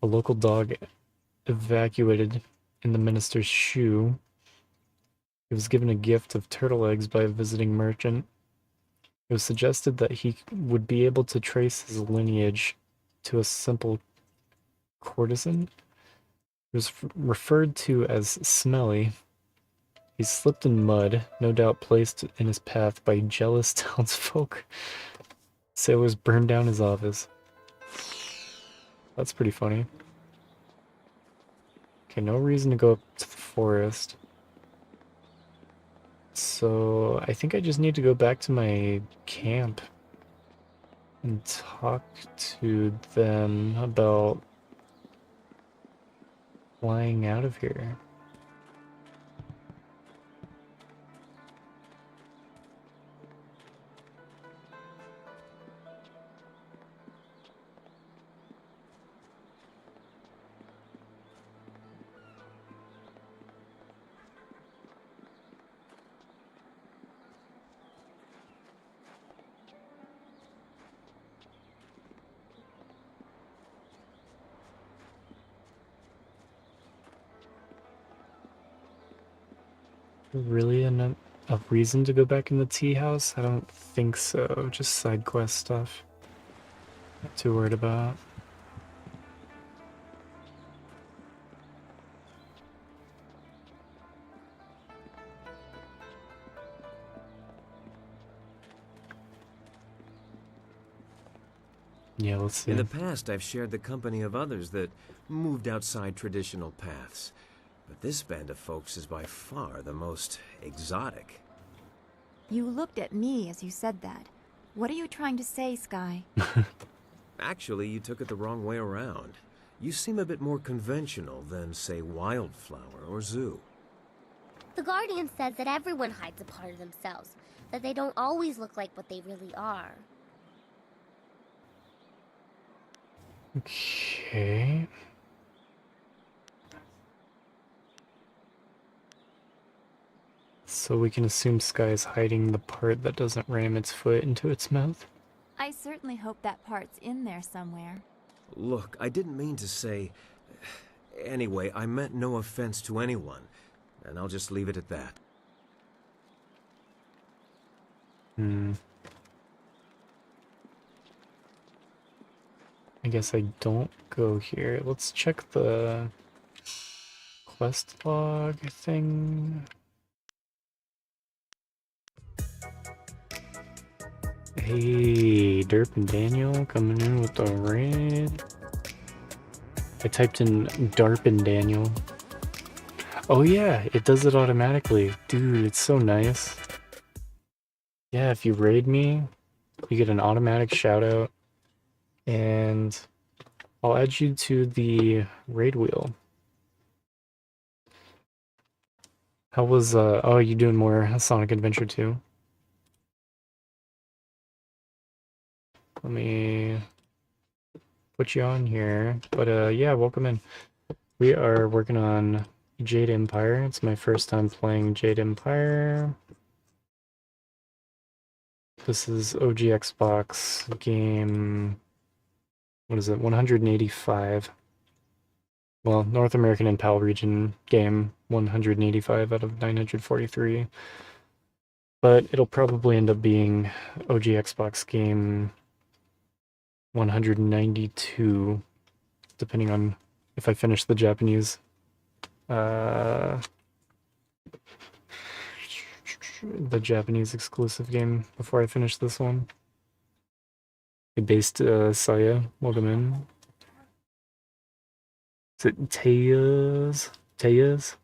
A local dog evacuated in the minister's shoe. He was given a gift of turtle eggs by a visiting merchant. It was suggested that he would be able to trace his lineage to a simple courtesan. He was referred to as Smelly. He slipped in mud, no doubt placed in his path by jealous townsfolk. Sailors burned down his office. That's pretty funny. Okay, no reason to go up to the forest. So, I think I just need to go back to my camp and talk to them about flying out of here. Really a reason to go back in the tea house? I don't think so. Just side quest stuff. Not too worried about. Yeah, let's see. In the past, I've shared the company of others that moved outside traditional paths. But this band of folks is by far the most exotic. You looked at me as you said that. What are you trying to say, Sky? Actually, you took it the wrong way around. You seem a bit more conventional than, say, Wildflower or Zoo. The Guardian says that everyone hides a part of themselves, that they don't always look like what they really are. Okay. So we can assume Sky is hiding the part that doesn't ram its foot into its mouth? I certainly hope that part's in there somewhere. Look, I didn't mean to say... Anyway, I meant no offense to anyone, and I'll just leave it at that. I guess I don't go here. Let's check the quest log thing. Hey, Derp and Daniel coming in with the raid. I typed in Darp and Daniel. Oh yeah, it does it automatically. Dude, it's so nice. Yeah, if you raid me, you get an automatic shout out. And I'll add you to the raid wheel. How was, oh, you doing more Sonic Adventure 2? Let me put you on here. But, yeah, welcome in. We are working on Jade Empire. It's my first time playing Jade Empire. This is OG Xbox game... What is it? 185. Well, North American and PAL region game 185 out of 943. But it'll probably end up being OG Xbox game 192, depending on if I finish the Japanese the Japanese exclusive game before I finish this one. Based Saya, welcome in. Is it Taya's? Taya's?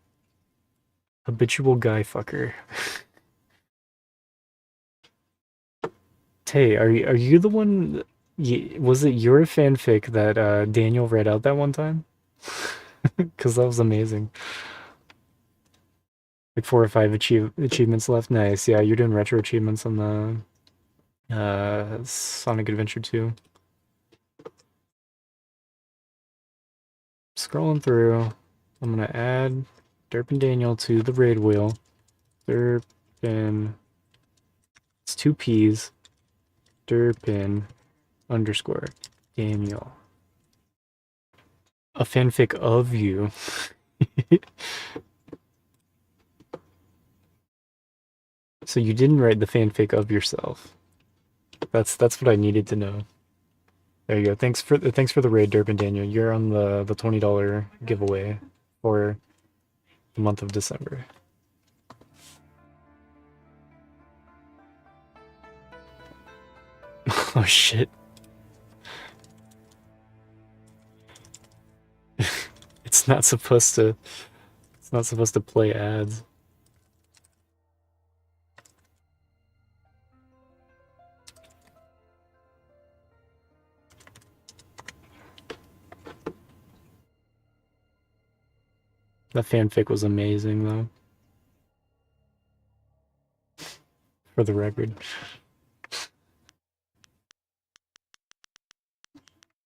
Habitual guy fucker. Tay, are you the one? Was it your fanfic that Daniel read out that one time? Because that was amazing. Like 4 or 5 achievements left. Nice. Yeah, you're doing retro achievements on the Sonic Adventure 2. Scrolling through. I'm gonna add Derp and Daniel to the raid wheel. Derpin. It's 2 P's. Derpin underscore Daniel. A fanfic of you. So you didn't write the fanfic of yourself. That's what I needed to know. There you go. Thanks for the raid, Derp and Daniel. You're on the $20 giveaway for the month of December. Oh shit. It's not supposed to play ads. That fanfic was amazing though. For the record.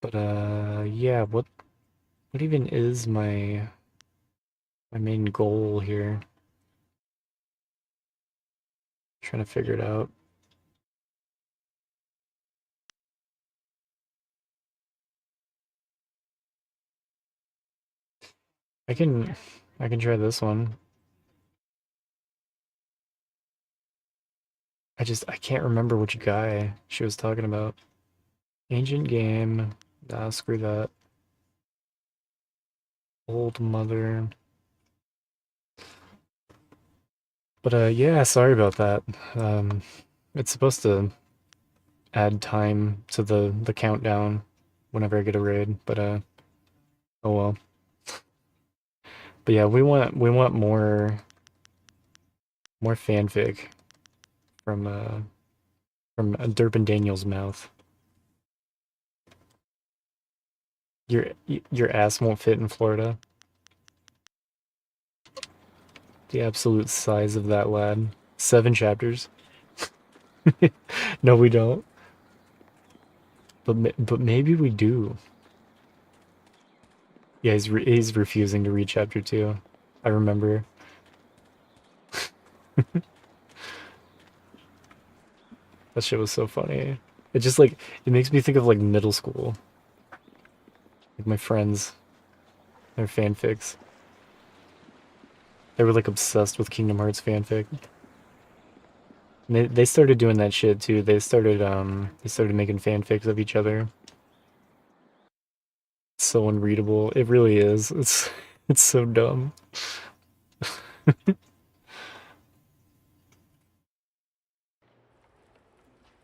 But yeah, what even is my main goal here? Trying to figure it out. I can try this one. I can't remember which guy she was talking about. Ancient game. Nah, screw that. Old mother. But yeah, sorry about that. It's supposed to add time to the countdown whenever I get a raid, but oh well. But yeah, we want more fanfic from Derp and Daniel's mouth. Your ass won't fit in Florida. The absolute size of that lad. 7 chapters. No, we don't. But maybe we do. Yeah, he's refusing to read chapter 2. I remember. That shit was so funny. It just it makes me think of like middle school. Like my friends, their fanfics. They were like obsessed with Kingdom Hearts fanfic. And they started doing that shit too. They started making fanfics of each other. It's so unreadable. It really is. It's so dumb.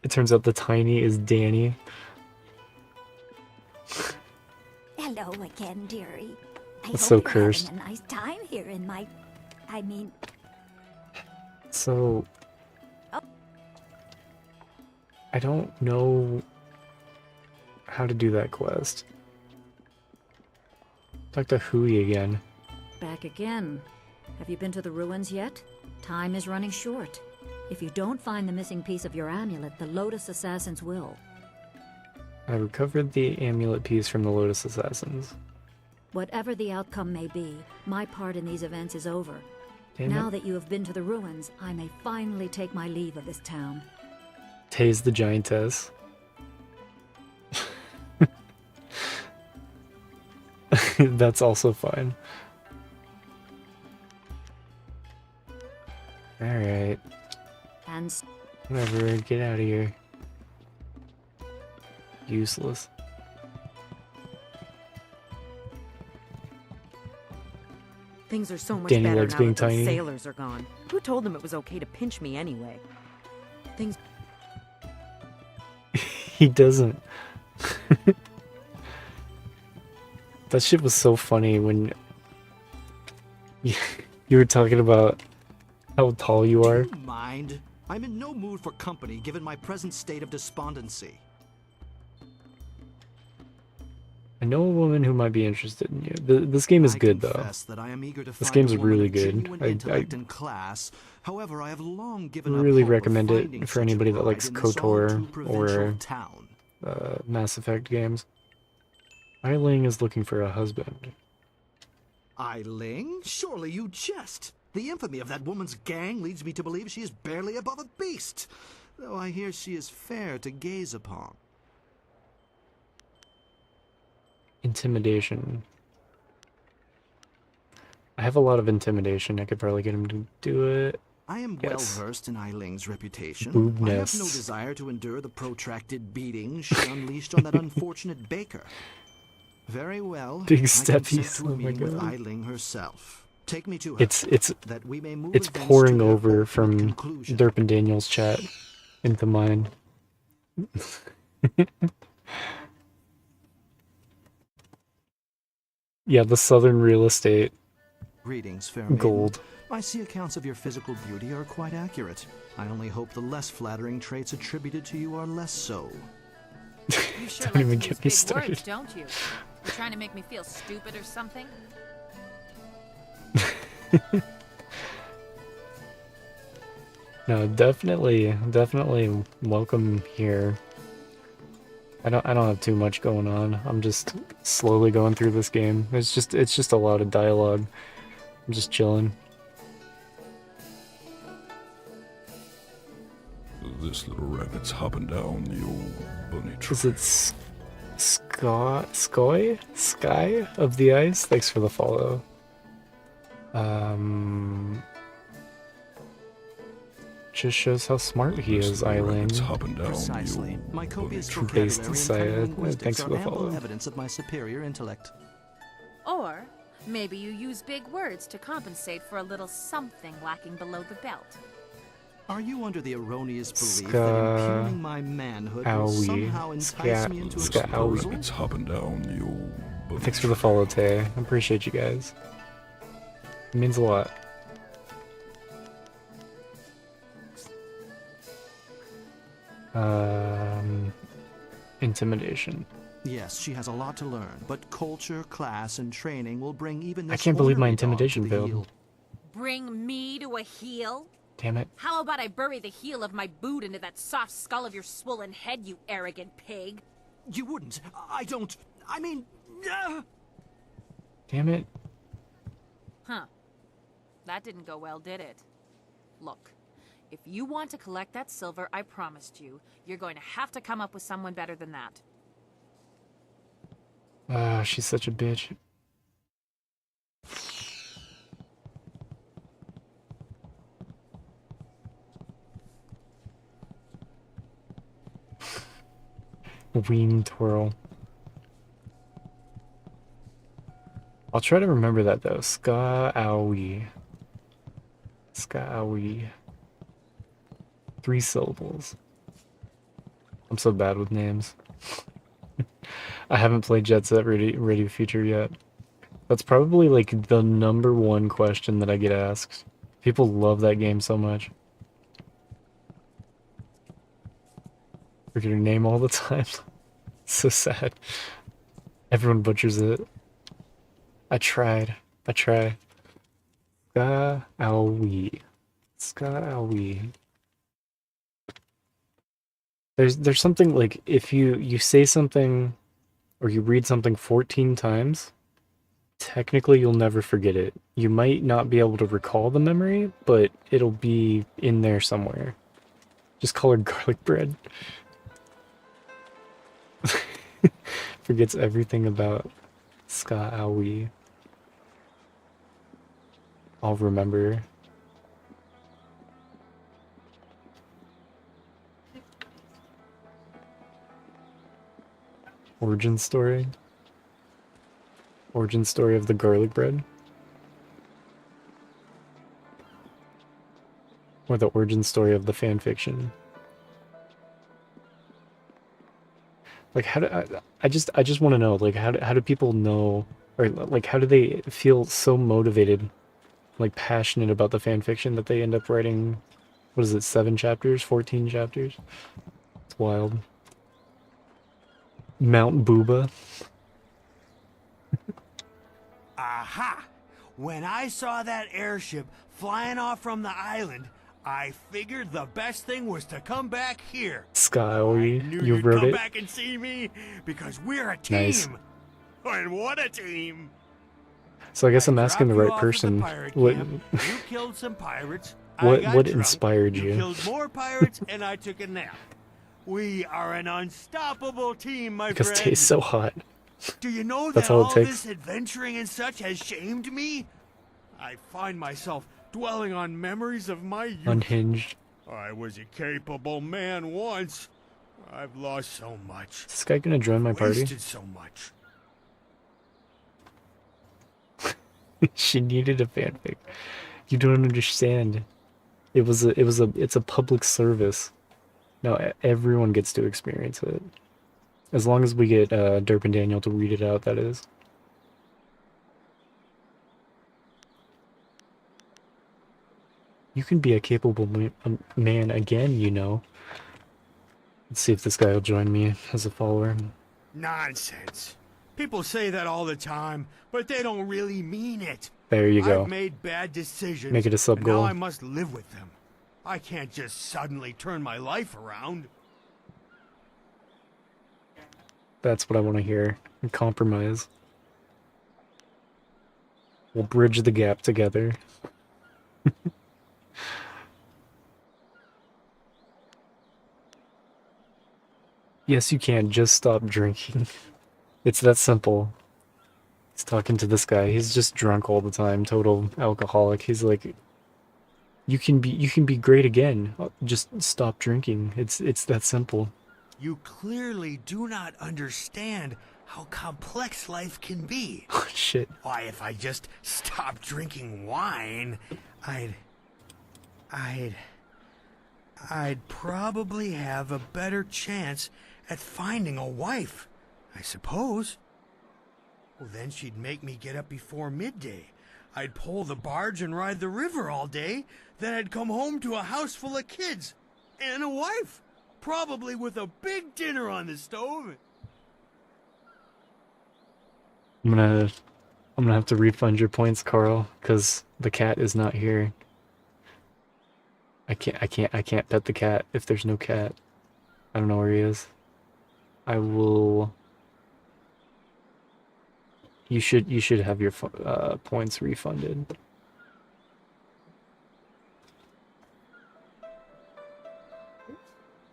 It turns out the tiny is Danny. Hello again, dearie. That's so hope you're cursed. having a nice time here in my... I mean... So... I don't know how to do that quest. Talk to Hui again. Back again. Have you been to the ruins yet? Time is running short. If you don't find the missing piece of your amulet, the Lotus Assassins will. I recovered the amulet piece from the Lotus Assassins. Whatever the outcome may be, my part in these events is over. Damn Now it. that you have been to the ruins, I may finally take my leave of this town. Tase the Giantess. That's also fine. Alright. And Whatever, get out of here. Useless. Things are so much Danny better likes now being that those tiny. sailors are gone. Who told them it was okay to pinch me anyway? Things... He doesn't. That shit was so funny when you were talking about how tall you are. Mind? I'm in no mood for company given my present state of despondency. I know a woman who might be interested in you. This game is good, though. That I am eager to This find game's a woman really of good. genuine intellect and class. However, I have long given up Really hope recommend of it finding for such a anybody that bride likes in this all KOTOR too provincial or town. Mass Effect games. Eiling is looking for a husband. Eiling? Surely you jest. The infamy of that woman's gang leads me to believe she is barely above a beast, though I hear she is fair to gaze upon. Intimidation. I have a lot of intimidation. I could probably get him to do it. I am Yes. well versed in Eiling's reputation. Boob I have no nests. desire to endure the protracted beatings she unleashed on that unfortunate baker. Very well. Big I consent steppies. to a Oh my meeting with god. Eiling herself. Take me to her. It's that we may move it's events pouring to their over ultimate from conclusion. Derp and Daniel's chat into mine. Yeah, the southern real estate. Greetings, fair maiden. Gold. I see accounts of your physical beauty are quite accurate. I only hope the less flattering traits attributed to you are less so. You sure Don't like even to get use me big started. words, don't you? You're trying to make me feel stupid or something? No, definitely welcome here. I don't have too much going on. I'm just slowly going through this game. It's just a lot of dialogue. I'm just chilling. This little rabbit's hopping down the old bunny tree. Is it Sky of the Ice? Thanks for the follow. Just shows how smart he is, Eiling. Precisely. My copious Based vocabulary and Saya. cunning linguistics Thanks for are the ample follow. evidence of my superior intellect. Or maybe you use big words to compensate for a little something lacking below the belt. Are you under the erroneous belief Ska- that impugning my manhood will Owie. somehow entice me into a proposal? It's hopping down the old bunny Thanks for the follow, Tay. I appreciate you guys. It means a lot. Intimidation. Yes, she has a lot to learn, but culture, class, and training will bring even this I can't believe my ornery dog intimidation to the failed. heel. Bring me to a heel? Damn it. How about I bury the heel of my boot into that soft skull of your swollen head, you arrogant pig? You wouldn't. I don't. I mean. Damn it. Huh. That didn't go well, did it? Look, if you want to collect that silver I promised you, you're going to have to come up with someone better than that. She's such a bitch. Ween twirl. I'll try to remember that though. Ska-owie. Ska-owie. 3 syllables. I'm so bad with names. I haven't played Jet Set Radio Future yet. That's probably like the #1 question that I get asked. People love that game so much. Forget your name all the time. So sad. Everyone butchers it. I tried. I try. Ska-owie. Ska-owie. There's something like if you say something or you read something 14 times, technically you'll never forget it. You might not be able to recall the memory, but it'll be in there somewhere. Just call her garlic bread. Forgets everything about Ska-owie. I'll remember. Origin story? Origin story of the garlic bread? Or the origin story of the fan fiction? Like how do I just want to know, like how do people know, or like how do they feel so motivated, like passionate about the fan fiction that they end up writing What is it, 7 chapters? 14 chapters? It's wild. Mount Booba. Aha! When I saw that airship flying off from the island, I figured the best thing was to come back here. Sky, Knew you you'd wrote come it? back and see me because we're a team. Nice. And what a team! So I guess I'm asking the Dropped you right off at the person. pirate What camp, you killed some pirates. I what got what drunk, inspired you? killed more pirates, and I took a nap. We are an unstoppable team, my Because friend. Tay's so hot. Do you know That's that all it all takes. this adventuring and such has shamed me? I find myself dwelling on memories of my youth. Unhinged. I was a capable man once. I've lost so much. Is this guy gonna join my party? Wasted so much. She needed a fanfic. You don't understand. It's a public service. No, everyone gets to experience it. As long as we get Derp and Daniel to read it out, that is. You can be a capable man again, you know. Let's see if this guy will join me as a follower. Nonsense. People say that all the time, but they don't really mean it. There you go. I've made bad decisions. Make it a sub and goal. now I must live with them. I can't just suddenly turn my life around. That's what I want to hear. Compromise. We'll bridge the gap together. Yes, you can. Just stop drinking. It's that simple. He's talking to this guy. He's just drunk all the time. Total alcoholic. He's like, you can be great again. Just stop drinking. It's that simple. You clearly do not understand how complex life can be. Oh, shit. Why, if I just stopped drinking wine, I'd probably have a better chance at finding a wife, I suppose. Well, then she'd make me get up before midday. I'd pull the barge and ride the river all day. Then I'd come home to a house full of kids and a wife, probably with a big dinner on the stove. I'm gonna have to refund your points, Carl, because the cat is not here. I can't pet the cat if there's no cat. I don't know where he is. I will. You should have your points refunded.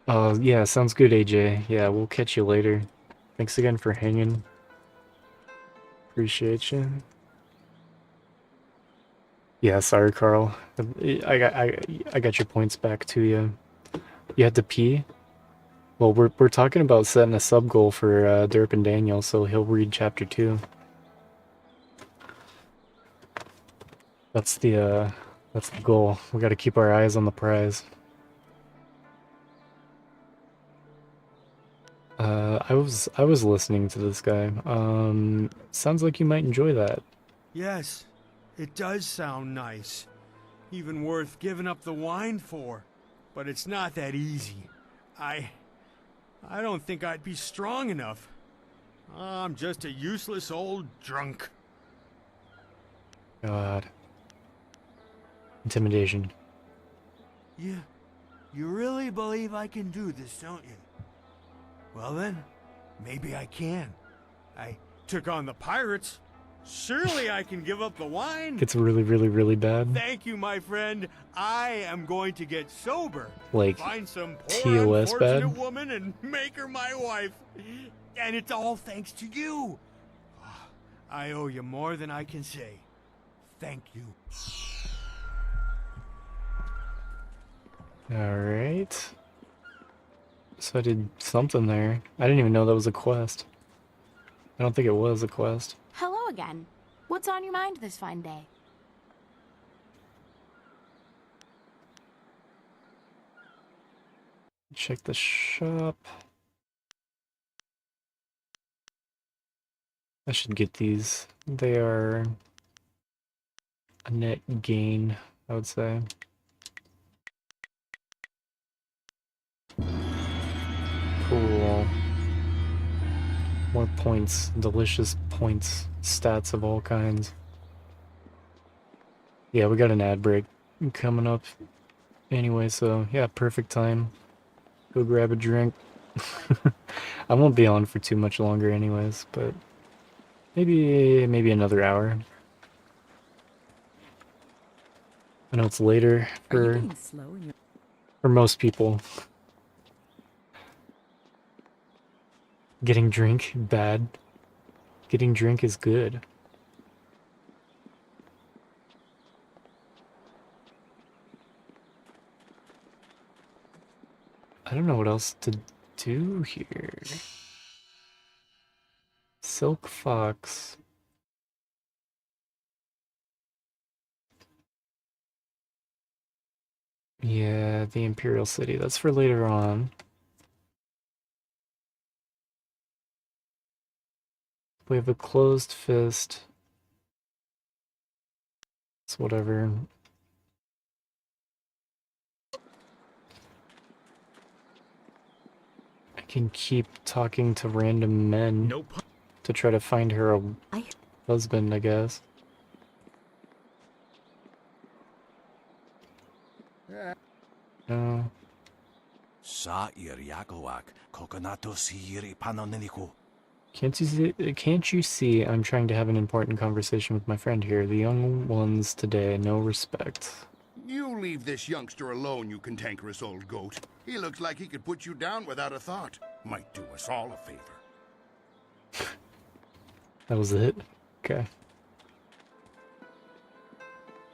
Yeah, sounds good, AJ. Yeah, we'll catch you later. Thanks again for hanging. Appreciate you. Yeah, sorry, Carl. I got your points back to you. You had to pee? Well, we're talking about setting a sub goal for Derp and Daniel, so he'll read chapter 2. That's the goal. We got to keep our eyes on the prize. I was listening to this guy. Sounds like you might enjoy that. Yes, it does sound nice. Even worth giving up the wine for. But it's not that easy. I don't think I'd be strong enough. I'm just a useless old drunk. God. Intimidation. You really believe I can do this, don't you? Well then, maybe I can. I took on the pirates. Surely I can give up the wine. Gets really, really, really bad. Thank you, my friend. I am going to get sober. Like, find some poor TOS unfortunate bad? woman and make her my wife. And it's all thanks to you. I owe you more than I can say. Thank you. Alright. So I did something there. I didn't even know that was a quest. I don't think it was a quest. Hello again. What's on your mind this fine day? Check the shop. I should get these. They are a net gain, I would say. More points, delicious points, stats of all kinds. Yeah, we got an ad break coming up anyway, so yeah, perfect time. Go grab a drink. I won't be on for too much longer anyways, but maybe another hour. I know it's later for most people. Getting drink, bad. Getting drink is good. I don't know what else to do here. Silk Fox. Yeah, the Imperial City. That's for later on. We have a closed fist. It's whatever. I can keep talking to random men to try to find her a husband, I guess. No. Can't you see I'm trying to have an important conversation with my friend here? The young ones today, no respect. You leave this youngster alone, you cantankerous old goat. He looks like he could put you down without a thought. Might do us all a favor. That was it? Okay.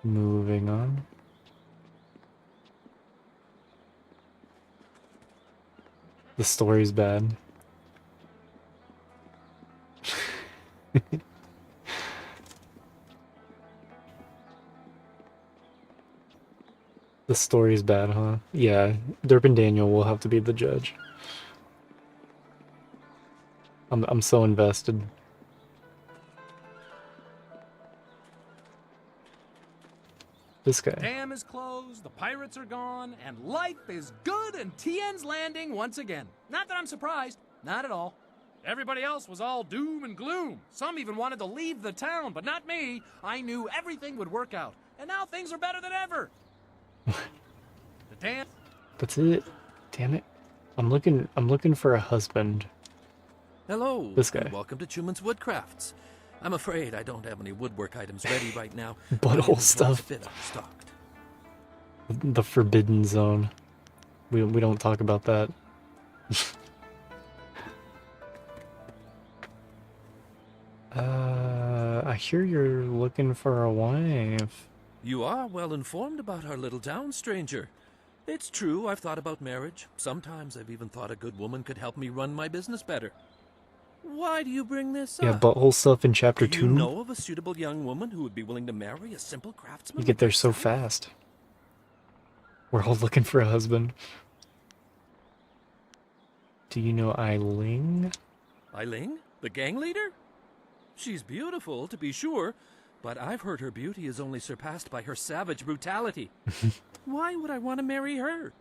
Moving on. The story's bad. The story's bad, huh? Yeah, Derp and Daniel will have to be the judge. I'm so invested. This guy. Dam is closed, the pirates are gone, and life is good in Tien's Landing once again. Not that I'm surprised, not at all. Everybody else was all doom and gloom. Some even wanted to leave the town, but not me. I knew everything would work out, and now things are better than ever. The dam. That's it. Damn it. I'm looking for a husband. Hello. This guy. And welcome to Chuman's Woodcrafts. I'm afraid I don't have any woodwork items ready right now. Butthole stuff. The forbidden zone. We don't talk about that. I hear you're looking for a wife. You are well informed about our little town, stranger. It's true, I've thought about marriage. Sometimes I've even thought a good woman could help me run my business better. Why do you bring this Yeah, up? butthole stuff in chapter 2. Do you know of a suitable young woman who would be willing to marry a simple craftsman? You get there so fast. We're all looking for a husband. Do you know Eiling? Eiling? The gang leader? She's beautiful, to be sure, but I've heard her beauty is only surpassed by her savage brutality. Why would I want to marry her?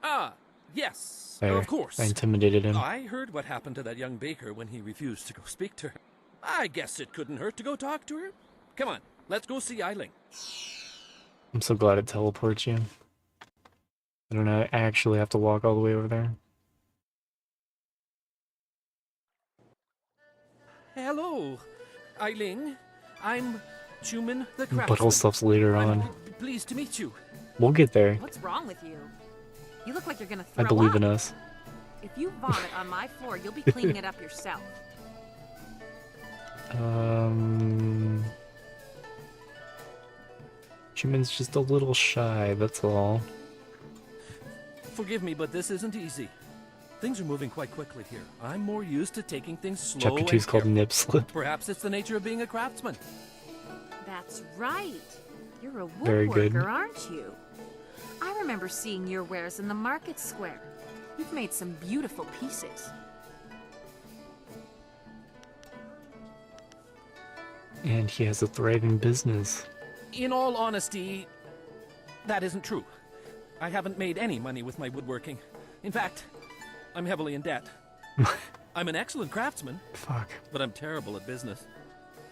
Ah, yes, There, of course. I intimidated him. I heard what happened to that young baker when he refused to go speak to her. I guess it couldn't hurt to go talk to her. Come on, let's go see Eiling. I'm so glad it teleports you. I don't know, I actually have to walk all the way over there. Hello, Eiling. I'm Chuman the craftsman. Butthole stuff's later on. Pleased to meet you. We'll get there. What's wrong with you? You look like you're gonna throw I believe up. in us. If you vomit on my floor, you'll be cleaning it up yourself. Chuman's just a little shy, that's all. Forgive me, but this isn't easy. Things are moving quite quickly here. I'm more used to taking things slow. Chapter 2 is called careful. Nip Slip. Perhaps it's the nature of being a craftsman. That's right. You're a Very good. woodworker, aren't you? I remember seeing your wares in the market square. You've made some beautiful pieces. And he has a thriving business. In all honesty, that isn't true. I haven't made any money with my woodworking. In fact, I'm heavily in debt. I'm an excellent craftsman. Fuck. But I'm terrible at business.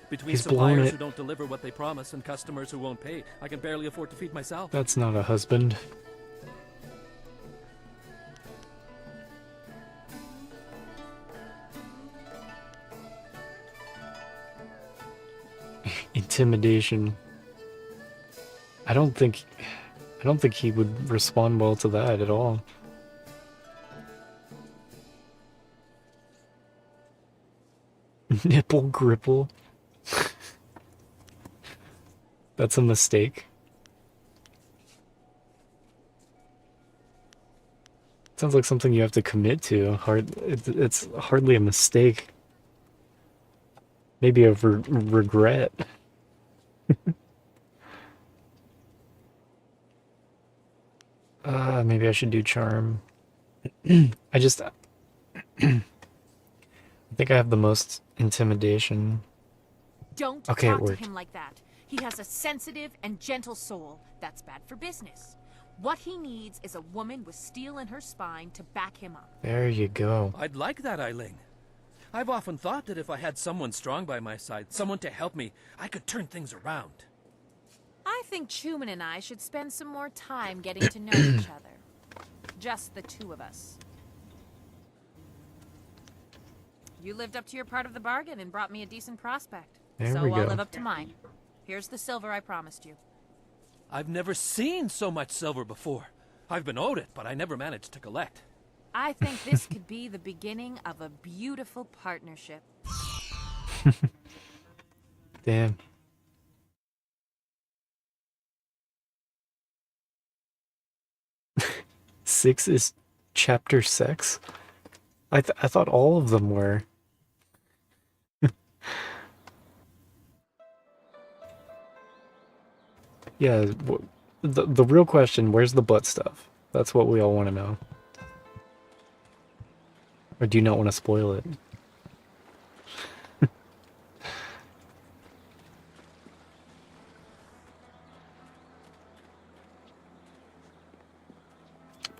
Between He's blown suppliers it. who don't deliver what they promise and customers who won't pay, I can barely afford to feed myself. That's not a husband. Intimidation. I don't think he would respond well to that at all. Nipple gripple. That's a mistake. Sounds like something you have to commit to. It's hardly a mistake. Maybe a regret. Maybe I should do charm. I think I have the most intimidation. Don't Okay, it talk to worked. him like that. He has a sensitive and gentle soul. That's bad for business. What he needs is a woman with steel in her spine to back him up. There you go. I'd like that, Eiling. I've often thought that if I had someone strong by my side, someone to help me, I could turn things around. I think Truman and I should spend some more time getting to know each other. Just the two of us. You lived up to your part of the bargain and brought me a decent prospect. There so we I'll go. live up to mine. Here's the silver I promised you. I've never seen so much silver before. I've been owed it, but I never managed to collect. I think this could be the beginning of a beautiful partnership. Damn. Six is chapter 6? I thought all of them were. Yeah, the real question, where's the butt stuff? That's what we all want to know. Or do you not want to spoil it?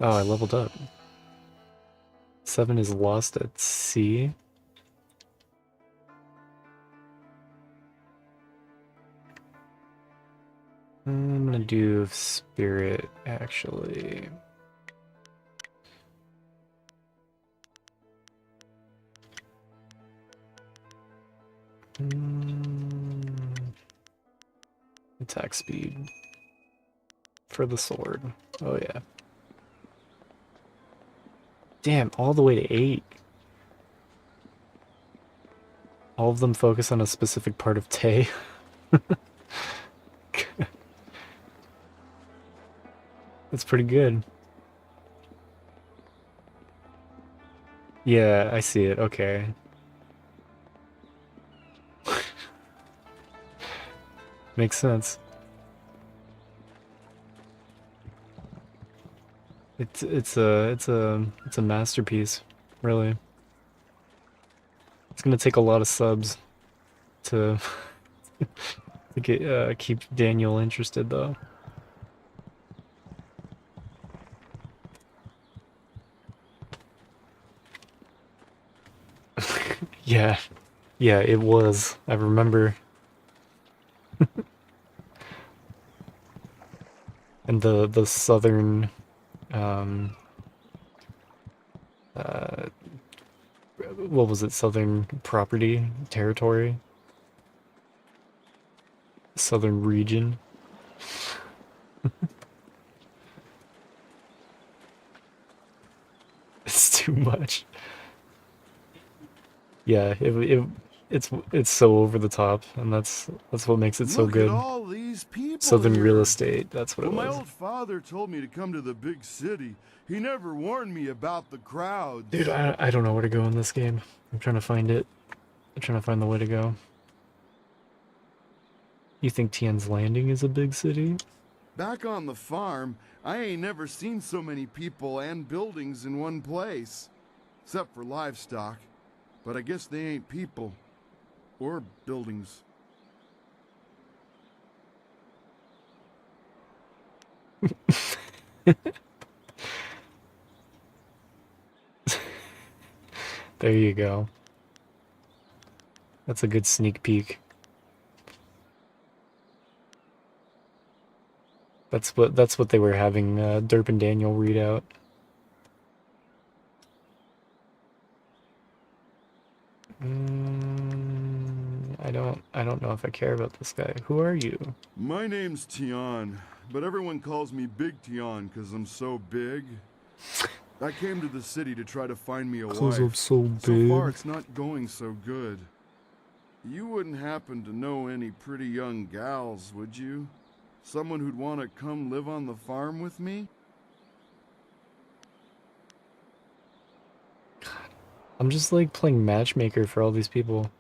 Oh, I leveled up. 7 is lost at sea. I'm gonna do spirit, actually. Attack speed for the sword. Oh yeah. Damn, all the way to 8. All of them focus on a specific part of Tay. That's pretty good. Yeah, I see it. Okay. Makes sense. It's a masterpiece, really. It's gonna take a lot of subs to to get keep Daniel interested, though. Yeah, yeah, it was. I remember. And the southern, what was it? Southern property, territory, southern region. It's too much. Yeah, it's so over the top, and that's what makes it so Look at good. all these people Southern here. real estate, that's what it When my was. old father told me to come to the big city, he never warned me about the crowds. Dude, I don't know where to go in this game. I'm trying to find it. I'm trying to find the way to go. You think Tien's Landing is a big city? Back on the farm, I ain't never seen so many people and buildings in one place. Except for livestock. But I guess they ain't people. Or buildings. There you go. That's a good sneak peek. That's what they were having Derp and Daniel read out. I don't know if I care about this guy. Who are you? My name's Tian, but everyone calls me Big Tian because I'm so big. I came to the city to try to find me a 'Cause wife. I'm so So far, big. it's not going so good. You wouldn't happen to know any pretty young gals, would you? Someone who'd want to come live on the farm with me? I'm just like playing matchmaker for all these people.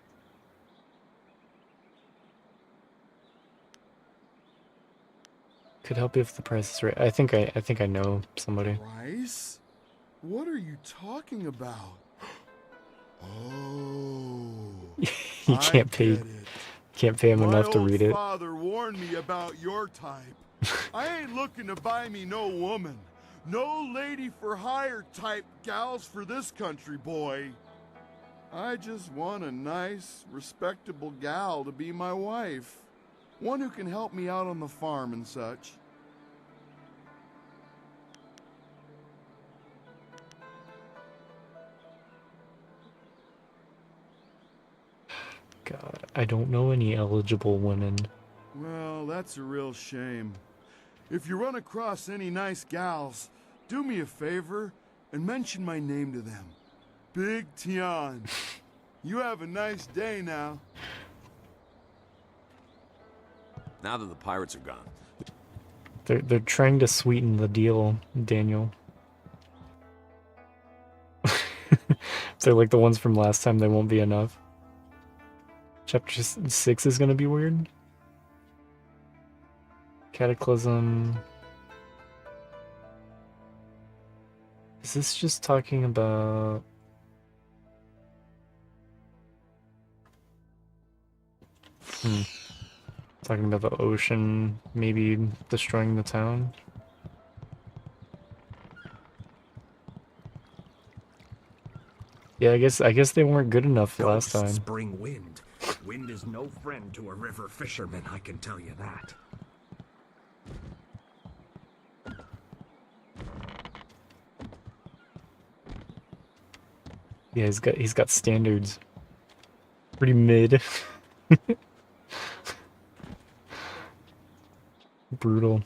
Could help you if the price is right. I think I know somebody. Price? What are you talking about? Oh, You can't pay him enough to read My it. old father warned me about your type. I ain't looking to buy me no woman. No lady for hire type gals for this country, boy. I just want a nice, respectable gal to be my wife. One who can help me out on the farm and such. God, I don't know any eligible women. Well, that's a real shame. If you run across any nice gals, do me a favor and mention my name to them. Big Tian. You have a nice day now. Now that the pirates are gone. They're trying to sweeten the deal, Daniel. If they're like the ones from last time, they won't be enough. Chapter 6 is gonna be weird. Cataclysm. Is this just talking about... Talking about the ocean maybe destroying the town? Yeah, I guess they weren't good enough last time. Ghosts bring wind. Wind is no friend to a river fisherman, I can tell you that. Yeah, he's got standards. Pretty mid. Brutal.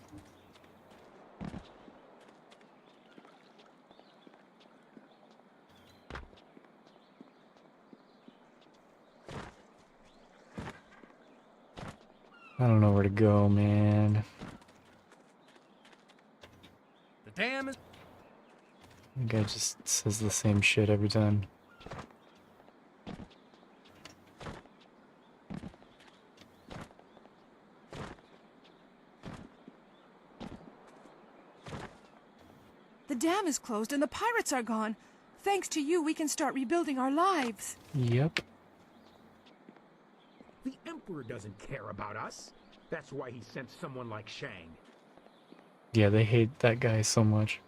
I don't know where to go, man. The dam is... The guy just says the same shit every time. The dam is closed and the pirates are gone. Thanks to you, we can start rebuilding our lives. Yep. The Emperor doesn't care about us. That's why he sent someone like Shang. Yeah, they hate that guy so much.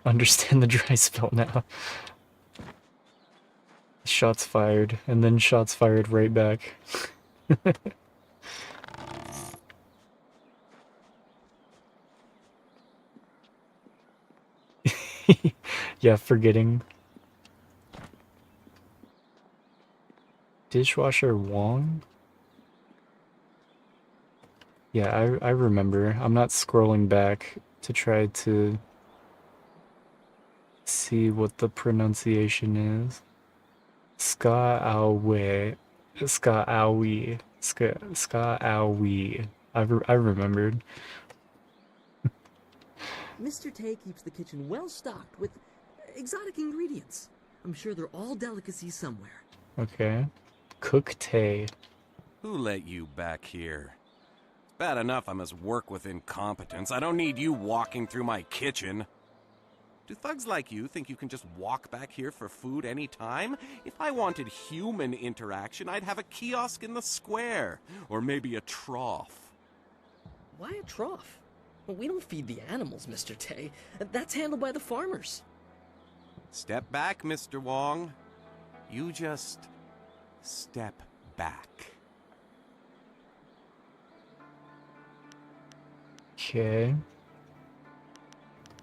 Understand the dry spell now. Shots fired, and then shots fired right back. Yeah, forgetting. Dishwasher Wong? Yeah, I remember. I'm not scrolling back to try to see what the pronunciation is. Ska-awe. Ska-awe. Ska-awe. I remembered. Mr. Tay keeps the kitchen well stocked with exotic ingredients. I'm sure they're all delicacies somewhere. Okay. Cook Tay. Who let you back here? It's bad enough I must work with incompetence. I don't need you walking through my kitchen. Do thugs like you think you can just walk back here for food any time? If I wanted human interaction, I'd have a kiosk in the square. Or maybe a trough. Why a trough? We don't feed the animals, Mr. Tay. That's handled by the farmers. Step back, Mr. Wong. You just step back. Okay.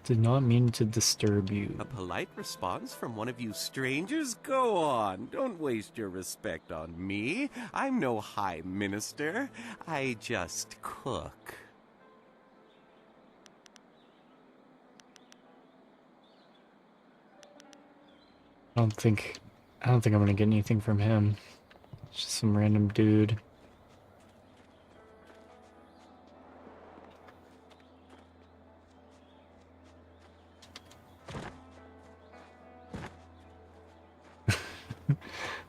Did not mean to disturb you. A polite response from one of you strangers? Go on. Don't waste your respect on me. I'm no high minister. I just cook. I don't think I'm gonna get anything from him. It's just some random dude.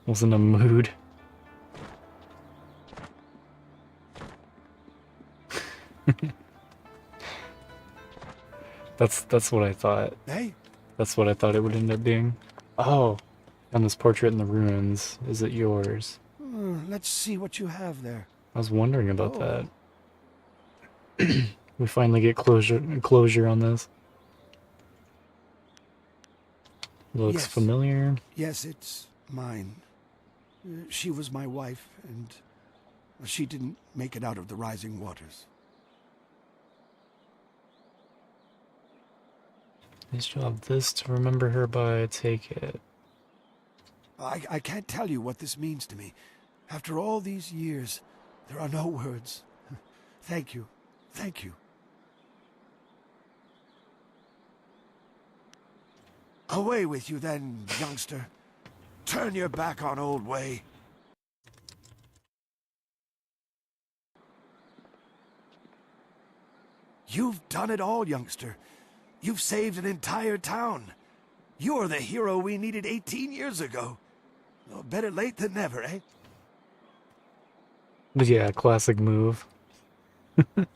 Was in a mood. That's what I thought. Hey? That's what I thought it would end up being. Oh, and this portrait in the ruins. Is it yours? Let's see what you have there. I was wondering about that. We finally get closure on this. Looks Yes. familiar. Yes, it's mine. She was my wife, and she didn't make it out of the rising waters. I still have this to remember her by. Take it. I can't tell you what this means to me. After all these years, there are no words. Thank you. Thank you. Away with you then, youngster. Turn your back on old way. You've done it all, youngster. You've saved an entire town. You're the hero we needed 18 years ago. Oh, better late than never, eh? But yeah, classic move. I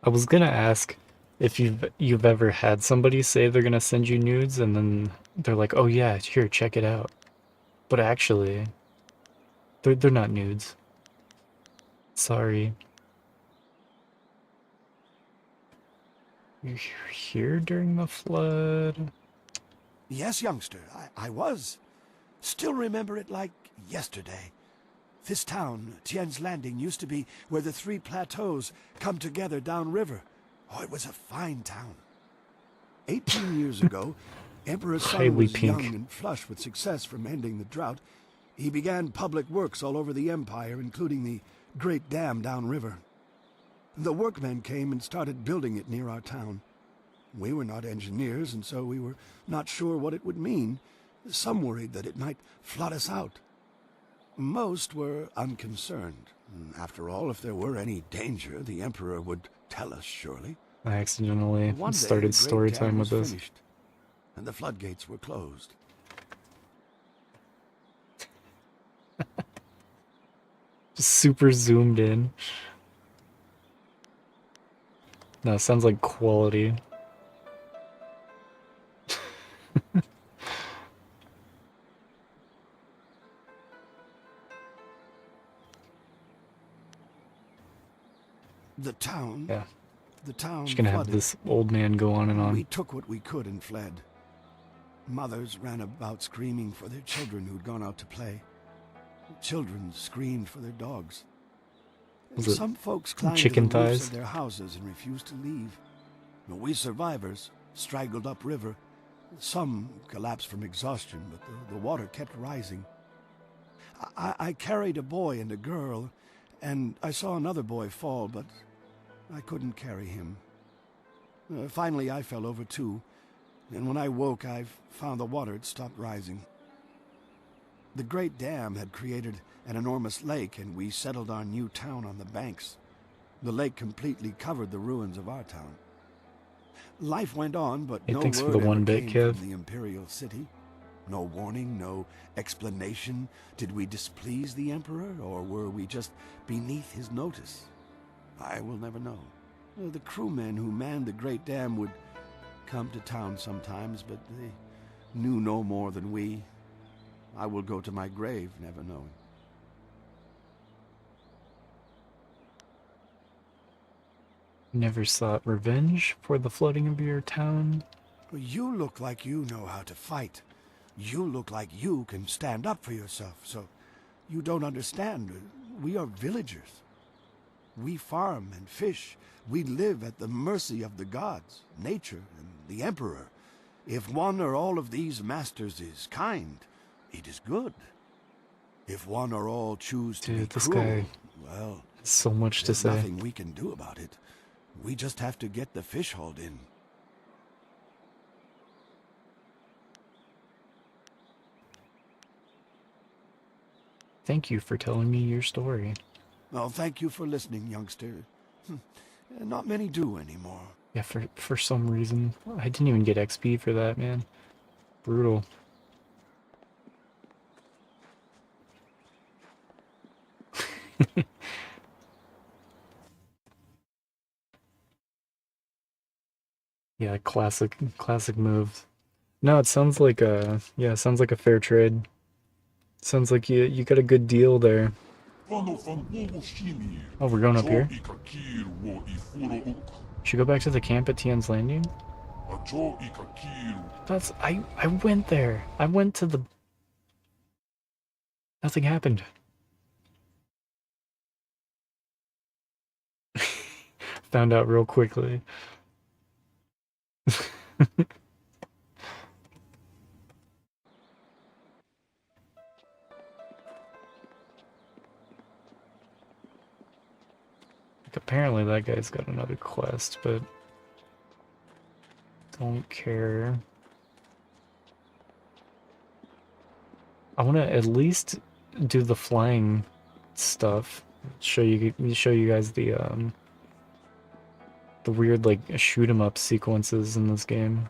was gonna ask if you've ever had somebody say they're gonna send you nudes and then they're like, "Oh yeah, here, check it out." But actually, they're not nudes. Sorry. You're here during the flood? Yes, youngster, I was. Still remember it like yesterday. This town, Tien's Landing, used to be where the three plateaus come together downriver. Oh, it was a fine town. 18 years ago, Emperor Sun Highly was pink. young and flush with success from ending the drought. He began public works all over the empire, including the Great Dam downriver. The workmen came and started building it near our town. We were not engineers, and so we were not sure what it would mean. Some worried that it might flood us out. Most were unconcerned. After all, if there were any danger, the Emperor would tell us, surely. I accidentally One day, started the story Great Dam time with was this. finished, and the floodgates were closed. Just super zoomed in. No, it sounds like quality. The town. Yeah. The town Just gonna have flooded. this old man go on and on. We took what we could and fled. Mothers ran about screaming for their children who'd gone out to play. Children screamed for their dogs. Was it Some folks climbed chicken to the roofs thighs? of their houses and refused to leave. We survivors straggled upriver. Some collapsed from exhaustion, but the water kept rising. I carried a boy and a girl, and I saw another boy fall, but I couldn't carry him. Finally, I fell over too, and when I woke, I found the water had stopped rising. The Great Dam had created an enormous lake, and we settled our new town on the banks. The lake completely covered the ruins of our town. Life went on, but Hey, no thanks word for the ever 1-bit, came Kev. from the Imperial City. No warning, no explanation. Did we displease the Emperor, or were we just beneath his notice? I will never know. The crewmen who manned the Great Dam would come to town sometimes, but they knew no more than we. I will go to my grave never knowing. Never sought revenge for the flooding of your town? You look like you know how to fight. You look like you can stand up for yourself, so you don't understand. We are villagers. We farm and fish. We live at the mercy of the gods, nature, and the emperor. If one or all of these masters is kind, it is good. If one or all choose to be Dude, this cruel, guy well, has so much to there's say. nothing we can do about it. We just have to get the fish hauled in. Thank you for telling me your story. Well, thank you for listening, youngster. Not many do anymore. Yeah, for some reason. I didn't even get XP for that, man. Brutal. Yeah, classic move. No, it sounds like a yeah, it sounds like a fair trade. Sounds like you got a good deal there. Oh, we're going up here? Should we go back to the camp at Tian's Landing? That's I went there. I went to the Nothing happened. Found out real quickly. Like, apparently that guy's got another quest, but don't care. I want to at least do the flying stuff. Show you guys the weird like shoot 'em up sequences in this game.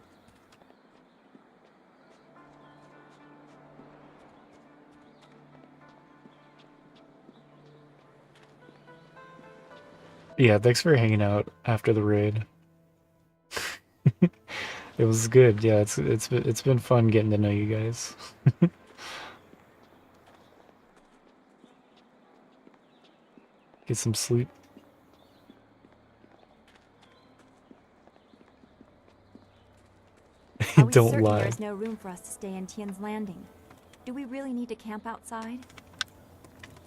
Yeah, thanks for hanging out after the raid. It was good. Yeah, it's been fun getting to know you guys. Get some sleep. Are we Don't certain lie. there's no room for us to stay in Tian's Landing? Do we really need to camp outside?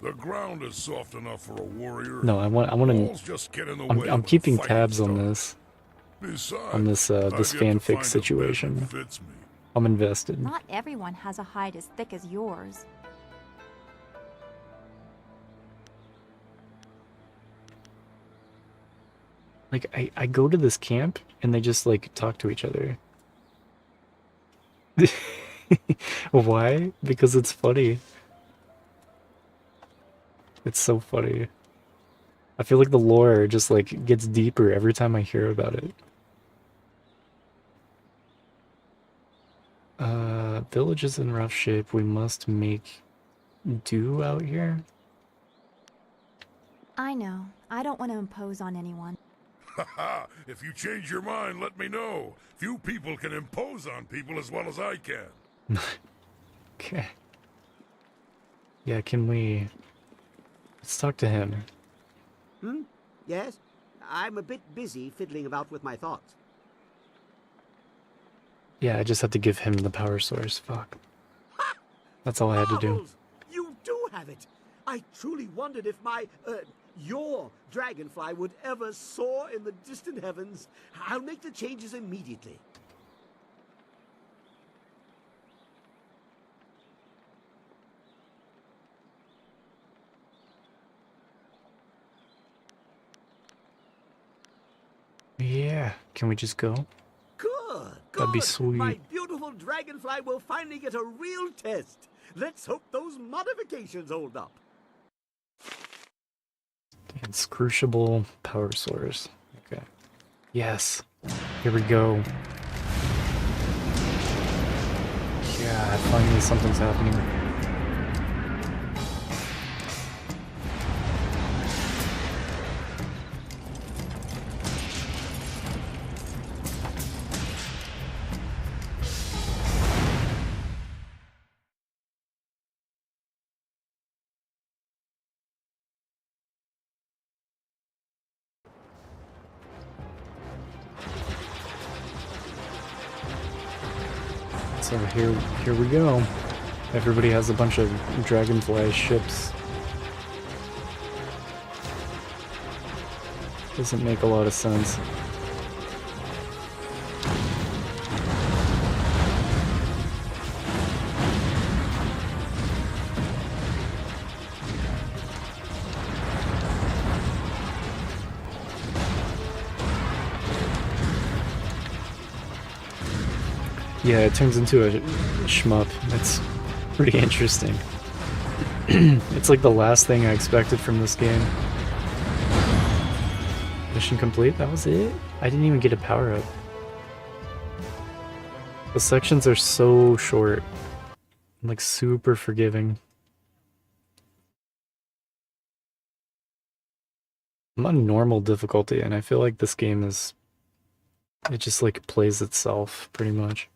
The ground is soft enough for a warrior. No, I want Walls just get in the way I'm when keeping fighting tabs on starts. this. Besides, On this I've this yet to fanfic find a bed situation. that fits me. I'm invested. Not everyone has a hide as thick as yours. Like I go to this camp and they just like talk to each other. Why? Because it's funny. It's so funny. I feel like the lore just like gets deeper every time I hear about it. Village is in rough shape. We must make do out here. I know. I don't want to impose on anyone. Haha, if you change your mind, let me know. Few people can impose on people as well as I can. Okay. Yeah, can we... Let's talk to him. Yes? I'm a bit busy fiddling about with my thoughts. Yeah, I just had to give him the power source. Fuck. That's all I had to do. Marvels! You do have it! I truly wondered if your dragonfly would ever soar in the distant heavens. I'll make the changes immediately. Yeah, can we just go? Good, That'd be good. sweet. My beautiful dragonfly will finally get a real test. Let's hope those modifications hold up. Inscrutable power source. Okay. Yes. Here we go. Yeah, finally something's happening. So here we go. Everybody has a bunch of dragonfly ships. Doesn't make a lot of sense. Yeah, it turns into a shmup. It's pretty interesting. It's like the last thing I expected from this game. Mission complete? That was it? I didn't even get a power up. The sections are so short. Like super forgiving. I'm on normal difficulty and I feel like this game is... It just like plays itself pretty much.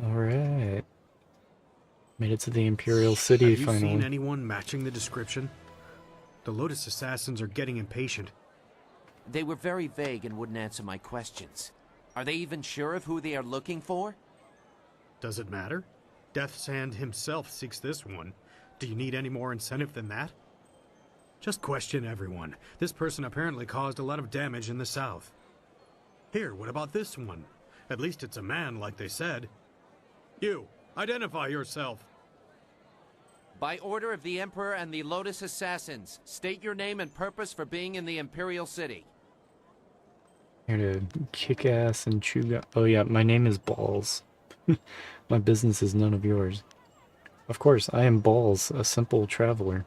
Alright. Made it to the Imperial City finally. Have you seen anyone matching the description? The Lotus Assassins are getting impatient. They were very vague and wouldn't answer my questions. Are they even sure of who they are looking for? Does it matter? Death's Hand himself seeks this one. Do you need any more incentive than that? Just question everyone. This person apparently caused a lot of damage in the south. Here, what about this one? At least it's a man, like they said. You, identify yourself. By order of the Emperor and the Lotus Assassins, state your name and purpose for being in the Imperial City. Here to kick ass and chew gum. Oh yeah, my name is Balls. My business is none of yours. Of course, I am Balls, a simple traveler.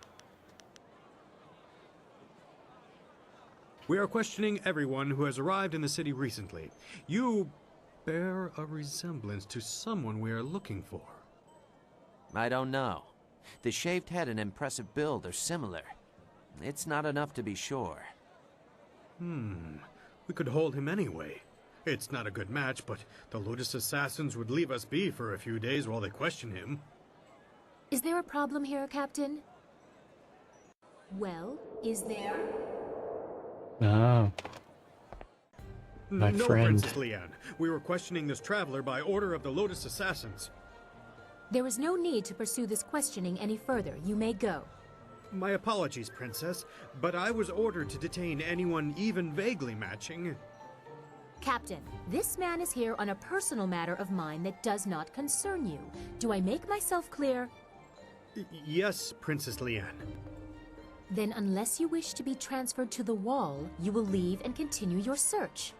We are questioning everyone who has arrived in the city recently. You bear a resemblance to someone we are looking for. I don't know. The shaved head and impressive build are similar. It's not enough to be sure. We could hold him anyway. It's not a good match, but the Lotus Assassins would leave us be for a few days while they question him. Is there a problem here, Captain? Well, is there? Oh. My no, friend. Princess Leanne. We were questioning this traveler by order of the Lotus Assassins. There is no need to pursue this questioning any further. You may go. My apologies, Princess, but I was ordered to detain anyone even vaguely matching. Captain, this man is here on a personal matter of mine that does not concern you. Do I make myself clear? Yes, Princess Leanne. Then unless you wish to be transferred to the wall, you will leave and continue your search.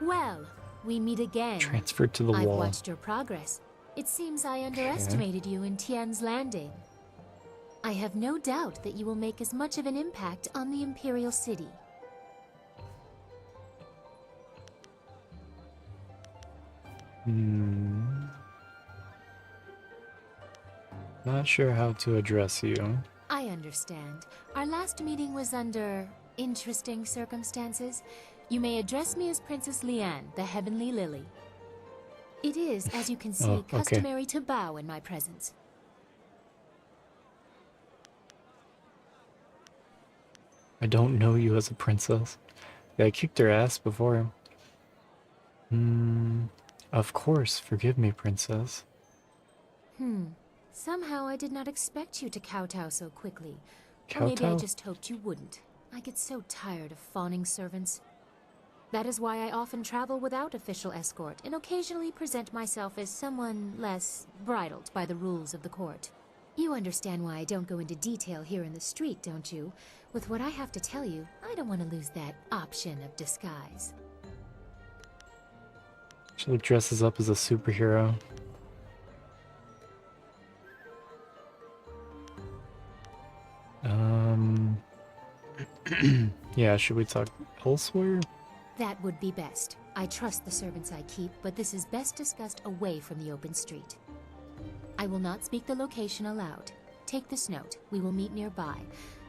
Well, we meet again. Transferred to the I've wall. watched your progress. It seems I underestimated you in Tian's Landing. I have no doubt that you will make as much of an impact on the Imperial City. Not sure how to address you. I understand. Our last meeting was under interesting circumstances. You may address me as Princess Leanne, the Heavenly Lily. It is, as you can see, customary to bow in my presence. I don't know you as a princess. Yeah, I kicked her ass before. Of course, forgive me, princess. Somehow I did not expect you to kowtow so quickly. Or maybe I just hoped you wouldn't. I get so tired of fawning servants. That is why I often travel without official escort and occasionally present myself as someone less bridled by the rules of the court. You understand why I don't go into detail here in the street, don't you? With what I have to tell you, I don't want to lose that option of disguise. She dresses up as a superhero. Yeah, should we talk elsewhere? That would be best. I trust the servants I keep, but this is best discussed away from the open street. I will not speak the location aloud. Take this note. We will meet nearby,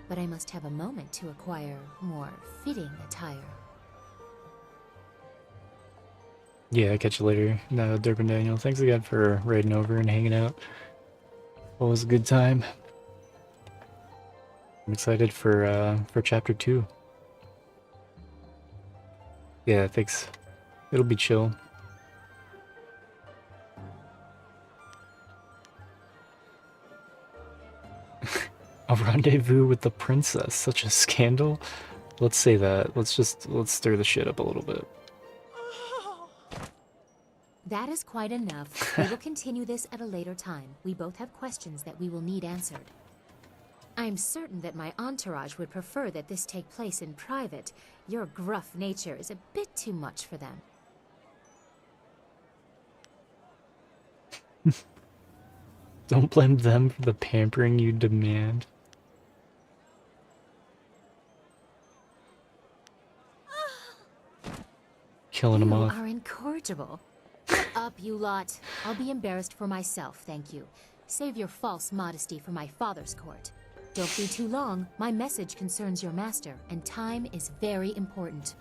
but I must have a moment to acquire more fitting attire. Yeah, catch you later. No, Durban Daniel. Thanks again for raiding over and hanging out. Always a good time. I'm excited for chapter 2. Yeah, thanks. It'll be chill. A rendezvous with the princess. Such a scandal. Let's say that. Let's stir the shit up a little bit. That is quite enough. We will continue this at a later time. We both have questions that we will need answered. I'm certain that my entourage would prefer that this take place in private. Your gruff nature is a bit too much for them. Don't blame them for the pampering you demand. Killing them off. You are incorrigible. Shut up, you lot. I'll be embarrassed for myself, thank you. Save your false modesty for my father's court. Don't be too long. My message concerns your master, and time is very important.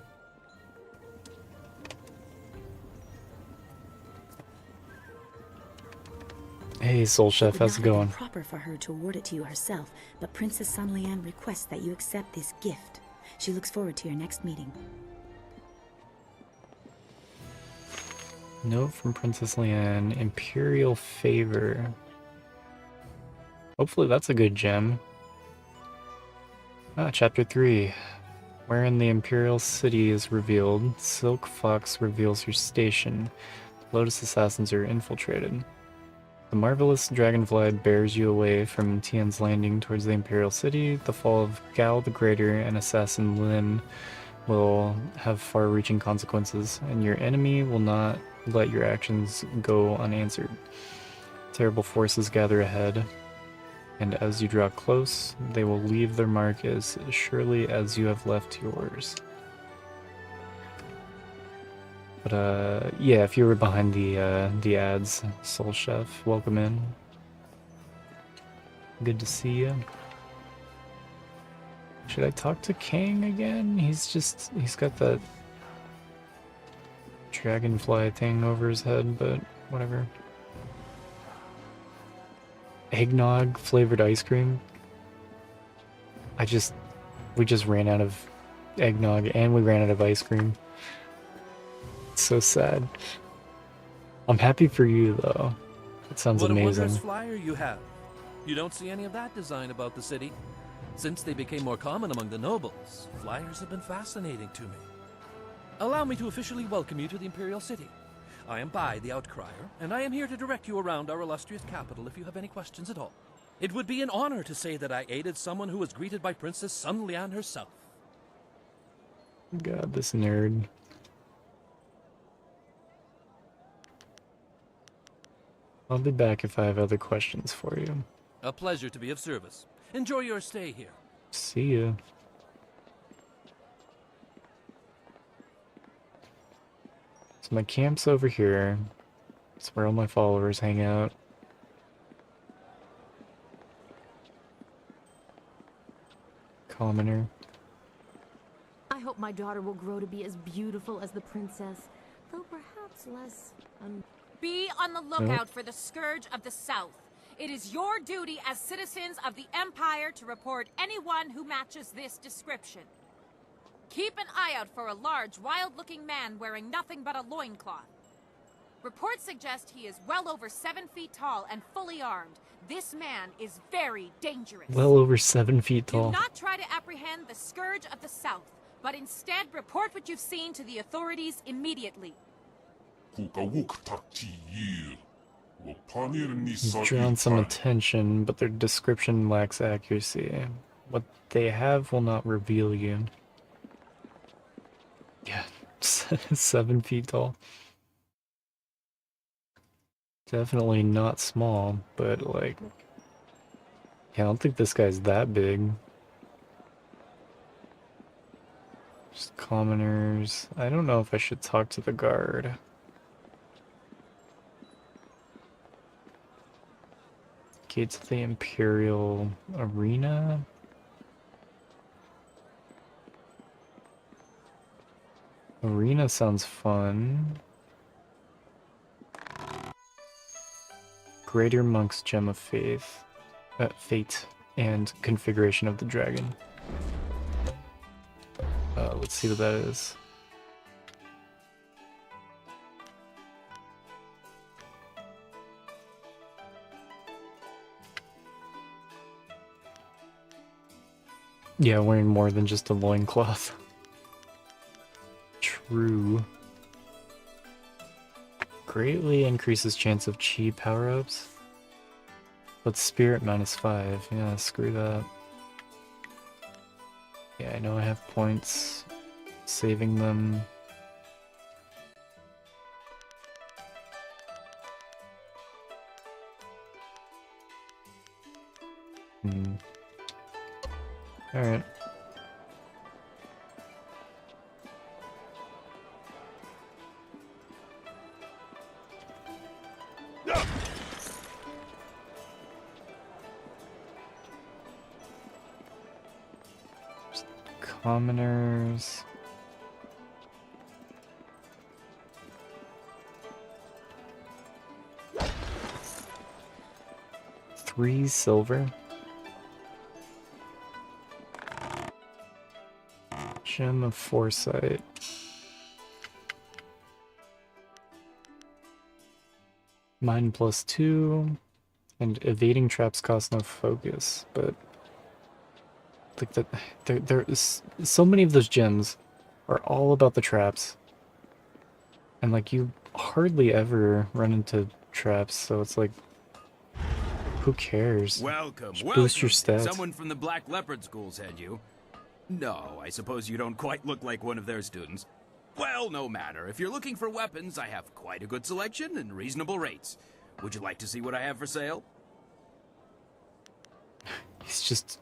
Hey, Soul Chef, how's it going? Proper for her to award it to you herself, but Princess Sun Lian requests that you accept this gift. She looks forward to your next meeting. Note from Princess Lian, Imperial Favor. Hopefully that's a good gem. Chapter 3. Wherein the Imperial City is revealed, Silk Fox reveals her station. The Lotus Assassins are infiltrated. The marvelous dragonfly bears you away from Tian's Landing towards the Imperial City. The fall of Gao the Greater and Assassin Lin will have far-reaching consequences, and your enemy will not let your actions go unanswered. Terrible forces gather ahead, and as you draw close, they will leave their mark as surely as you have left yours. But yeah, if you were behind the ads, Soul Chef, welcome in. Good to see you. Should I talk to Kang again? He's got that dragonfly thing over his head, but whatever. Eggnog flavored ice cream. We just ran out of eggnog and we ran out of ice cream. It's so sad. I'm happy for you though. It sounds amazing. What a wondrous amazing. flyer you have. You don't see any of that design about the city. Since they became more common among the nobles, flyers have been fascinating to me. Allow me to officially welcome you to the Imperial City. I am Bai, the Outcrier, and I am here to direct you around our illustrious capital if you have any questions at all. It would be an honor to say that I aided someone who was greeted by Princess Sun Lian herself. God, this nerd. I'll be back if I have other questions for you. A pleasure to be of service. Enjoy your stay here. See ya. So my camp's over here. It's where all my followers hang out. Commoner. I hope my daughter will grow to be as beautiful as the princess, though perhaps less... Be on the lookout for the Scourge of the South. It is your duty as citizens of the Empire to report anyone who matches this description. Keep an eye out for a large, wild-looking man wearing nothing but a loincloth. Reports suggest he is well over 7 feet tall and fully armed. This man is very dangerous. Well over 7 feet tall. Do not try to apprehend the Scourge of the South, but instead report what you've seen to the authorities immediately. Drawn some attention, but their description lacks accuracy. What they have will not reveal you. Yeah, 7 feet tall. Definitely not small, but like... Yeah, I don't think this guy's that big. Just commoners. I don't know if I should talk to the guard. Gates of the Imperial Arena. Arena sounds fun. Greater Monk's Gem of Faith, Fate, and Configuration of the Dragon. Let's see what that is. Yeah, wearing more than just a loincloth. True. Greatly increases chance of chi power-ups. But spirit -5. Yeah, screw that. Yeah, I know I have points. Saving them. Alright. Commoners. $3 silver. Gem of Foresight. Mine +2. And evading traps cost no focus, but like that, there is so many of those gems are all about the traps, and like you hardly ever run into traps, so it's like, who cares? Welcome, Just welcome. boost your stats. Someone from the Black Leopard schools had you. No, I suppose you don't quite look like one of their students. Well, no matter. If you're looking for weapons, I have quite a good selection and reasonable rates. Would you like to see what I have for sale? He's just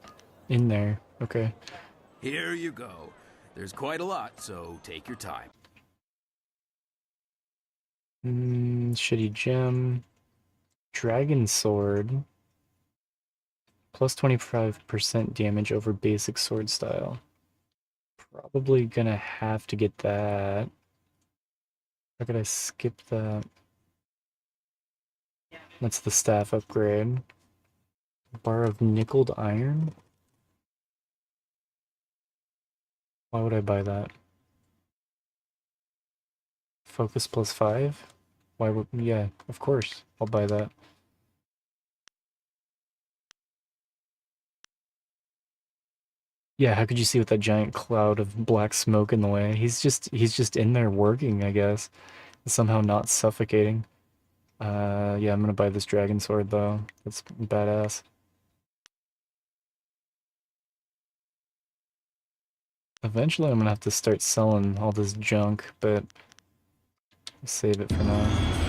in there. Okay. Here you go. There's quite a lot, so take your time. Shitty gem. Dragon sword. Plus 25% damage over basic sword style. Probably gonna have to get that. How could I skip that? That's the staff upgrade. Bar of nickeled iron? Why would I buy that? Focus +5? Why would... Yeah, of course. I'll buy that. Yeah, how could you see with that giant cloud of black smoke in the way? He's just in there working, I guess. Somehow not suffocating. Yeah, I'm gonna buy this dragon sword though. It's badass. Eventually I'm gonna have to start selling all this junk, but I'll save it for now.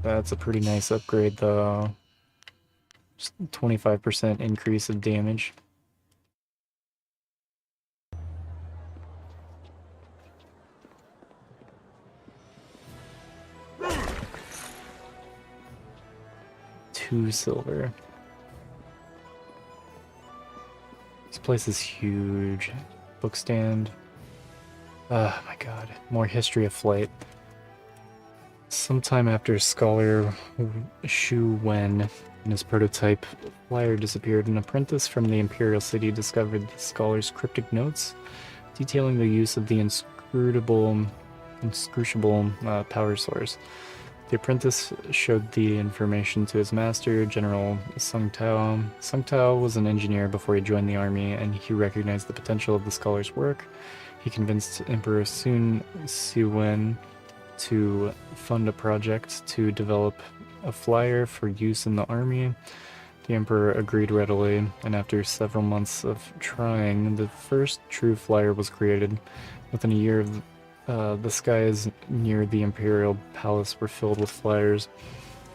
That's a pretty nice upgrade though. Just 25% increase of damage. $2 silver. This place is huge. Bookstand. Oh my god. More history of flight. Sometime after Scholar Shu Wen and his prototype flyer disappeared, an apprentice from the Imperial City discovered the scholar's cryptic notes detailing the use of the inscrutable power source. The apprentice showed the information to his master, General Sung Tao. Sung Tao was an engineer before he joined the army, and he recognized the potential of the scholar's work. He convinced Emperor Sun Siwen to fund a project to develop a flyer for use in the army. The Emperor agreed readily, and after several months of trying, the first true flyer was created. Within a year, the skies near the Imperial Palace were filled with flyers.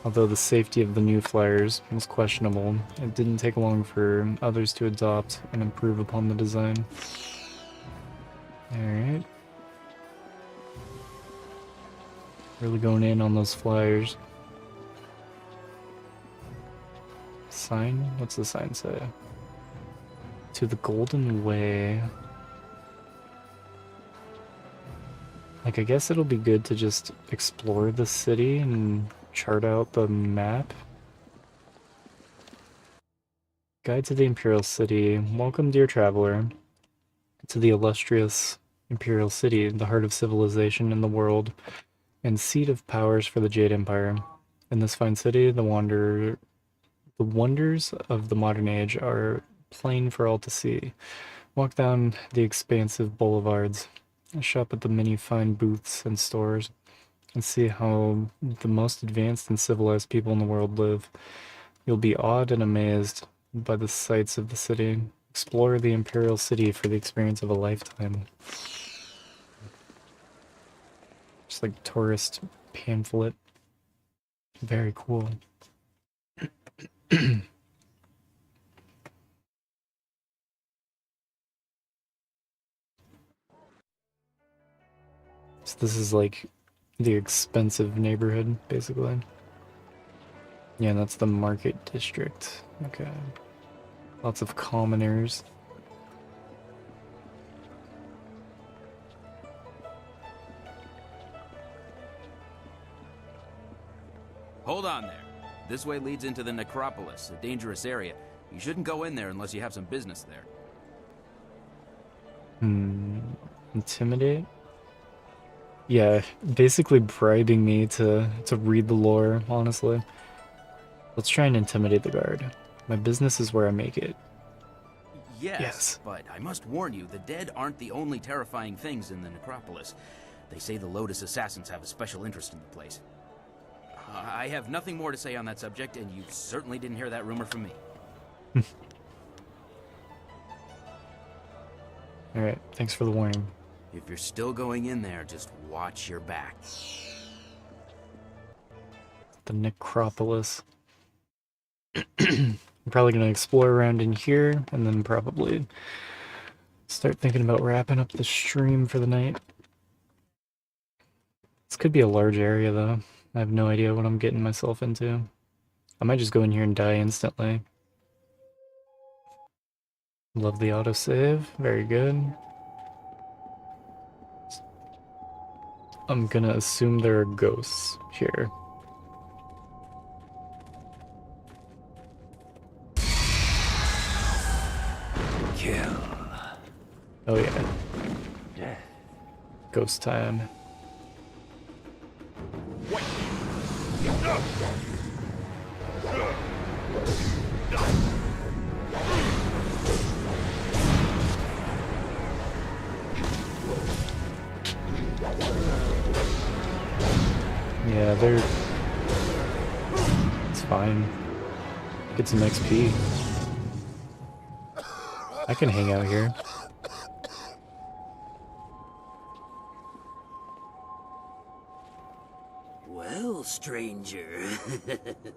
Although the safety of the new flyers was questionable, it didn't take long for others to adopt and improve upon the design. Alright. Really going in on those flyers. Sign? What's the sign say? To the Golden Way. Like, I guess it'll be good to just explore the city and chart out the map. Guide to the Imperial City. Welcome, dear traveler, to the illustrious Imperial City, the heart of civilization in the world, and seat of powers for the Jade Empire. In this fine city, the wonders of the modern age are plain for all to see. Walk down the expansive boulevards, shop at the many fine booths and stores, and see how the most advanced and civilized people in the world live. You'll be awed and amazed by the sights of the city. Explore the Imperial City for the experience of a lifetime. Just like tourist pamphlet. Very cool. So this is like the expensive neighborhood, basically. Yeah, that's the market district. Okay. Lots of commoners. Hold on there. This way leads into the necropolis, a dangerous area. You shouldn't go in there unless you have some business there. Intimidate? Yeah, basically bribing me to read the lore, honestly. Let's try and intimidate the guard. My business is where I make it. Yes, but I must warn you, the dead aren't the only terrifying things in the necropolis. They say the Lotus assassins have a special interest in the place. I have nothing more to say on that subject, and you certainly didn't hear that rumor from me. Alright, thanks for the warning. If you're still going in there, just watch your back. The necropolis. I'm probably going to explore around in here, and then probably start thinking about wrapping up the stream for the night. This could be a large area, though. I have no idea what I'm getting myself into. I might just go in here and die instantly. Love the autosave. Very good. I'm gonna assume there are ghosts here. Kill. Oh yeah. Ghost time. Yeah, they're... It's fine. Get some XP. I can hang out here. Well, stranger.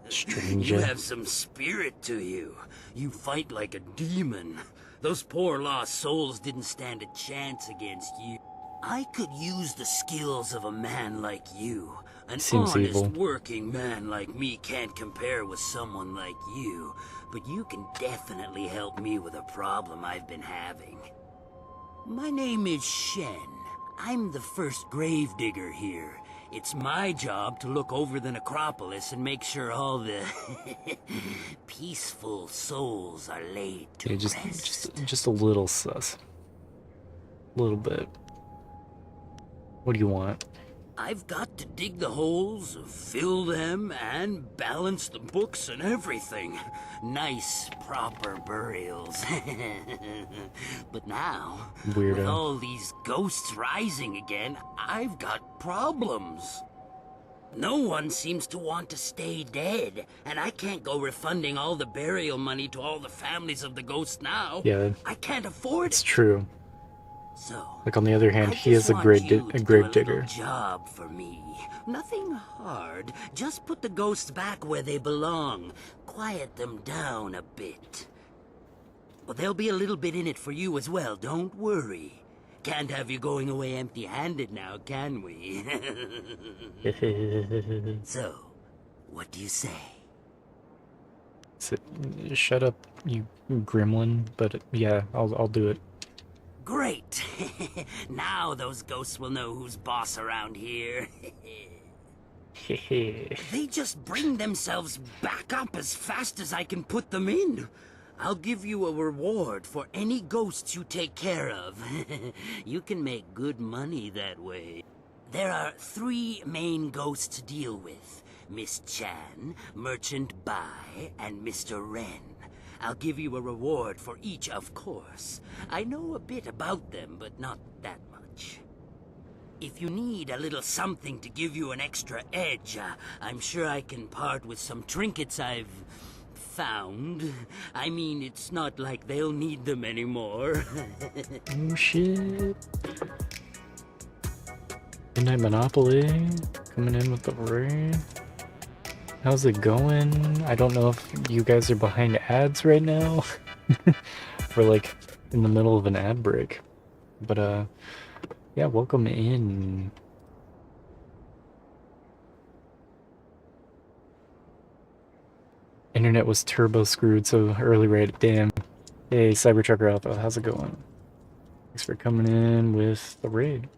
Stranger. You have some spirit to you. You fight like a demon. Those poor lost souls didn't stand a chance against you. I could use the skills of a man like you. An Seems honest evil. working man like me can't compare with someone like you, but you can definitely help me with a problem I've been having. My name is Shen. I'm the first gravedigger here. It's my job to look over the necropolis and make sure all the peaceful souls are laid to rest. Just a little sus. A little bit. What do you want? I've got to dig the holes, fill them, and balance the books and everything. Nice, proper burials. But now, Weirdo. with all these ghosts rising again, I've got problems. No one seems to want to stay dead, and I can't go refunding all the burial money to all the families of the ghosts now. Yeah, I can't afford it's it. true. So, Like, on the other hand, I he is just a want grave you to do a grave little digger. job for me. Nothing hard. Just put the ghosts back where they belong. Quiet them down a bit. Well, there'll be a little bit in it for you as well, don't worry. can't have you going away empty-handed now, can we? So, what do you say? Shut up, you gremlin. But yeah, I'll do it. Great! Now those ghosts will know who's boss around here. They just bring themselves back up as fast as I can put them in. I'll give you a reward for any ghosts you take care of. You can make good money that way. There are 3 main ghosts to deal with. Miss Chan, Merchant Bai, and Mr. Ren. I'll give you a reward for each, of course. I know a bit about them, but not that much. If you need a little something to give you an extra edge, I'm sure I can part with some trinkets I've found. I mean, it's not like they'll need them anymore. Oh shit. Midnight Monopoly coming in with the raid. How's it going? I don't know if you guys are behind ads right now. We're like in the middle of an ad break. But yeah, welcome in. Internet was turbo screwed, so early raid. Damn. Hey, Cybertrucker Alpha, how's it going? Thanks for coming in with the raid.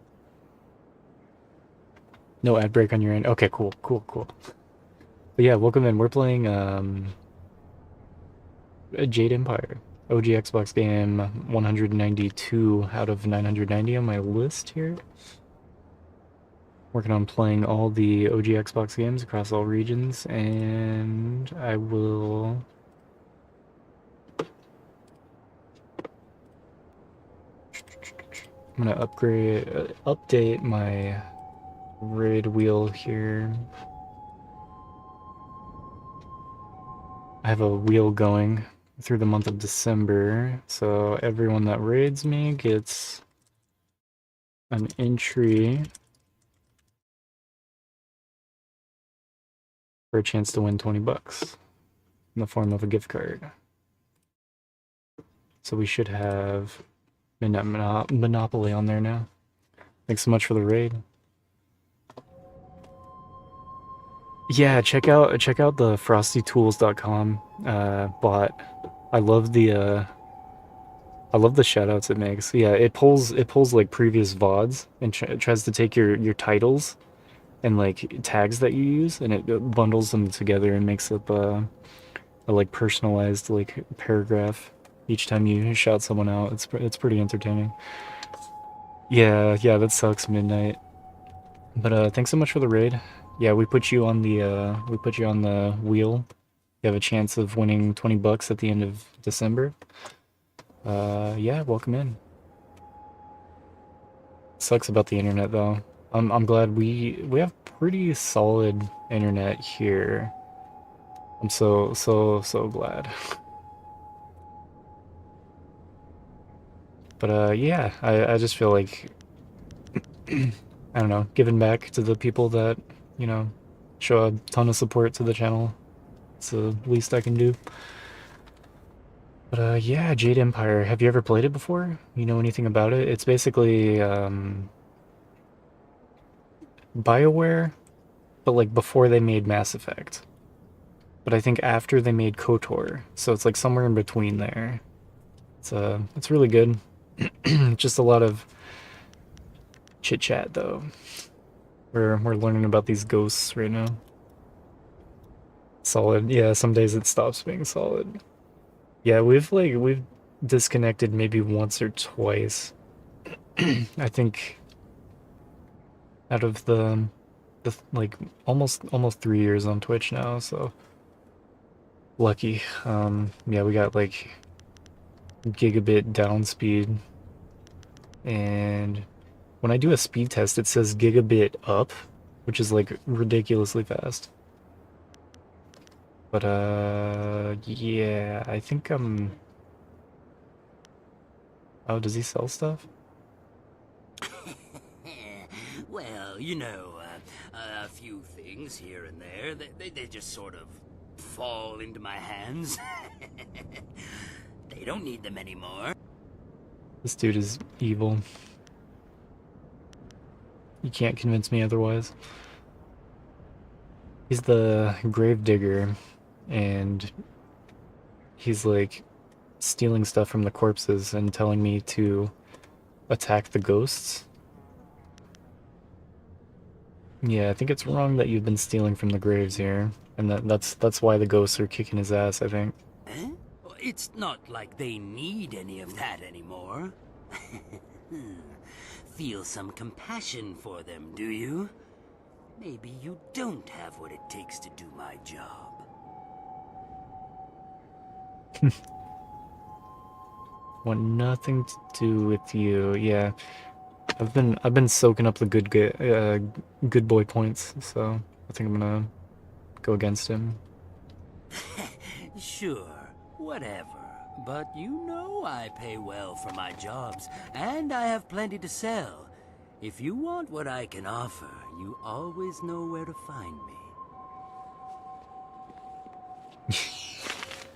No ad break on your end. Okay, cool. But yeah, welcome in. We're playing Jade Empire. OG Xbox game, 192 out of 990 on my list here. Working on playing all the OG Xbox games across all regions, and I will... I'm gonna update my raid wheel here. I have a wheel going through the month of December, so everyone that raids me gets an entry for a chance to win 20 bucks in the form of a gift card. So we should have Midnight Monopoly on there now. Thanks so much for the raid. Yeah, check out the frostytools.com bot. I love the shoutouts it makes. Yeah, it pulls like previous VODs and it tries to take your titles and like tags that you use, and it bundles them together and makes up a like personalized like paragraph each time you shout someone out. It's pretty entertaining. Yeah, that sucks, Midnight. But thanks so much for the raid. Yeah, we put you on the wheel. You have a chance of winning 20 bucks at the end of December. Yeah, welcome in. Sucks about the internet though. I'm glad we have pretty solid internet here. I'm so glad. But yeah, I just feel like I don't know, giving back to the people that, you know, show a ton of support to the channel. It's the least I can do. But yeah, Jade Empire. Have you ever played it before? You know anything about it? It's basically BioWare, but like before they made Mass Effect. But I think after they made KOTOR, so it's like somewhere in between there. It's really good. Just a lot of chit chat though. We're learning about these ghosts right now. Solid. Yeah, some days it stops being solid. Yeah, we've disconnected maybe once or twice. I think out of the like almost 3 years on Twitch now, so lucky. Yeah, we got like gigabit down speed, and when I do a speed test it says gigabit up, which is like ridiculously fast. But yeah, I think oh, does he sell stuff? Well, you know, a few things here and there. They just sort of fall into my hands. They don't need them anymore. This dude is evil. You can't convince me otherwise. He's the grave digger, and he's like stealing stuff from the corpses and telling me to attack the ghosts. Yeah, I think it's wrong that you've been stealing from the graves here, and that's why the ghosts are kicking his ass, I think. Eh? It's not like they need any of that anymore. Feel some compassion for them, do you? Maybe you don't have what it takes to do my job. Want nothing to do with you. Yeah, I've been soaking up the good boy points, so I think I'm gonna go against him. Sure, whatever. But you know I pay well for my jobs, and I have plenty to sell. If you want what I can offer, you always know where to find me.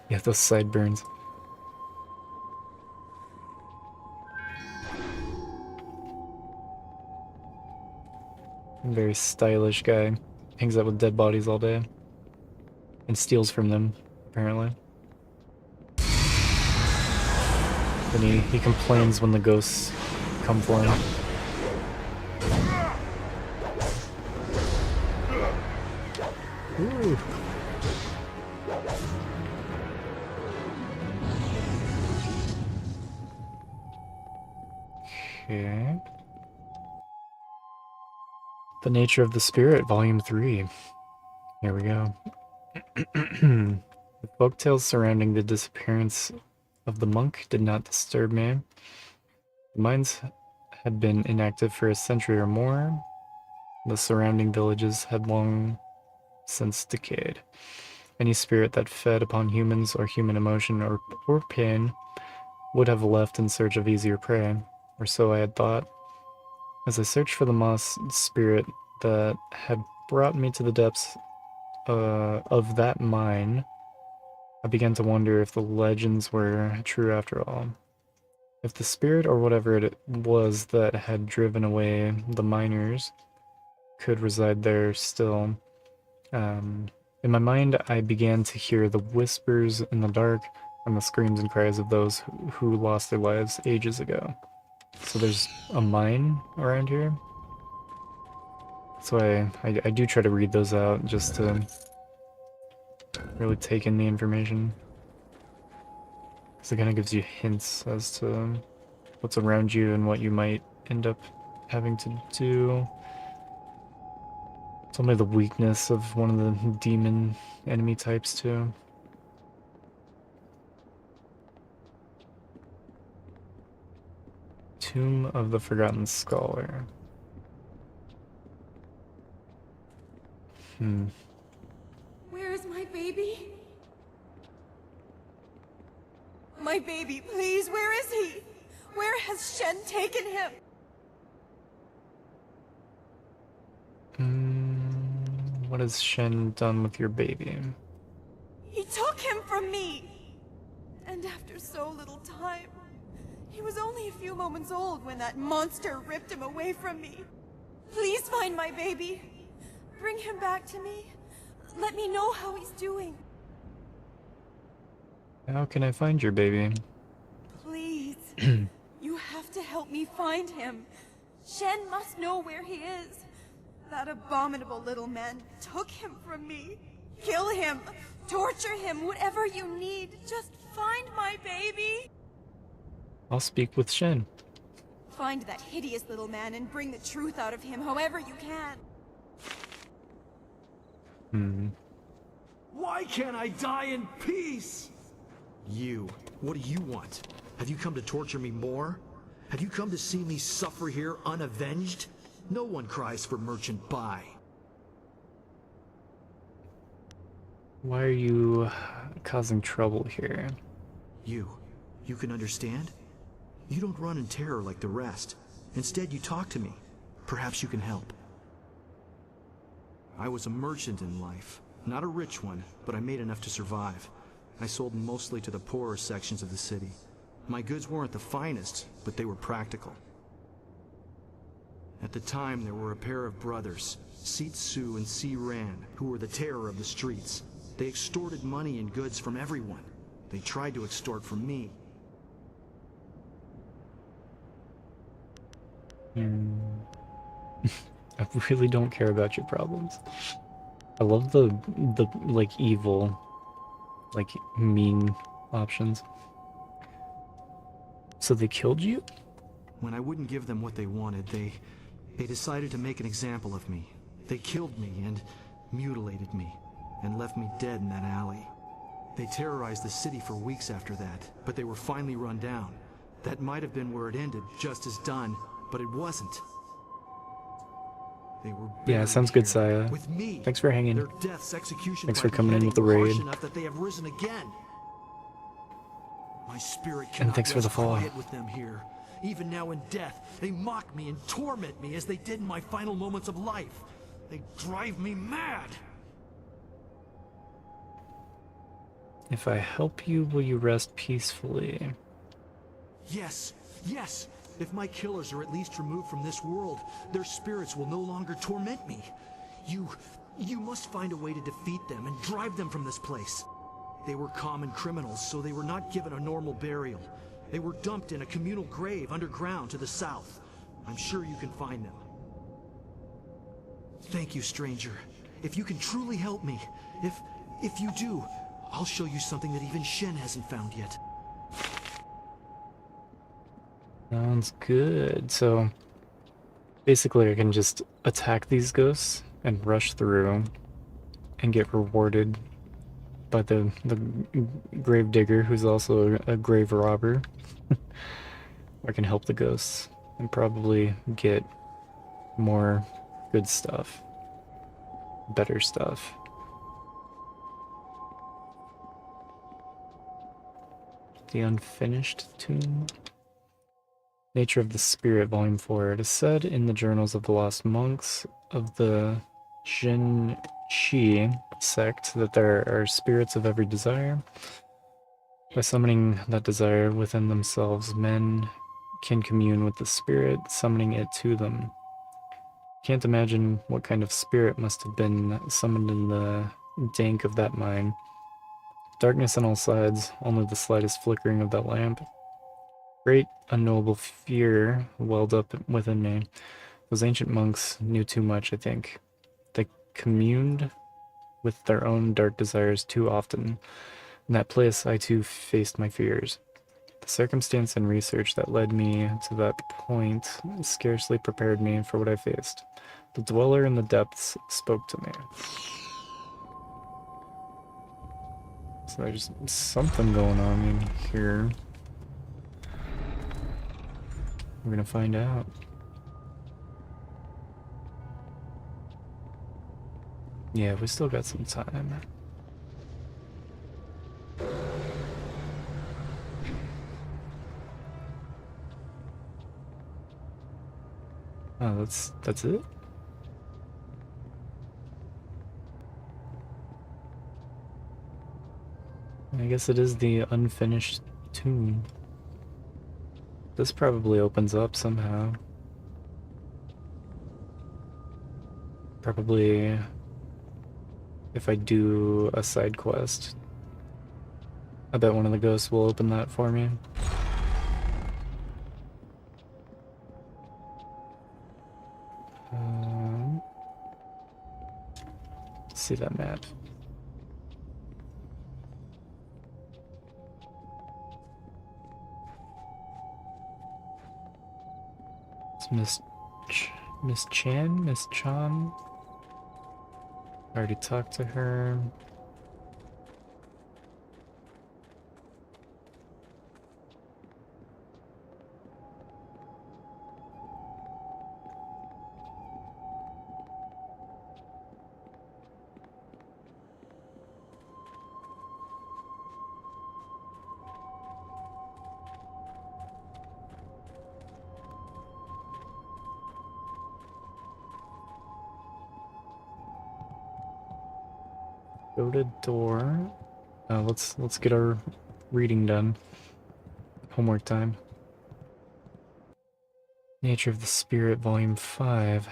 Yeah, those sideburns. Very stylish guy. Hangs out with dead bodies all day. And steals from them, apparently. Then he complains when the ghosts come for him. Ooh. Okay. The Nature of the Spirit, Volume 3. Here we go. The folktales surrounding the disappearance of the monk did not disturb me. The mines had been inactive for a century or more. The surrounding villages had long since decayed. Any spirit that fed upon humans or human emotion or pain would have left in search of easier prey, or so I had thought. As I searched for the moss spirit that had brought me to the depths of that mine, I began to wonder if the legends were true after all. If the spirit or whatever it was that had driven away the miners could reside there still. In my mind, I began to hear the whispers in the dark and the screams and cries of those who lost their lives ages ago. So there's a mine around here. So I do try to read those out just to really take in the information. Because it kind of gives you hints as to what's around you and what you might end up having to do. It's only the weakness of one of the demon enemy types too. Tomb of the Forgotten Scholar. Where is my baby? My baby, please, where is he? Where has Shen taken him? What has Shen done with your baby? He took him from me! And after so little time. He was only a few moments old when that monster ripped him away from me. Please find my baby. Bring him back to me. Let me know how he's doing. How can I find your baby? Please. You have to help me find him. Shen must know where he is. That abominable little man took him from me. Kill him. Torture him. Whatever you need. Just find my baby. I'll speak with Shen. Find that hideous little man and bring the truth out of him however you can. Why can't I die in peace? You, what do you want? Have you come to torture me more? Have you come to see me suffer here unavenged? No one cries for Merchant Bai. Why are you causing trouble here? You can understand? You don't run in terror like the rest. Instead, you talk to me. Perhaps you can help. I was a merchant in life. Not a rich one, but I made enough to survive. I sold mostly to the poorer sections of the city. My goods weren't the finest, but they were practical. At the time, there were a pair of brothers, Seat Su and Si Ran, who were the terror of the streets. They extorted money and goods from everyone. They tried to extort from me. I really don't care about your problems. I love the like evil, like mean options. So they killed you? When I wouldn't give them what they wanted, they decided to make an example of me. They killed me and mutilated me and left me dead in that alley. They terrorized the city for weeks after that, but they were finally run down. That might have been where it ended, just as done, but it wasn't. They were Yeah, sounds good, here Saya. with me. Thanks for hanging. Their deaths execution Thanks by for coming in with the beheading were raid. harsh enough that they have risen again. My spirit And cannot thanks for the rest follow. quiet with them here. Even now in death, they mock me and torment me as they did in my final moments of life. They drive me mad. If I help you, will you rest peacefully? Yes, yes. If my killers are at least removed from this world, their spirits will no longer torment me. You must find a way to defeat them and drive them from this place. They were common criminals, so they were not given a normal burial. They were dumped in a communal grave underground to the south. I'm sure you can find them. Thank you, stranger. If you can truly help me, if you do, I'll show you something that even Shen hasn't found yet. Sounds good. So basically I can just attack these ghosts and rush through and get rewarded by the grave digger, who's also a grave robber. I can help the ghosts and probably get more good stuff, better stuff. The Unfinished Tomb. Nature of the Spirit, Volume 4. It is said in the Journals of the Lost Monks of the Zhen-Shi sect that there are spirits of every desire. By summoning that desire within themselves, men can commune with the spirit, summoning it to them. Can't imagine what kind of spirit must have been summoned in the dank of that mine. Darkness on all sides, only the slightest flickering of that lamp. Great unknowable fear welled up within me. Those ancient monks knew too much, I think. They communed with their own dark desires too often. In that place, I too faced my fears. The circumstance and research that led me to that point scarcely prepared me for what I faced. The dweller in the depths spoke to me. So there's something going on in here. We're gonna find out. Yeah, we still got some time. Oh, that's it? I guess it is the Unfinished Tomb. This probably opens up somehow. Probably if I do a side quest. I bet one of the ghosts will open that for me. Let's see that map. It's Miss Chan? Miss Chan? I already talked to her. Go to door. Let's get our reading done. Homework time. Nature of the Spirit, Volume 5.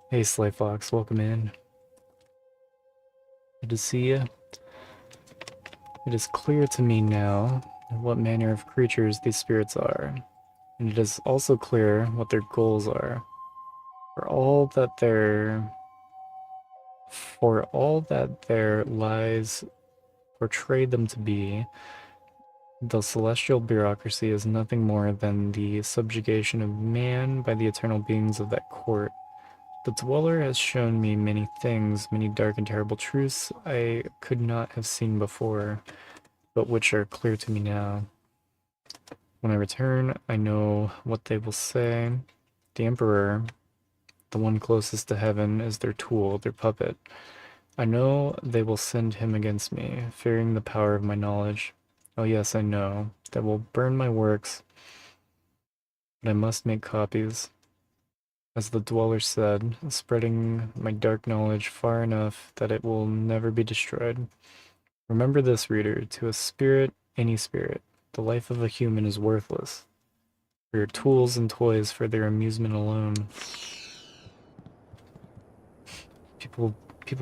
Hey, Slayfox, welcome in. Good to see you. It is clear to me now what manner of creatures these spirits are, and it is also clear what their goals are. For all that their lies portray them to be, the celestial bureaucracy is nothing more than the subjugation of man by the eternal beings of that court. The Dweller has shown me many things, many dark and terrible truths I could not have seen before, but which are clear to me now. When I return, I know what they will say. The Emperor, the one closest to heaven, is their tool, their puppet. I know they will send him against me, fearing the power of my knowledge. Oh yes, I know. They will burn my works, but I must make copies. As the Dweller said, spreading my dark knowledge far enough that it will never be destroyed. Remember this, reader, to a spirit, any spirit, the life of a human is worthless. We are tools and toys for their amusement alone. People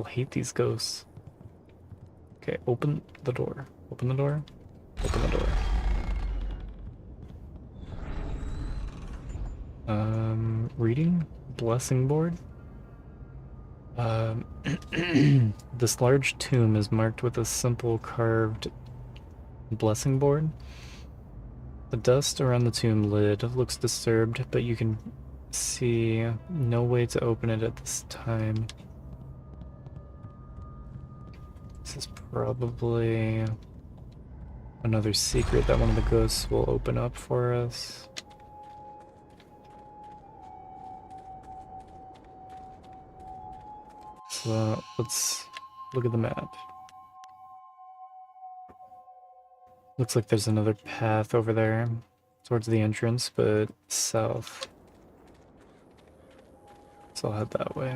hate these ghosts. Okay, open the door. Open the door. Open the door. Reading? Blessing board? This large tomb is marked with a simple carved blessing board. The dust around the tomb lid looks disturbed, but you can see no way to open it at this time. This is probably another secret that one of the ghosts will open up for us. So let's look at the map. Looks like there's another path over there towards the entrance, but south. So I'll head that way.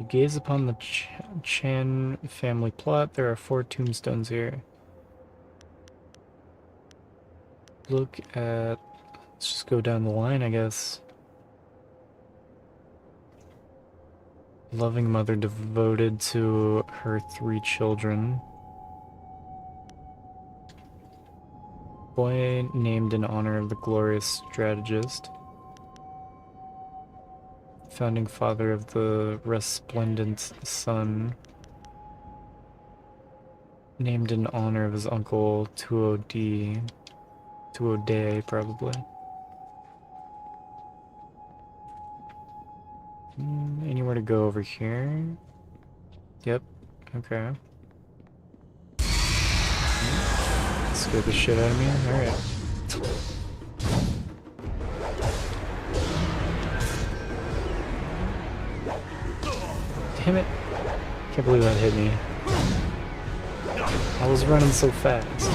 You gaze upon the Chan family plot. There are 4 tombstones here. Look at... Let's just go down the line, I guess. Loving mother devoted to her 3 children. Boy named in honor of the glorious strategist. Founding father of the resplendent sun. Named in honor of his uncle Tuode, probably. Anywhere to go over here? Yep, okay. Scared the shit out of me? Alright. Damn it. Can't believe that hit me. I was running so fast.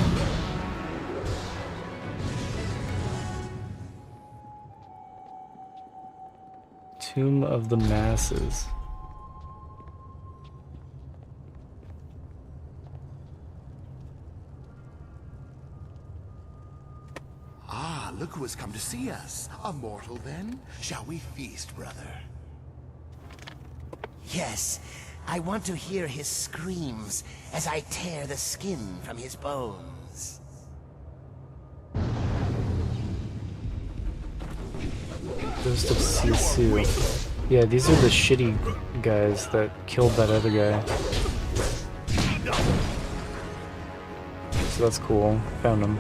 Tomb of the Masses. Ah, look who has come to see us. A mortal, then? Shall we feast, brother? Yes, I want to hear his screams as I tear the skin from his bones. Ghost of Sisu. Yeah, these are the shitty guys that killed that other guy. So that's cool. Found him.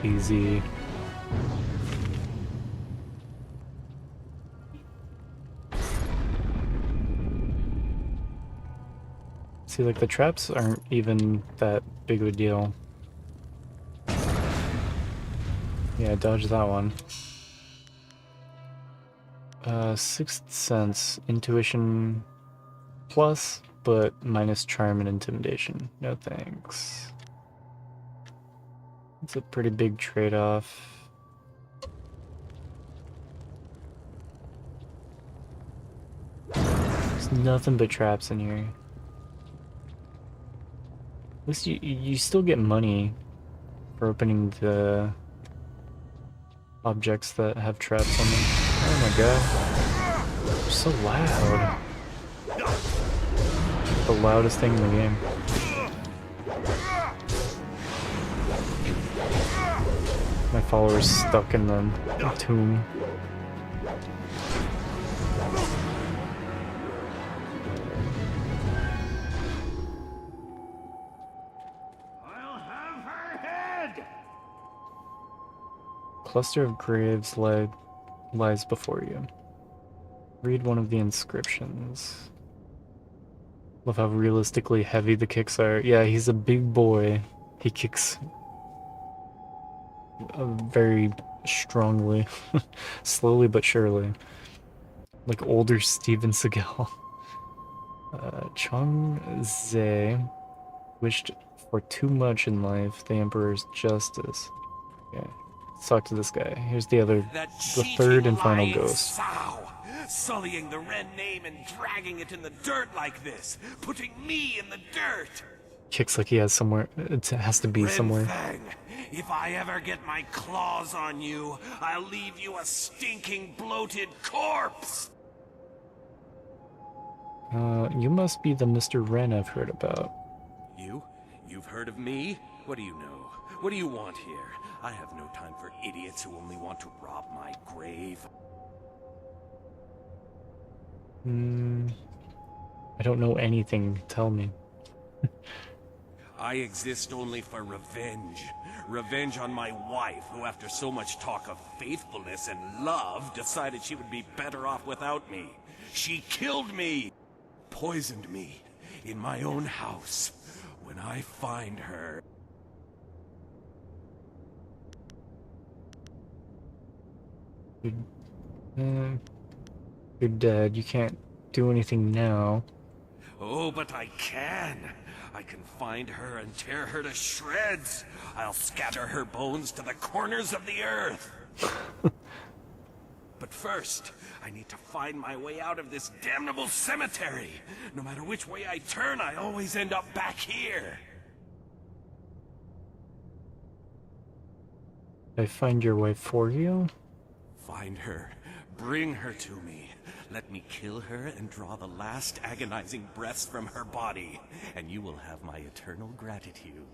Easy. See, like, the traps aren't even that big of a deal. Yeah, dodge that one. Sixth sense, intuition plus, but minus charm and intimidation. No thanks. It's a pretty big trade-off. There's nothing but traps in here. At least you still get money for opening the objects that have traps on them. Oh my god. They're so loud. The loudest thing in the game. My follower's stuck in the tomb. Cluster of graves lies before you. Read one of the inscriptions. Love how realistically heavy the kicks are. Yeah, he's a big boy. He kicks very strongly. Slowly but surely. Like older Steven Seagal. Chong Zhe wished for too much in life, the Emperor's justice. Okay, let's talk to this guy. Here's the third and final ghost. Sow, sullying the Ren name and dragging it in the dirt like this, putting me in the dirt. Kicks like he has somewhere. It has to be somewhere. Fang, if I ever get my claws on you, I'll leave you a stinking, bloated corpse. You must be the Mr. Ren I've heard about. You've heard of me? What do you know? What do you want here? I have no time for idiots who only want to rob my grave. I don't know anything. Tell me. I exist only for revenge. Revenge on my wife, who after so much talk of faithfulness and love, decided she would be better off without me. She killed me! Poisoned me in my own house. When I find her... You're dead. You can't do anything now. Oh, but I can. I can find her and tear her to shreds. I'll scatter her bones to the corners of the earth. But first, I need to find my way out of this damnable cemetery. No matter which way I turn, I always end up back here. I find your wife for you? Find her. Bring her to me. Let me kill her and draw the last agonizing breaths from her body, and you will have my eternal gratitude.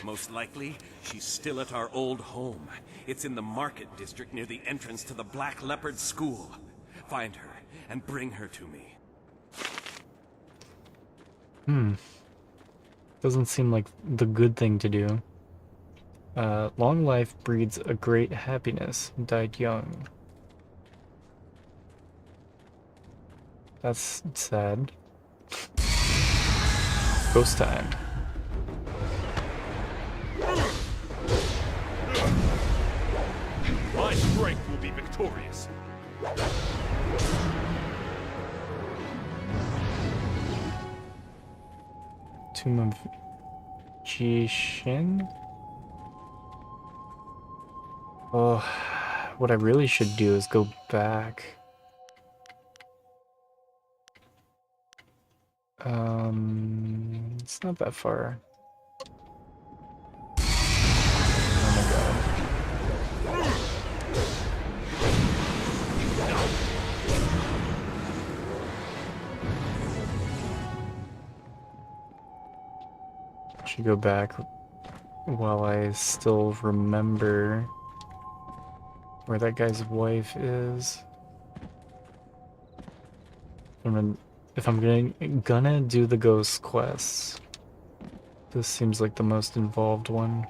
Most likely, she's still at our old home. It's in the market district near the entrance to the Black Leopard School. Find her and bring her to me. Doesn't seem like the good thing to do. Long life breeds a great happiness. Died young. That's sad. Ghost time. My strength will be victorious. Tomb of Jishin? Oh, what I really should do is go back. It's not that far. Oh my god. Should go back while I still remember where that guy's wife is. If I'm gonna do the ghost quests, this seems like the most involved one,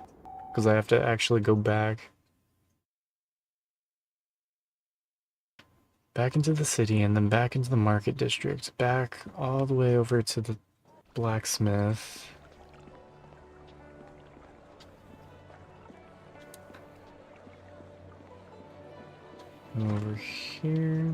because I have to actually go back into the city, and then back into the market district, back all the way over to the blacksmith. Over here.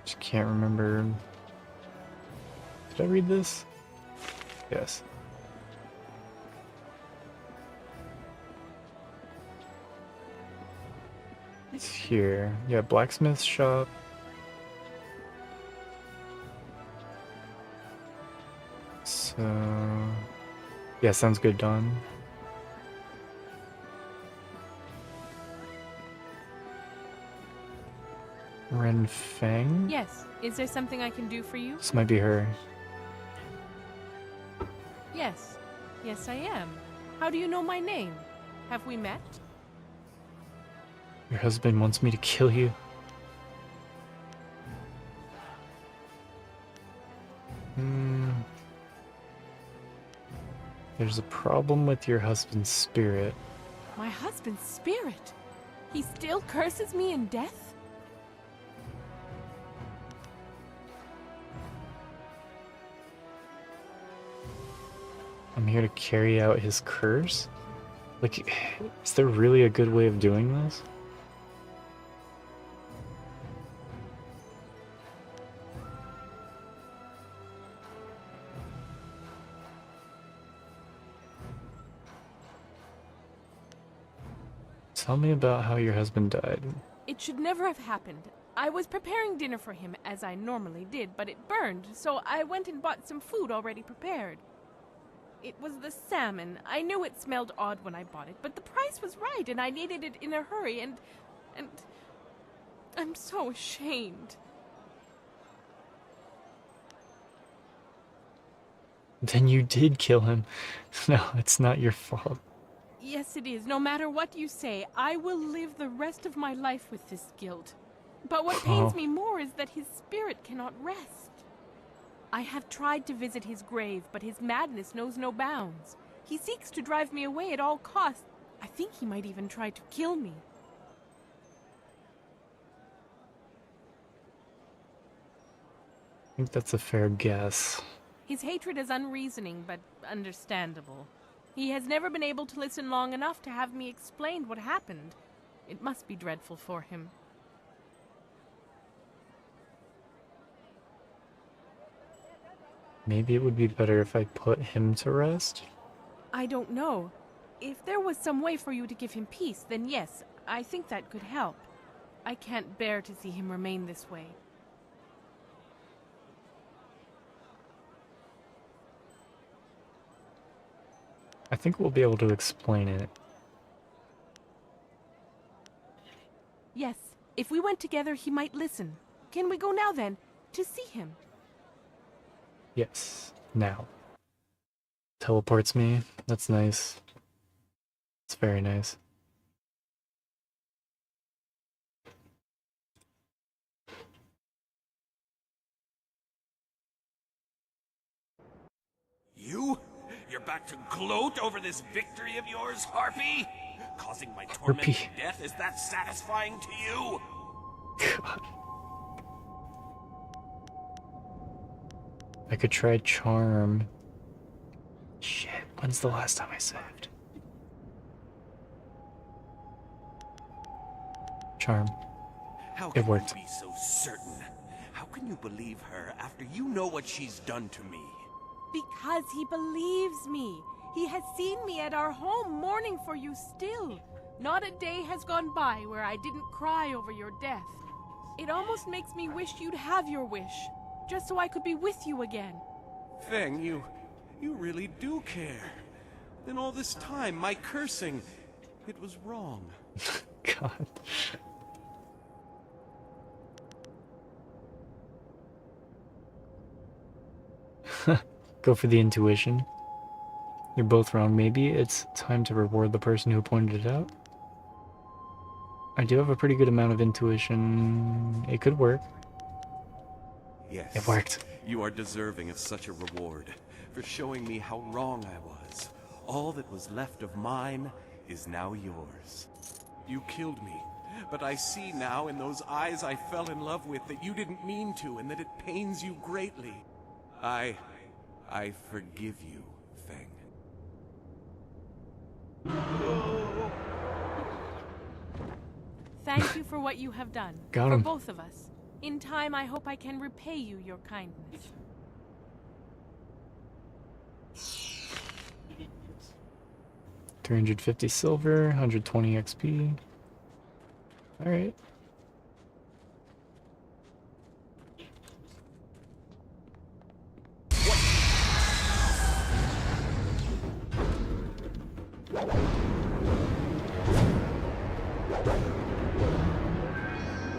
Just can't remember. Did I read this? Yes. It's here. Yeah, blacksmith shop. So... yeah, sounds good, Don. Ren Feng? Yes. Is there something I can do for you? This might be her. Yes. Yes, I am. How do you know my name? Have we met? Your husband wants me to kill you. There's a problem with your husband's spirit. My husband's spirit? He still curses me in death? I'm here to carry out his curse? Like, is there really a good way of doing this? Tell me about how your husband died. It should never have happened. I was preparing dinner for him, as I normally did, but it burned, so I went and bought some food already prepared. It was the salmon. I knew it smelled odd when I bought it, but the price was right, and I needed it in a hurry, and I'm so ashamed. Then you did kill him. No, it's not your fault. Yes, it is. No matter what you say, I will live the rest of my life with this guilt. But what pains me more is that his spirit cannot rest. I have tried to visit his grave, but his madness knows no bounds. He seeks to drive me away at all costs. I think he might even try to kill me. I think that's a fair guess. His hatred is unreasoning, but understandable. He has never been able to listen long enough to have me explain what happened. It must be dreadful for him. Maybe it would be better if I put him to rest? I don't know. If there was some way for you to give him peace, then yes, I think that could help. I can't bear to see him remain this way. I think we'll be able to explain it. Yes, if we went together, he might listen. Can we go now then, to see him? Yes, now. Teleports me. That's nice. It's very nice. You? You're back to gloat over this victory of yours, Harpy? Causing my tormenting death, is that satisfying to you? God. I could try charm. Shit, when's the last time I saved? Charm. How It can worked. you be so certain? How can you believe her after you know what she's done to me? Because he believes me. He has seen me at our home mourning for you still. Not a day has gone by where I didn't cry over your death. It almost makes me wish you'd have your wish, just so I could be with you again. Feng, you really do care. Then all this time, my cursing, it was wrong. God. Go for the intuition. You're both wrong. Maybe it's time to reward the person who pointed it out. I do have a pretty good amount of intuition. It could work. Yes. It worked. You are deserving of such a reward for showing me how wrong I was. All that was left of mine is now yours. You killed me, but I see now in those eyes I fell in love with that you didn't mean to and that it pains you greatly. I forgive you, Feng. Thank you for what you have done. Got for him. both of us. In time, I hope I can repay you your kindness. $350 silver, 120 XP. Alright.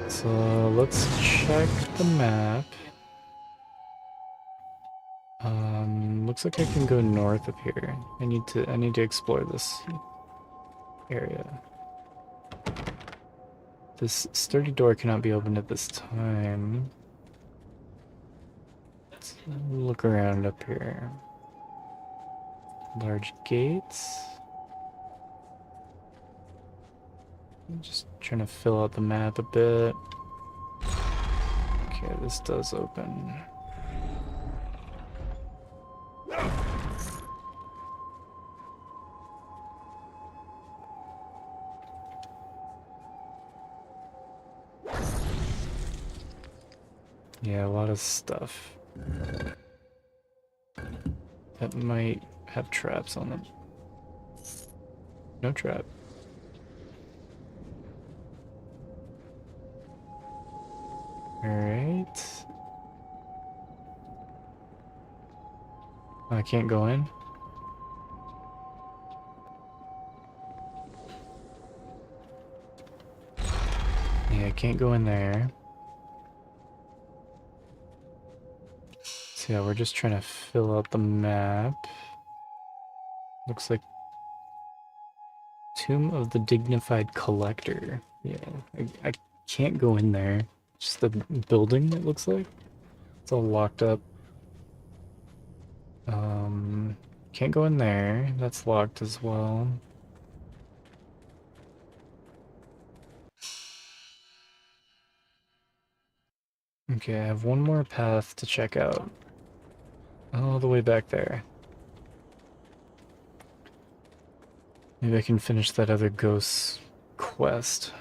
So let's check the map. Looks like I can go north of here. I need to explore this area. This sturdy door cannot be opened at this time. Let's look around up here. Large gates. I'm just trying to fill out the map a bit. Okay, this does open. Yeah, a lot of stuff that might have traps on them. No trap. Alright. I can't go in. Yeah, I can't go in there. So yeah, we're just trying to fill out the map. Looks like Tomb of the Dignified Collector. Yeah, I can't go in there. Just the building, it looks like. It's all locked up. Can't go in there. That's locked as well. Okay, I have one more path to check out. All the way back there. Maybe I can finish that other ghost quest.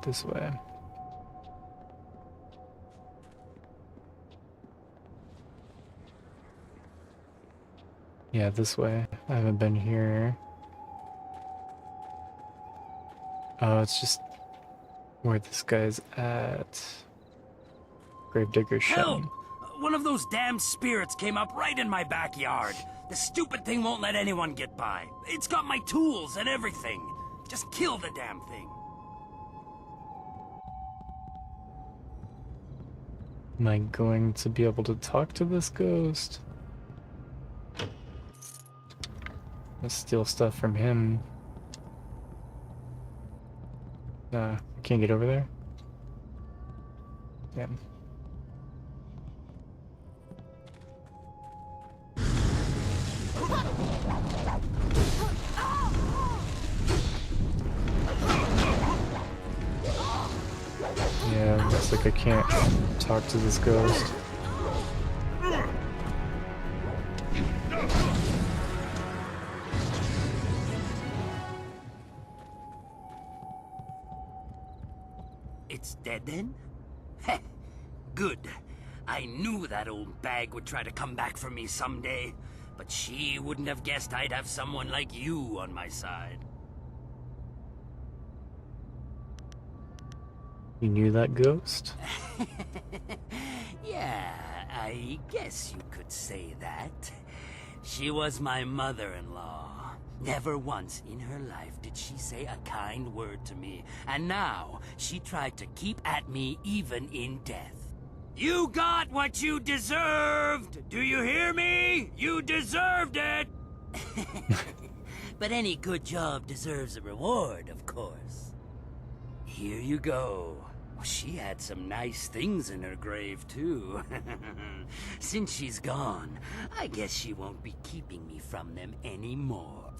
This way. Yeah, this way. I haven't been here. Oh, it's just where this guy's at. Gravedigger Help! Shen. One of those damn spirits came up right in my backyard. The stupid thing won't let anyone get by. It's got my tools and everything. Just kill the damn thing. Am I going to be able to talk to this ghost? Let's steal stuff from him. I can't get over there? Damn. Yeah, looks like I can't talk to this ghost. It's dead then? Heh, good. I knew that old bag would try to come back for me someday, but she wouldn't have guessed I'd have someone like you on my side. You knew that ghost? Yeah, I guess you could say that. She was my mother-in-law. Never once in her life did she say a kind word to me, and now she tried to keep at me even in death. You got what you deserved! Do you hear me? You deserved it! But any good job deserves a reward, of course. Here you go. She had some nice things in her grave, too. Since she's gone, I guess she won't be keeping me from them anymore.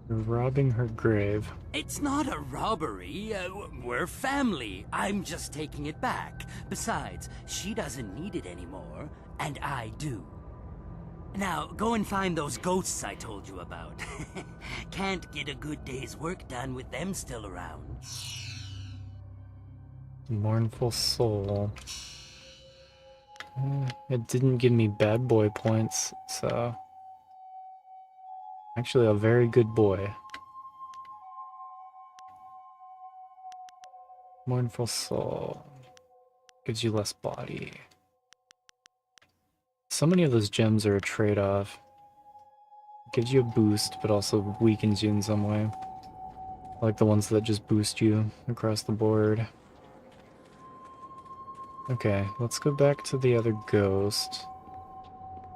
You're robbing her grave. It's not a robbery. We're family. I'm just taking it back. Besides, she doesn't need it anymore, and I do. Now, go and find those ghosts I told you about. Can't get a good day's work done with them still around. Mournful soul. It didn't give me bad boy points, so... Actually, a very good boy. Mournful soul. Gives you less body. So many of those gems are a trade-off. Gives you a boost, but also weakens you in some way. I like the ones that just boost you across the board. Okay, let's go back to the other ghost.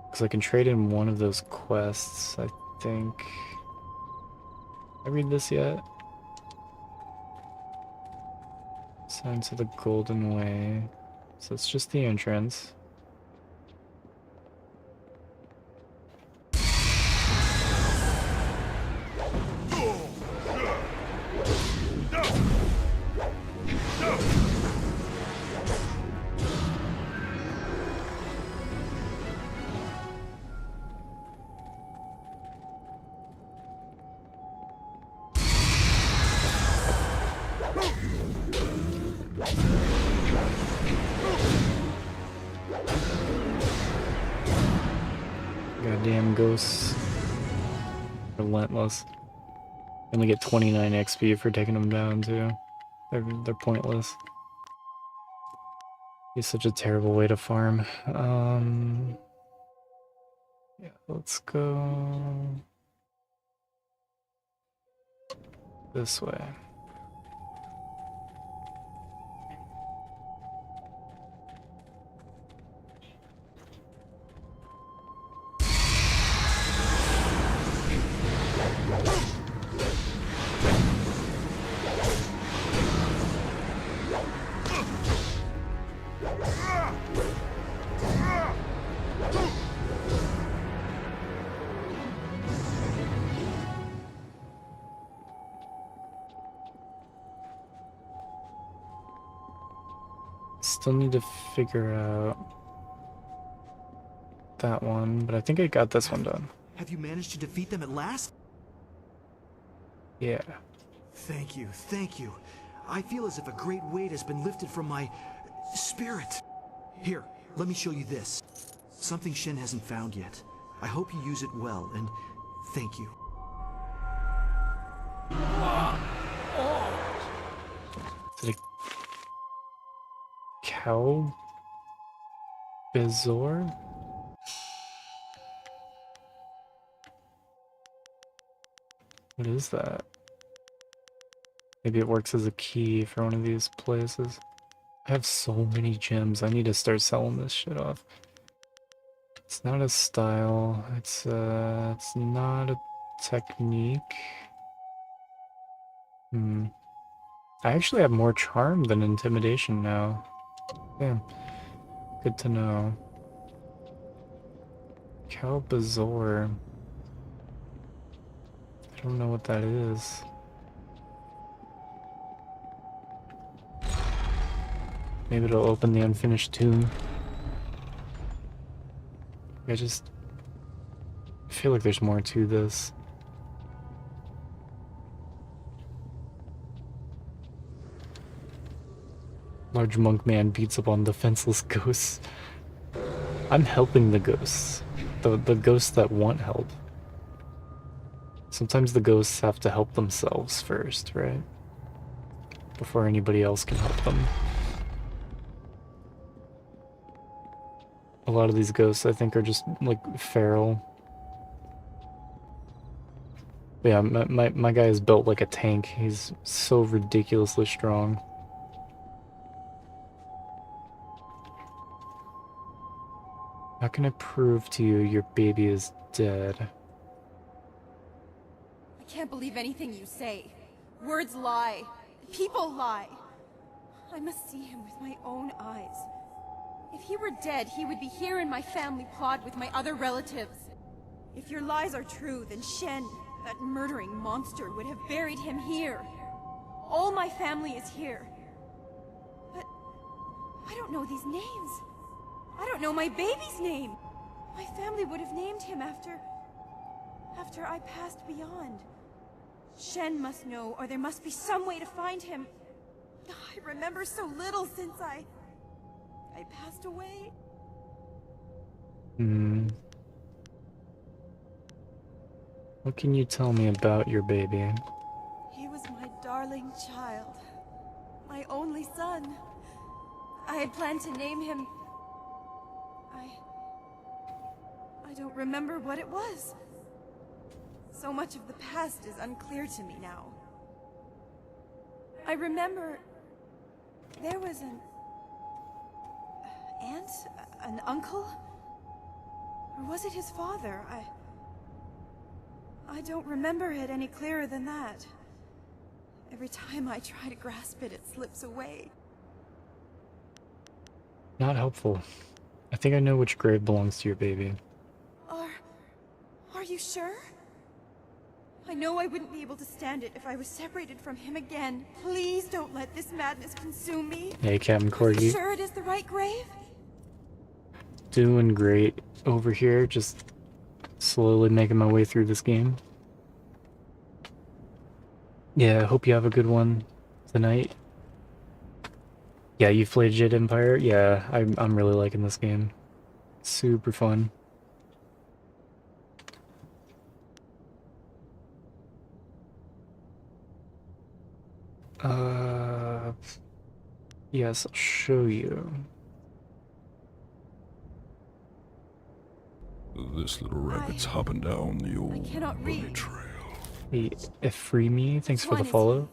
Because I can trade in one of those quests, I think. Did I read this yet? Signs of the Golden Way. So it's just the entrance. Goddamn ghosts. Relentless. Only get 29 XP for taking them down too. They're pointless. It's such a terrible way to farm. Yeah, let's go this way. Still need to figure out that one, but I think I got this one done. Have you managed to defeat them at last? Yeah. Thank you, thank you. I feel as if a great weight has been lifted from my spirit. Here, let me show you this. Something Shen hasn't found yet. I hope you use it well, and thank you. Is it a cow? Bezor? What is that? Maybe it works as a key for one of these places. I have so many gems. I need to start selling this shit off. It's not a style. It's not a technique. I actually have more charm than intimidation now. Damn. Good to know. Cow Bazaar. I don't know what that is. Maybe it'll open the unfinished tomb. I feel like there's more to this. Large monk man beats up on defenseless ghosts. I'm helping the ghosts. The ghosts that want help. Sometimes the ghosts have to help themselves first, right? Before anybody else can help them. A lot of these ghosts, I think, are just, like, feral. But yeah, my guy is built like a tank. He's so ridiculously strong. How can I prove to you your baby is dead? I can't believe anything you say. Words lie. People lie. I must see him with my own eyes. If he were dead, he would be here in my family plot with my other relatives. If your lies are true, then Shen, that murdering monster, would have buried him here. All my family is here. But I don't know these names. I don't know my baby's name. My family would have named him after I passed beyond. Shen must know, or there must be some way to find him. I remember so little since I passed away. What can you tell me about your baby? He was my darling child. My only son. I had planned to name him... I don't remember what it was. So much of the past is unclear to me now. I remember... there was an... aunt? An uncle? Or was it his father? I don't remember it any clearer than that. Every time I try to grasp it, it slips away. Not helpful. I think I know which grave belongs to your baby. Are you sure? I know I wouldn't be able to stand it if I was separated from him again. Please don't let this madness consume me. Hey, Captain Are you Corgi. sure it is the right grave? Doing great over here, just slowly making my way through this game. Yeah, I hope you have a good one tonight. Yeah, you've played Jade Empire? Yeah, I'm really liking this game. Super fun. Yes, I'll show you. This little rabbit's hopping down the old bunny trail. Hey, free me, thanks for the follow.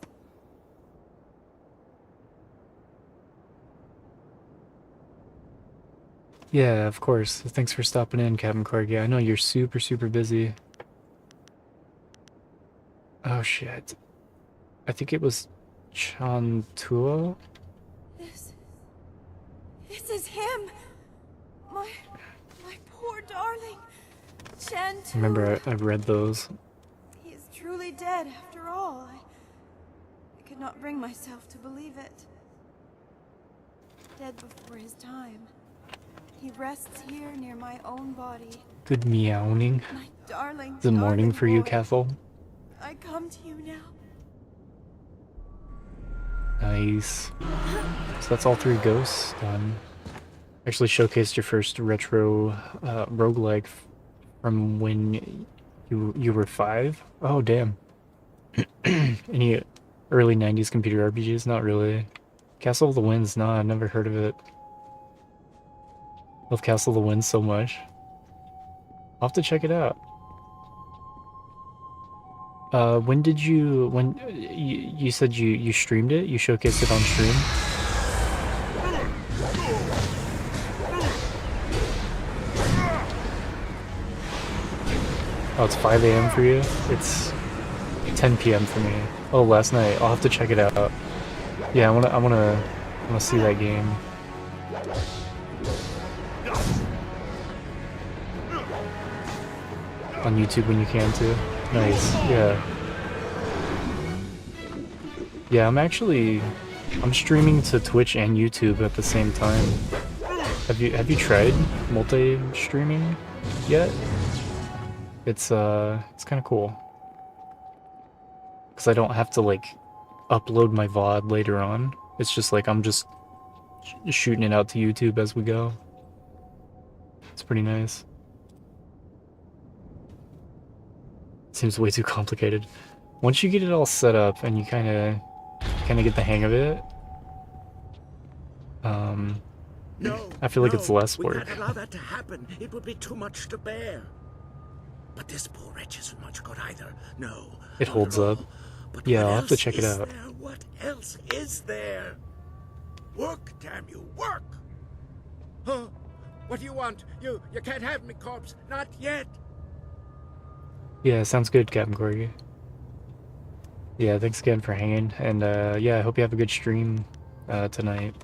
Yeah, of course. Thanks for stopping in, Captain Corgi. I know you're super, super busy. Oh shit. I think it was Chantua? This is him! My poor darling. Shen too. Remember, I've read those. He is truly dead after all. I could not bring myself to believe it. Dead before his time. He rests here near my own body. Good meowing. My darling, The morning darling for you, boy. Castle. I come to you now. Nice. So that's all 3 ghosts done. Actually showcased your first retro roguelike from when you were 5? Oh, damn. Any early 90s computer RPGs? Not really. Castle of the Winds? Nah, I've never heard of it. Love Castle of the Winds so much. I'll have to check it out. When you said you streamed it? You showcased it on stream? Oh, it's 5 AM for you? It's 10 PM for me. Oh, last night. I'll have to check it out. Yeah, I wanna see that game. On YouTube when you can too. Nice, yeah. Yeah, I'm streaming to Twitch and YouTube at the same time. Have you tried multi-streaming yet? It's kind of cool. Cuz I don't have to like upload my VOD later on. It's just like I'm just shooting it out to YouTube as we go. It's pretty nice. Seems way too complicated. Once you get it all set up and you kind of get the hang of it, No, I feel like it's less we work. can't allow that to happen. It would be too much to bear. But this poor wretch isn't much good either. No. It holds up. But Yeah, what I'll have to else check it is out. there? What else is there? Work, damn you, work! Huh? What do you want? You can't have me, corpse. Not yet. Yeah, sounds good, Captain Corgi. Yeah, thanks again for hanging, and yeah, I hope you have a good stream tonight.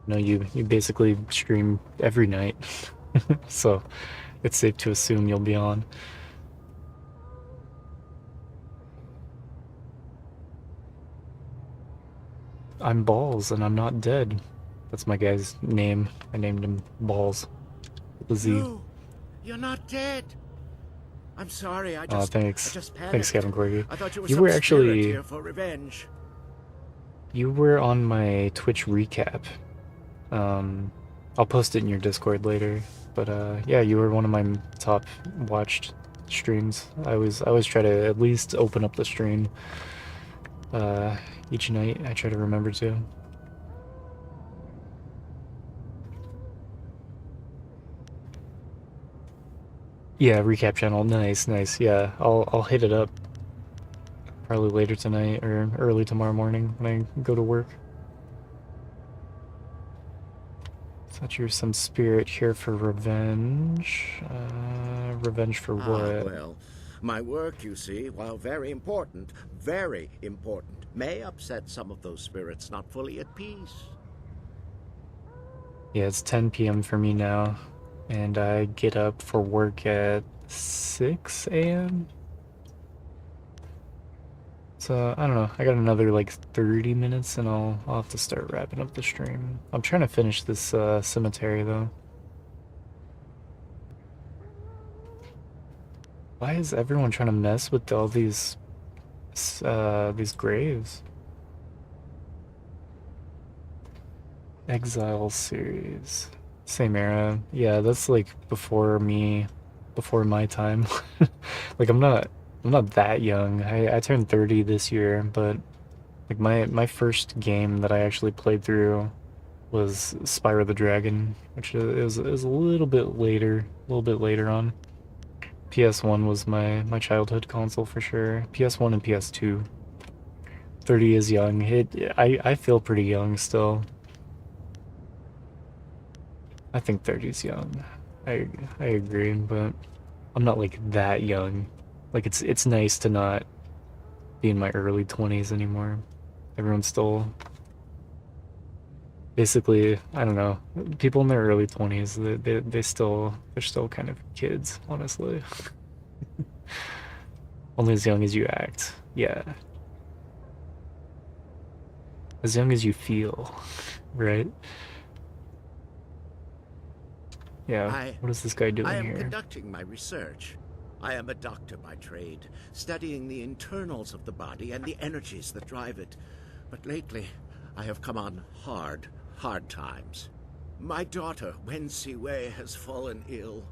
You know, you basically stream every night, so it's safe to assume you'll be on. I'm Balls, and I'm not dead. That's my guy's name. I named him Balls. With a Z. No, you're not dead. I'm sorry, I just thanks. panicked. Thanks, Captain Corgi. I thought you were You some were spirit actually here for revenge. You were on my Twitch recap. I'll post it in your Discord later. But yeah, you were one of my top watched streams. I always try to at least open up the stream each night. I try to remember to. Yeah, recap channel. Nice. Yeah, I'll hit it up probably later tonight or early tomorrow morning when I go to work. Thought you were some spirit here for revenge. Revenge for what? Well, my work, you see, while very important, may upset some of those spirits not fully at peace. Yeah, it's 10 p.m. for me now, and I get up for work at 6 a.m. So, I don't know, I got another like 30 minutes and I'll have to start wrapping up the stream. I'm trying to finish this cemetery though. Why is everyone trying to mess with all these graves? Exile series. Same era. Yeah, that's like before my time. Like I'm not that young. I turned 30 this year, but like my first game that I actually played through was Spyro the Dragon, which is a little bit later on. PS1 was my childhood console for sure. PS1 and PS2. 30 is young. I feel pretty young still. I think 30 is young. I agree, but I'm not like that young. Like it's nice to not be in my early 20s anymore. Everyone's still basically, I don't know, people in their early 20s, they're still kind of kids, honestly. Only as young as you act. Yeah. As young as you feel, right? Yeah, what is this guy doing I am here? conducting my research. I am a doctor by trade, studying the internals of the body and the energies that drive it. But lately, I have come on hard times. My daughter, Wen Siwei, has fallen ill,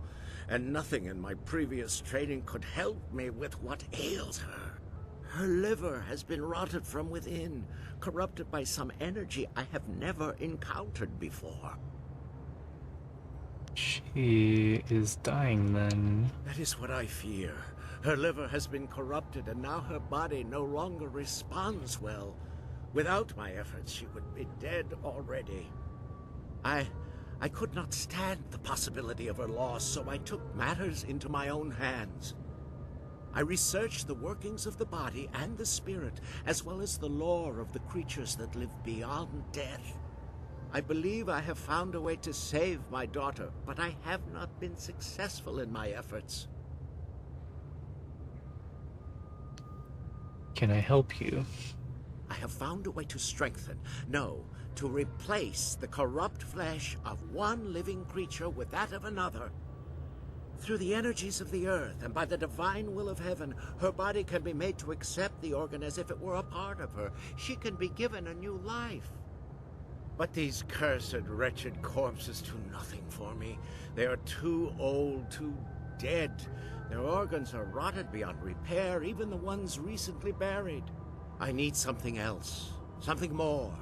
and nothing in my previous training could help me with what ails her. Her liver has been rotted from within, corrupted by some energy I have never encountered before. She is dying then. That is what I fear. Her liver has been corrupted, and now her body no longer responds well. Without my efforts, she would be dead already. I could not stand the possibility of her loss, so I took matters into my own hands. I researched the workings of the body and the spirit, as well as the lore of the creatures that live beyond death. I believe I have found a way to save my daughter, but I have not been successful in my efforts. Can I help you? I have found a way to strengthen, no, to replace the corrupt flesh of one living creature with that of another. Through the energies of the earth and by the divine will of heaven, her body can be made to accept the organ as if it were a part of her. She can be given a new life. But these cursed, wretched corpses do nothing for me. They are too old, too dead. Their organs are rotted beyond repair, even the ones recently buried. I need something else, something more.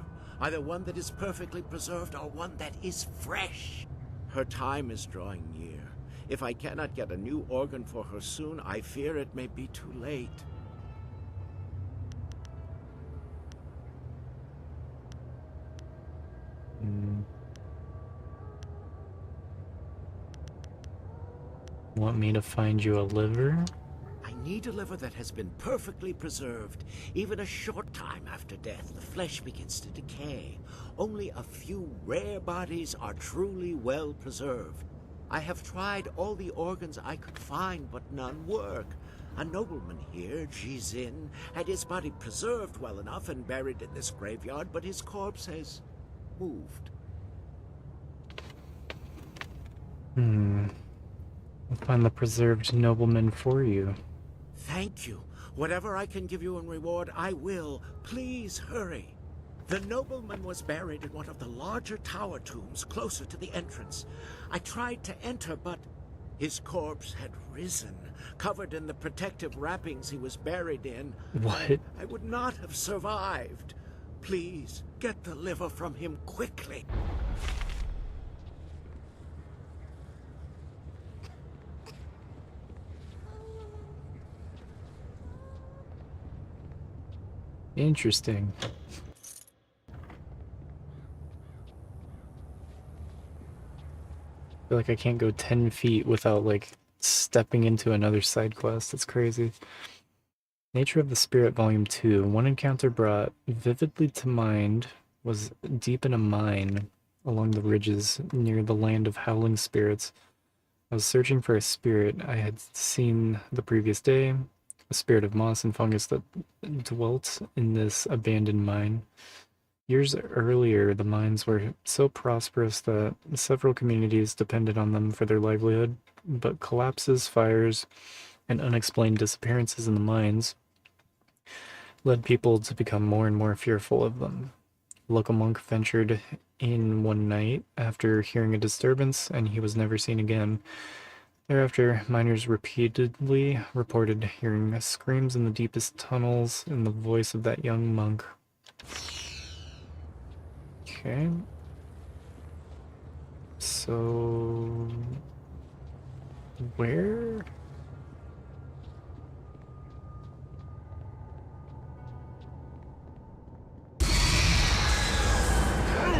Either one that is perfectly preserved or one that is fresh. Her time is drawing near. If I cannot get a new organ for her soon, I fear it may be too late. Want me to find you a liver? I need a liver that has been perfectly preserved. Even a short time after death, the flesh begins to decay. Only a few rare bodies are truly well preserved. I have tried all the organs I could find, but none work. A nobleman here, Jizin, had his body preserved well enough and buried in this graveyard, but his corpse has moved. I'll find the preserved nobleman for you. Thank you. Whatever I can give you in reward, I will. Please hurry. The nobleman was buried in one of the larger tower tombs closer to the entrance. I tried to enter, but his corpse had risen, covered in the protective wrappings he was buried in. What? I would not have survived. Please, get the liver from him quickly. Interesting. I feel like I can't go 10 feet without, like, stepping into another side quest. That's crazy. Nature of the Spirit, Volume 2. One encounter brought vividly to mind was deep in a mine along the ridges near the land of howling spirits. I was searching for a spirit I had seen the previous day, a spirit of moss and fungus that dwelt in this abandoned mine. Years earlier, the mines were so prosperous that several communities depended on them for their livelihood, but collapses, fires, and unexplained disappearances in the mines led people to become more and more fearful of them. A local monk ventured in one night after hearing a disturbance, and he was never seen again. Thereafter, miners repeatedly reported hearing screams in the deepest tunnels and the voice of that young monk. Okay. So... where?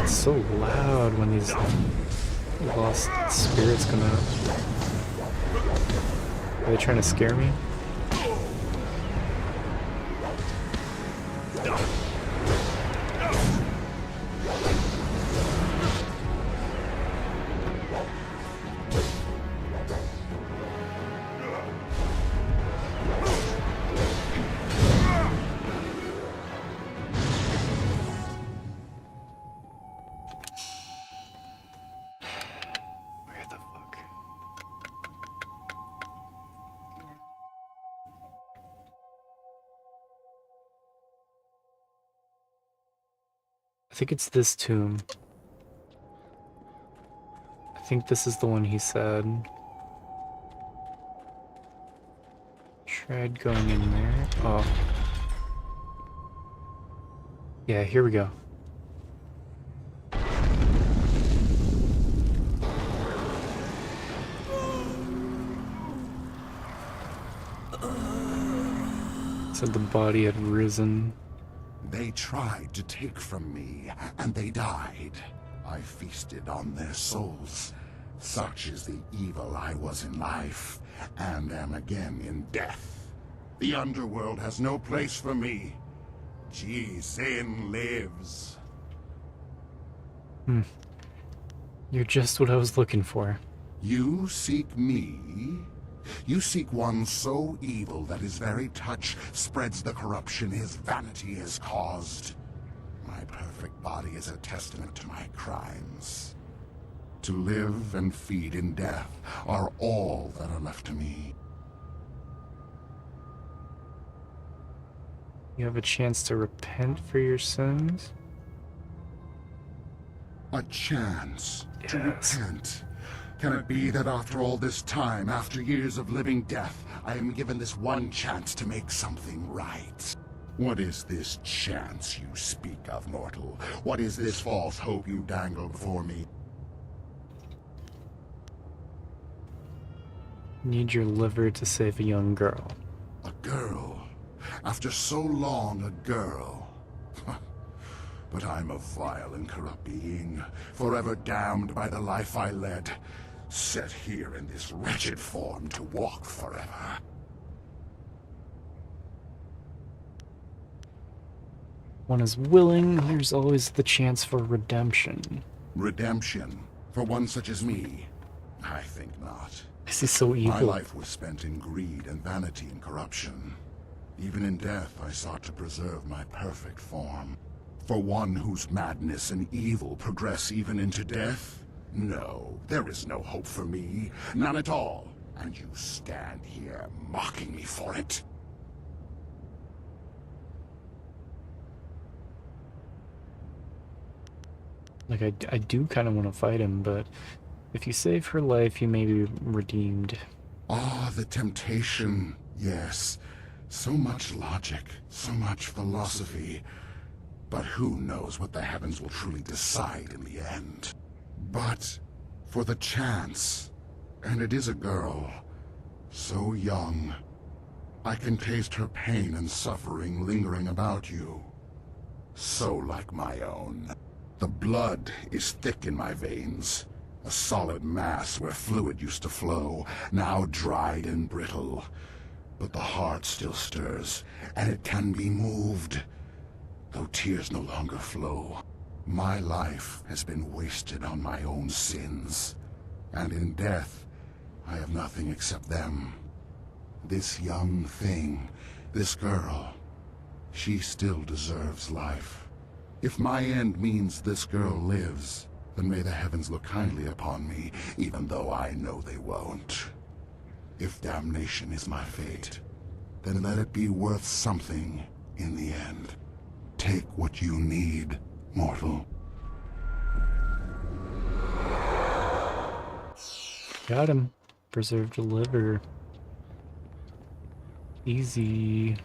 It's so loud when these lost spirits come out. Are they trying to scare me? I think it's this tomb. I think this is the one he said. Tried going in there. Oh. Yeah, here we go. Said the body had risen. They tried to take from me, and they died. I feasted on their souls. Such is the evil I was in life, and am again in death. The underworld has no place for me. Jizin lives. You're just what I was looking for. You seek me? You seek one so evil that his very touch spreads the corruption his vanity has caused. My perfect body is a testament to my crimes. To live and feed in death are all that are left to me. You have a chance to repent for your sins? A chance to repent. Can it be that after all this time, after years of living death, I am given this one chance to make something right? What is this chance you speak of, mortal? What is this false hope you dangle before me? Need your liver to save a young girl. A girl? After so long, a girl? But I'm a vile and corrupt being, forever damned by the life I led, set here in this wretched form to walk forever. One is willing, there's always the chance for redemption. Redemption? For one such as me? I think not. This is so evil. My life was spent in greed and vanity and corruption. Even in death, I sought to preserve my perfect form. For one whose madness and evil progress even into death? No, there is no hope for me. None at all. And you stand here mocking me for it? Like, I do kind of want to fight him, but if you save her life, you may be redeemed. Ah, the temptation. Yes. So much logic, so much philosophy. But who knows what the heavens will truly decide in the end? But for the chance, and it is a girl, so young, I can taste her pain and suffering lingering about you. So like my own. The blood is thick in my veins, a solid mass where fluid used to flow, now dried and brittle. But the heart still stirs, and it can be moved, though tears no longer flow. My life has been wasted on my own sins, and in death, I have nothing except them. This young thing, this girl, she still deserves life. If my end means this girl lives, then may the heavens look kindly upon me, even though I know they won't. If damnation is my fate, then let it be worth something in the end. Take what you need, mortal. Got him. Preserved liver. Easy.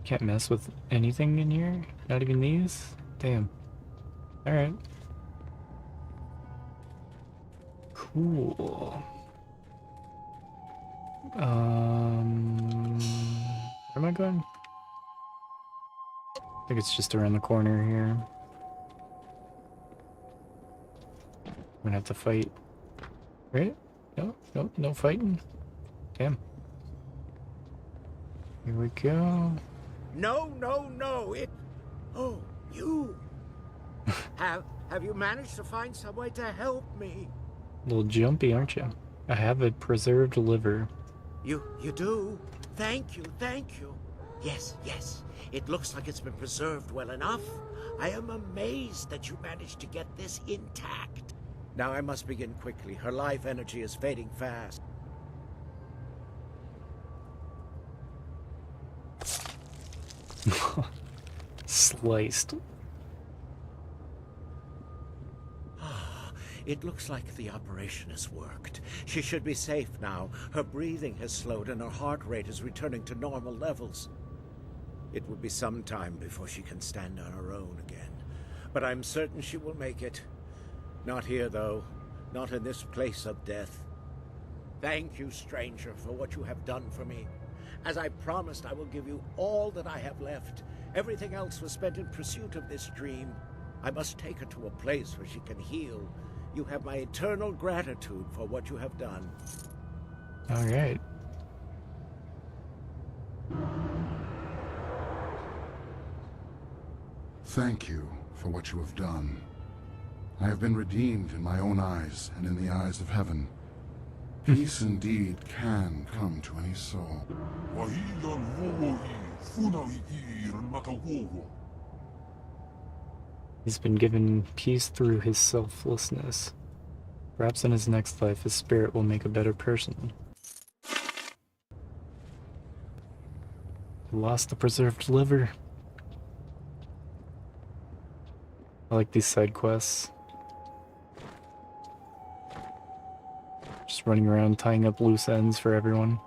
Can't mess with anything in here? Not even these? Damn. Alright. Cool. Where am I going? I think it's just around the corner here. I'm gonna have to fight. Right? No fighting. Damn. Here we go. No, it... Oh, you! Have you managed to find some way to help me? A little jumpy, aren't you? I have a preserved liver. You do? Thank you. Yes. It looks like it's been preserved well enough. I am amazed that you managed to get this intact. Now I must begin quickly. Her life energy is fading fast. Sliced. It looks like the operation has worked. She should be safe now. Her breathing has slowed and her heart rate is returning to normal levels. It will be some time before she can stand on her own again. But I'm certain she will make it. Not here, though. Not in this place of death. Thank you, stranger, for what you have done for me. As I promised, I will give you all that I have left. Everything else was spent in pursuit of this dream. I must take her to a place where she can heal. You have my eternal gratitude for what you have done. All right. Thank you for what you have done. I have been redeemed in my own eyes and in the eyes of heaven. Peace indeed can come to any soul. He's been given peace through his selflessness. Perhaps in his next life, his spirit will make a better person. He lost the preserved liver. I like these side quests. Just running around tying up loose ends for everyone.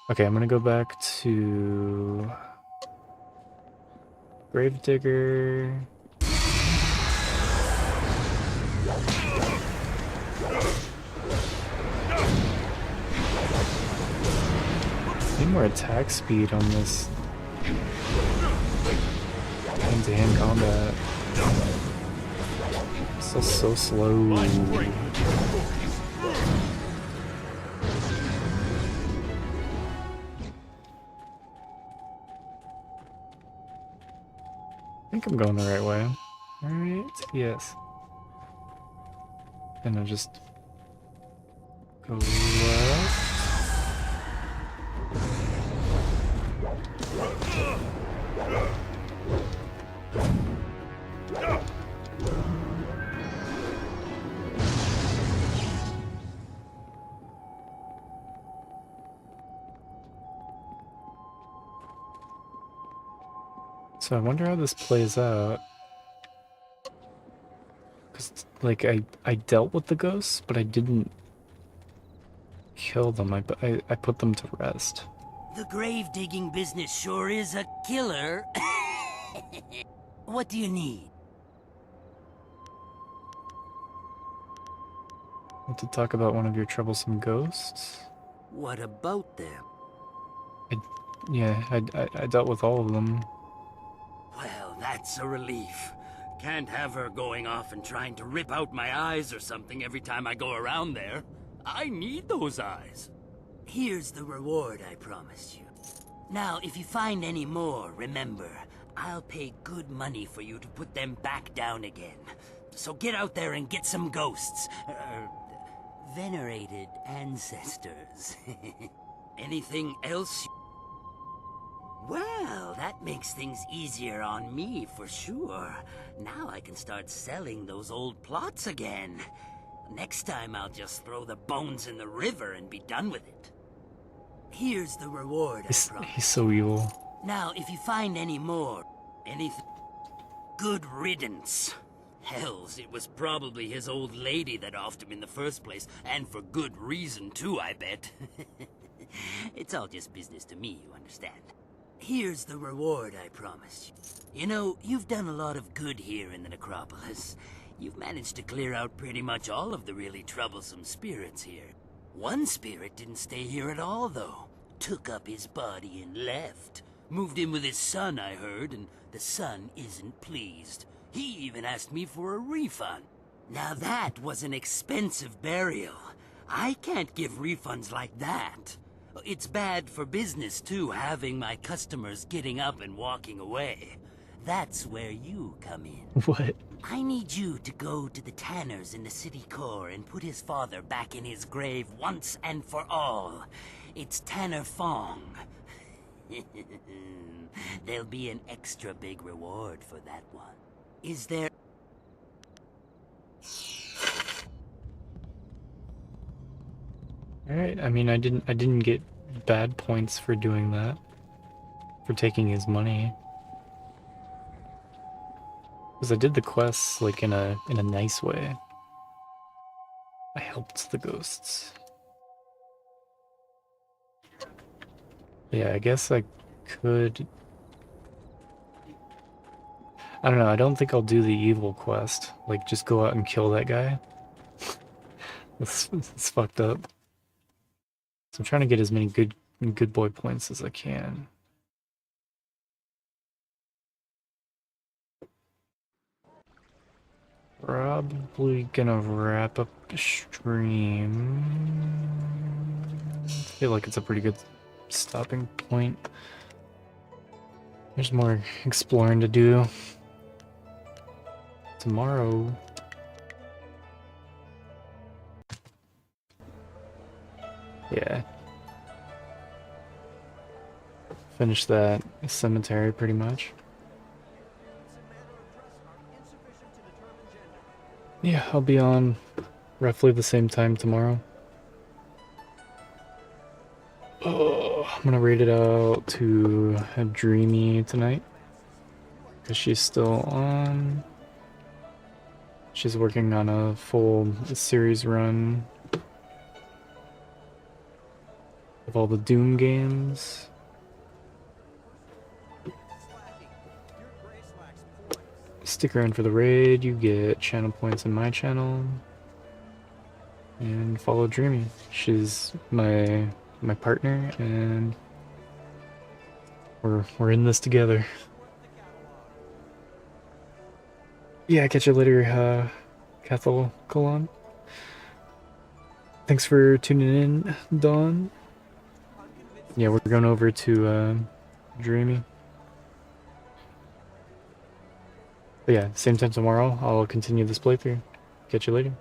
Okay, I'm gonna go back to Gravedigger. Need more attack speed on this hand-to-hand combat. Still so slow. I think I'm going the right way. Alright, yes. And I'll just go left. So I wonder how this plays out. Cause like I dealt with the ghosts, but I didn't kill them. I put them to rest. The grave digging business sure is a killer. What do you need? Want to talk about one of your troublesome ghosts? What about them? I dealt with all of them. Well, that's a relief. Can't have her going off and trying to rip out my eyes or something every time I go around there. I need those eyes. Here's the reward I promised you. Now, if you find any more, remember, I'll pay good money for you to put them back down again. So get out there and get some ghosts. Venerated ancestors. Anything else? Well, that makes things easier on me for sure. Now I can start selling those old plots again. Next time I'll just throw the bones in the river and be done with it. Here's the reward, I promise. He's so evil. Now, if you find any more, anything, good riddance. Hells, it was probably his old lady that offed him in the first place, and for good reason too, I bet. It's all just business to me, you understand. Here's the reward I promised you. You know, you've done a lot of good here in the necropolis. You've managed to clear out pretty much all of the really troublesome spirits here. One spirit didn't stay here at all, though. Took up his body and left. Moved in with his son, I heard, and the son isn't pleased. He even asked me for a refund. Now that was an expensive burial. I can't give refunds like that. It's bad for business, too, having my customers getting up and walking away. That's where you come in. What? I need you to go to the tanners in the city core and put his father back in his grave once and for all. It's Tanner Fong. There'll be an extra big reward for that one. Is there... Alright, I mean I didn't get bad points for doing that. For taking his money. Because I did the quests like in a nice way. I helped the ghosts. Yeah, I guess I could... I don't know, I don't think I'll do the evil quest. Like, just go out and kill that guy. It's fucked up. So I'm trying to get as many good boy points as I can. Probably gonna wrap up the stream. I feel like it's a pretty good stopping point. There's more exploring to do. Tomorrow. Yeah. Finish that cemetery pretty much. Yeah, I'll be on roughly the same time tomorrow. Oh, I'm gonna rate it out to a Dreamy tonight. Because she's still on. She's working on a full series run. of all the Doom games. Stick around for the raid, you get channel points in my channel. And follow Dreamy. She's my partner, and we're in this together. Yeah, catch you later, Cathal Colon. Thanks for tuning in, Dawn. Yeah, we're going over to Dreamy. But yeah, same time tomorrow, I'll continue this playthrough. Catch you later.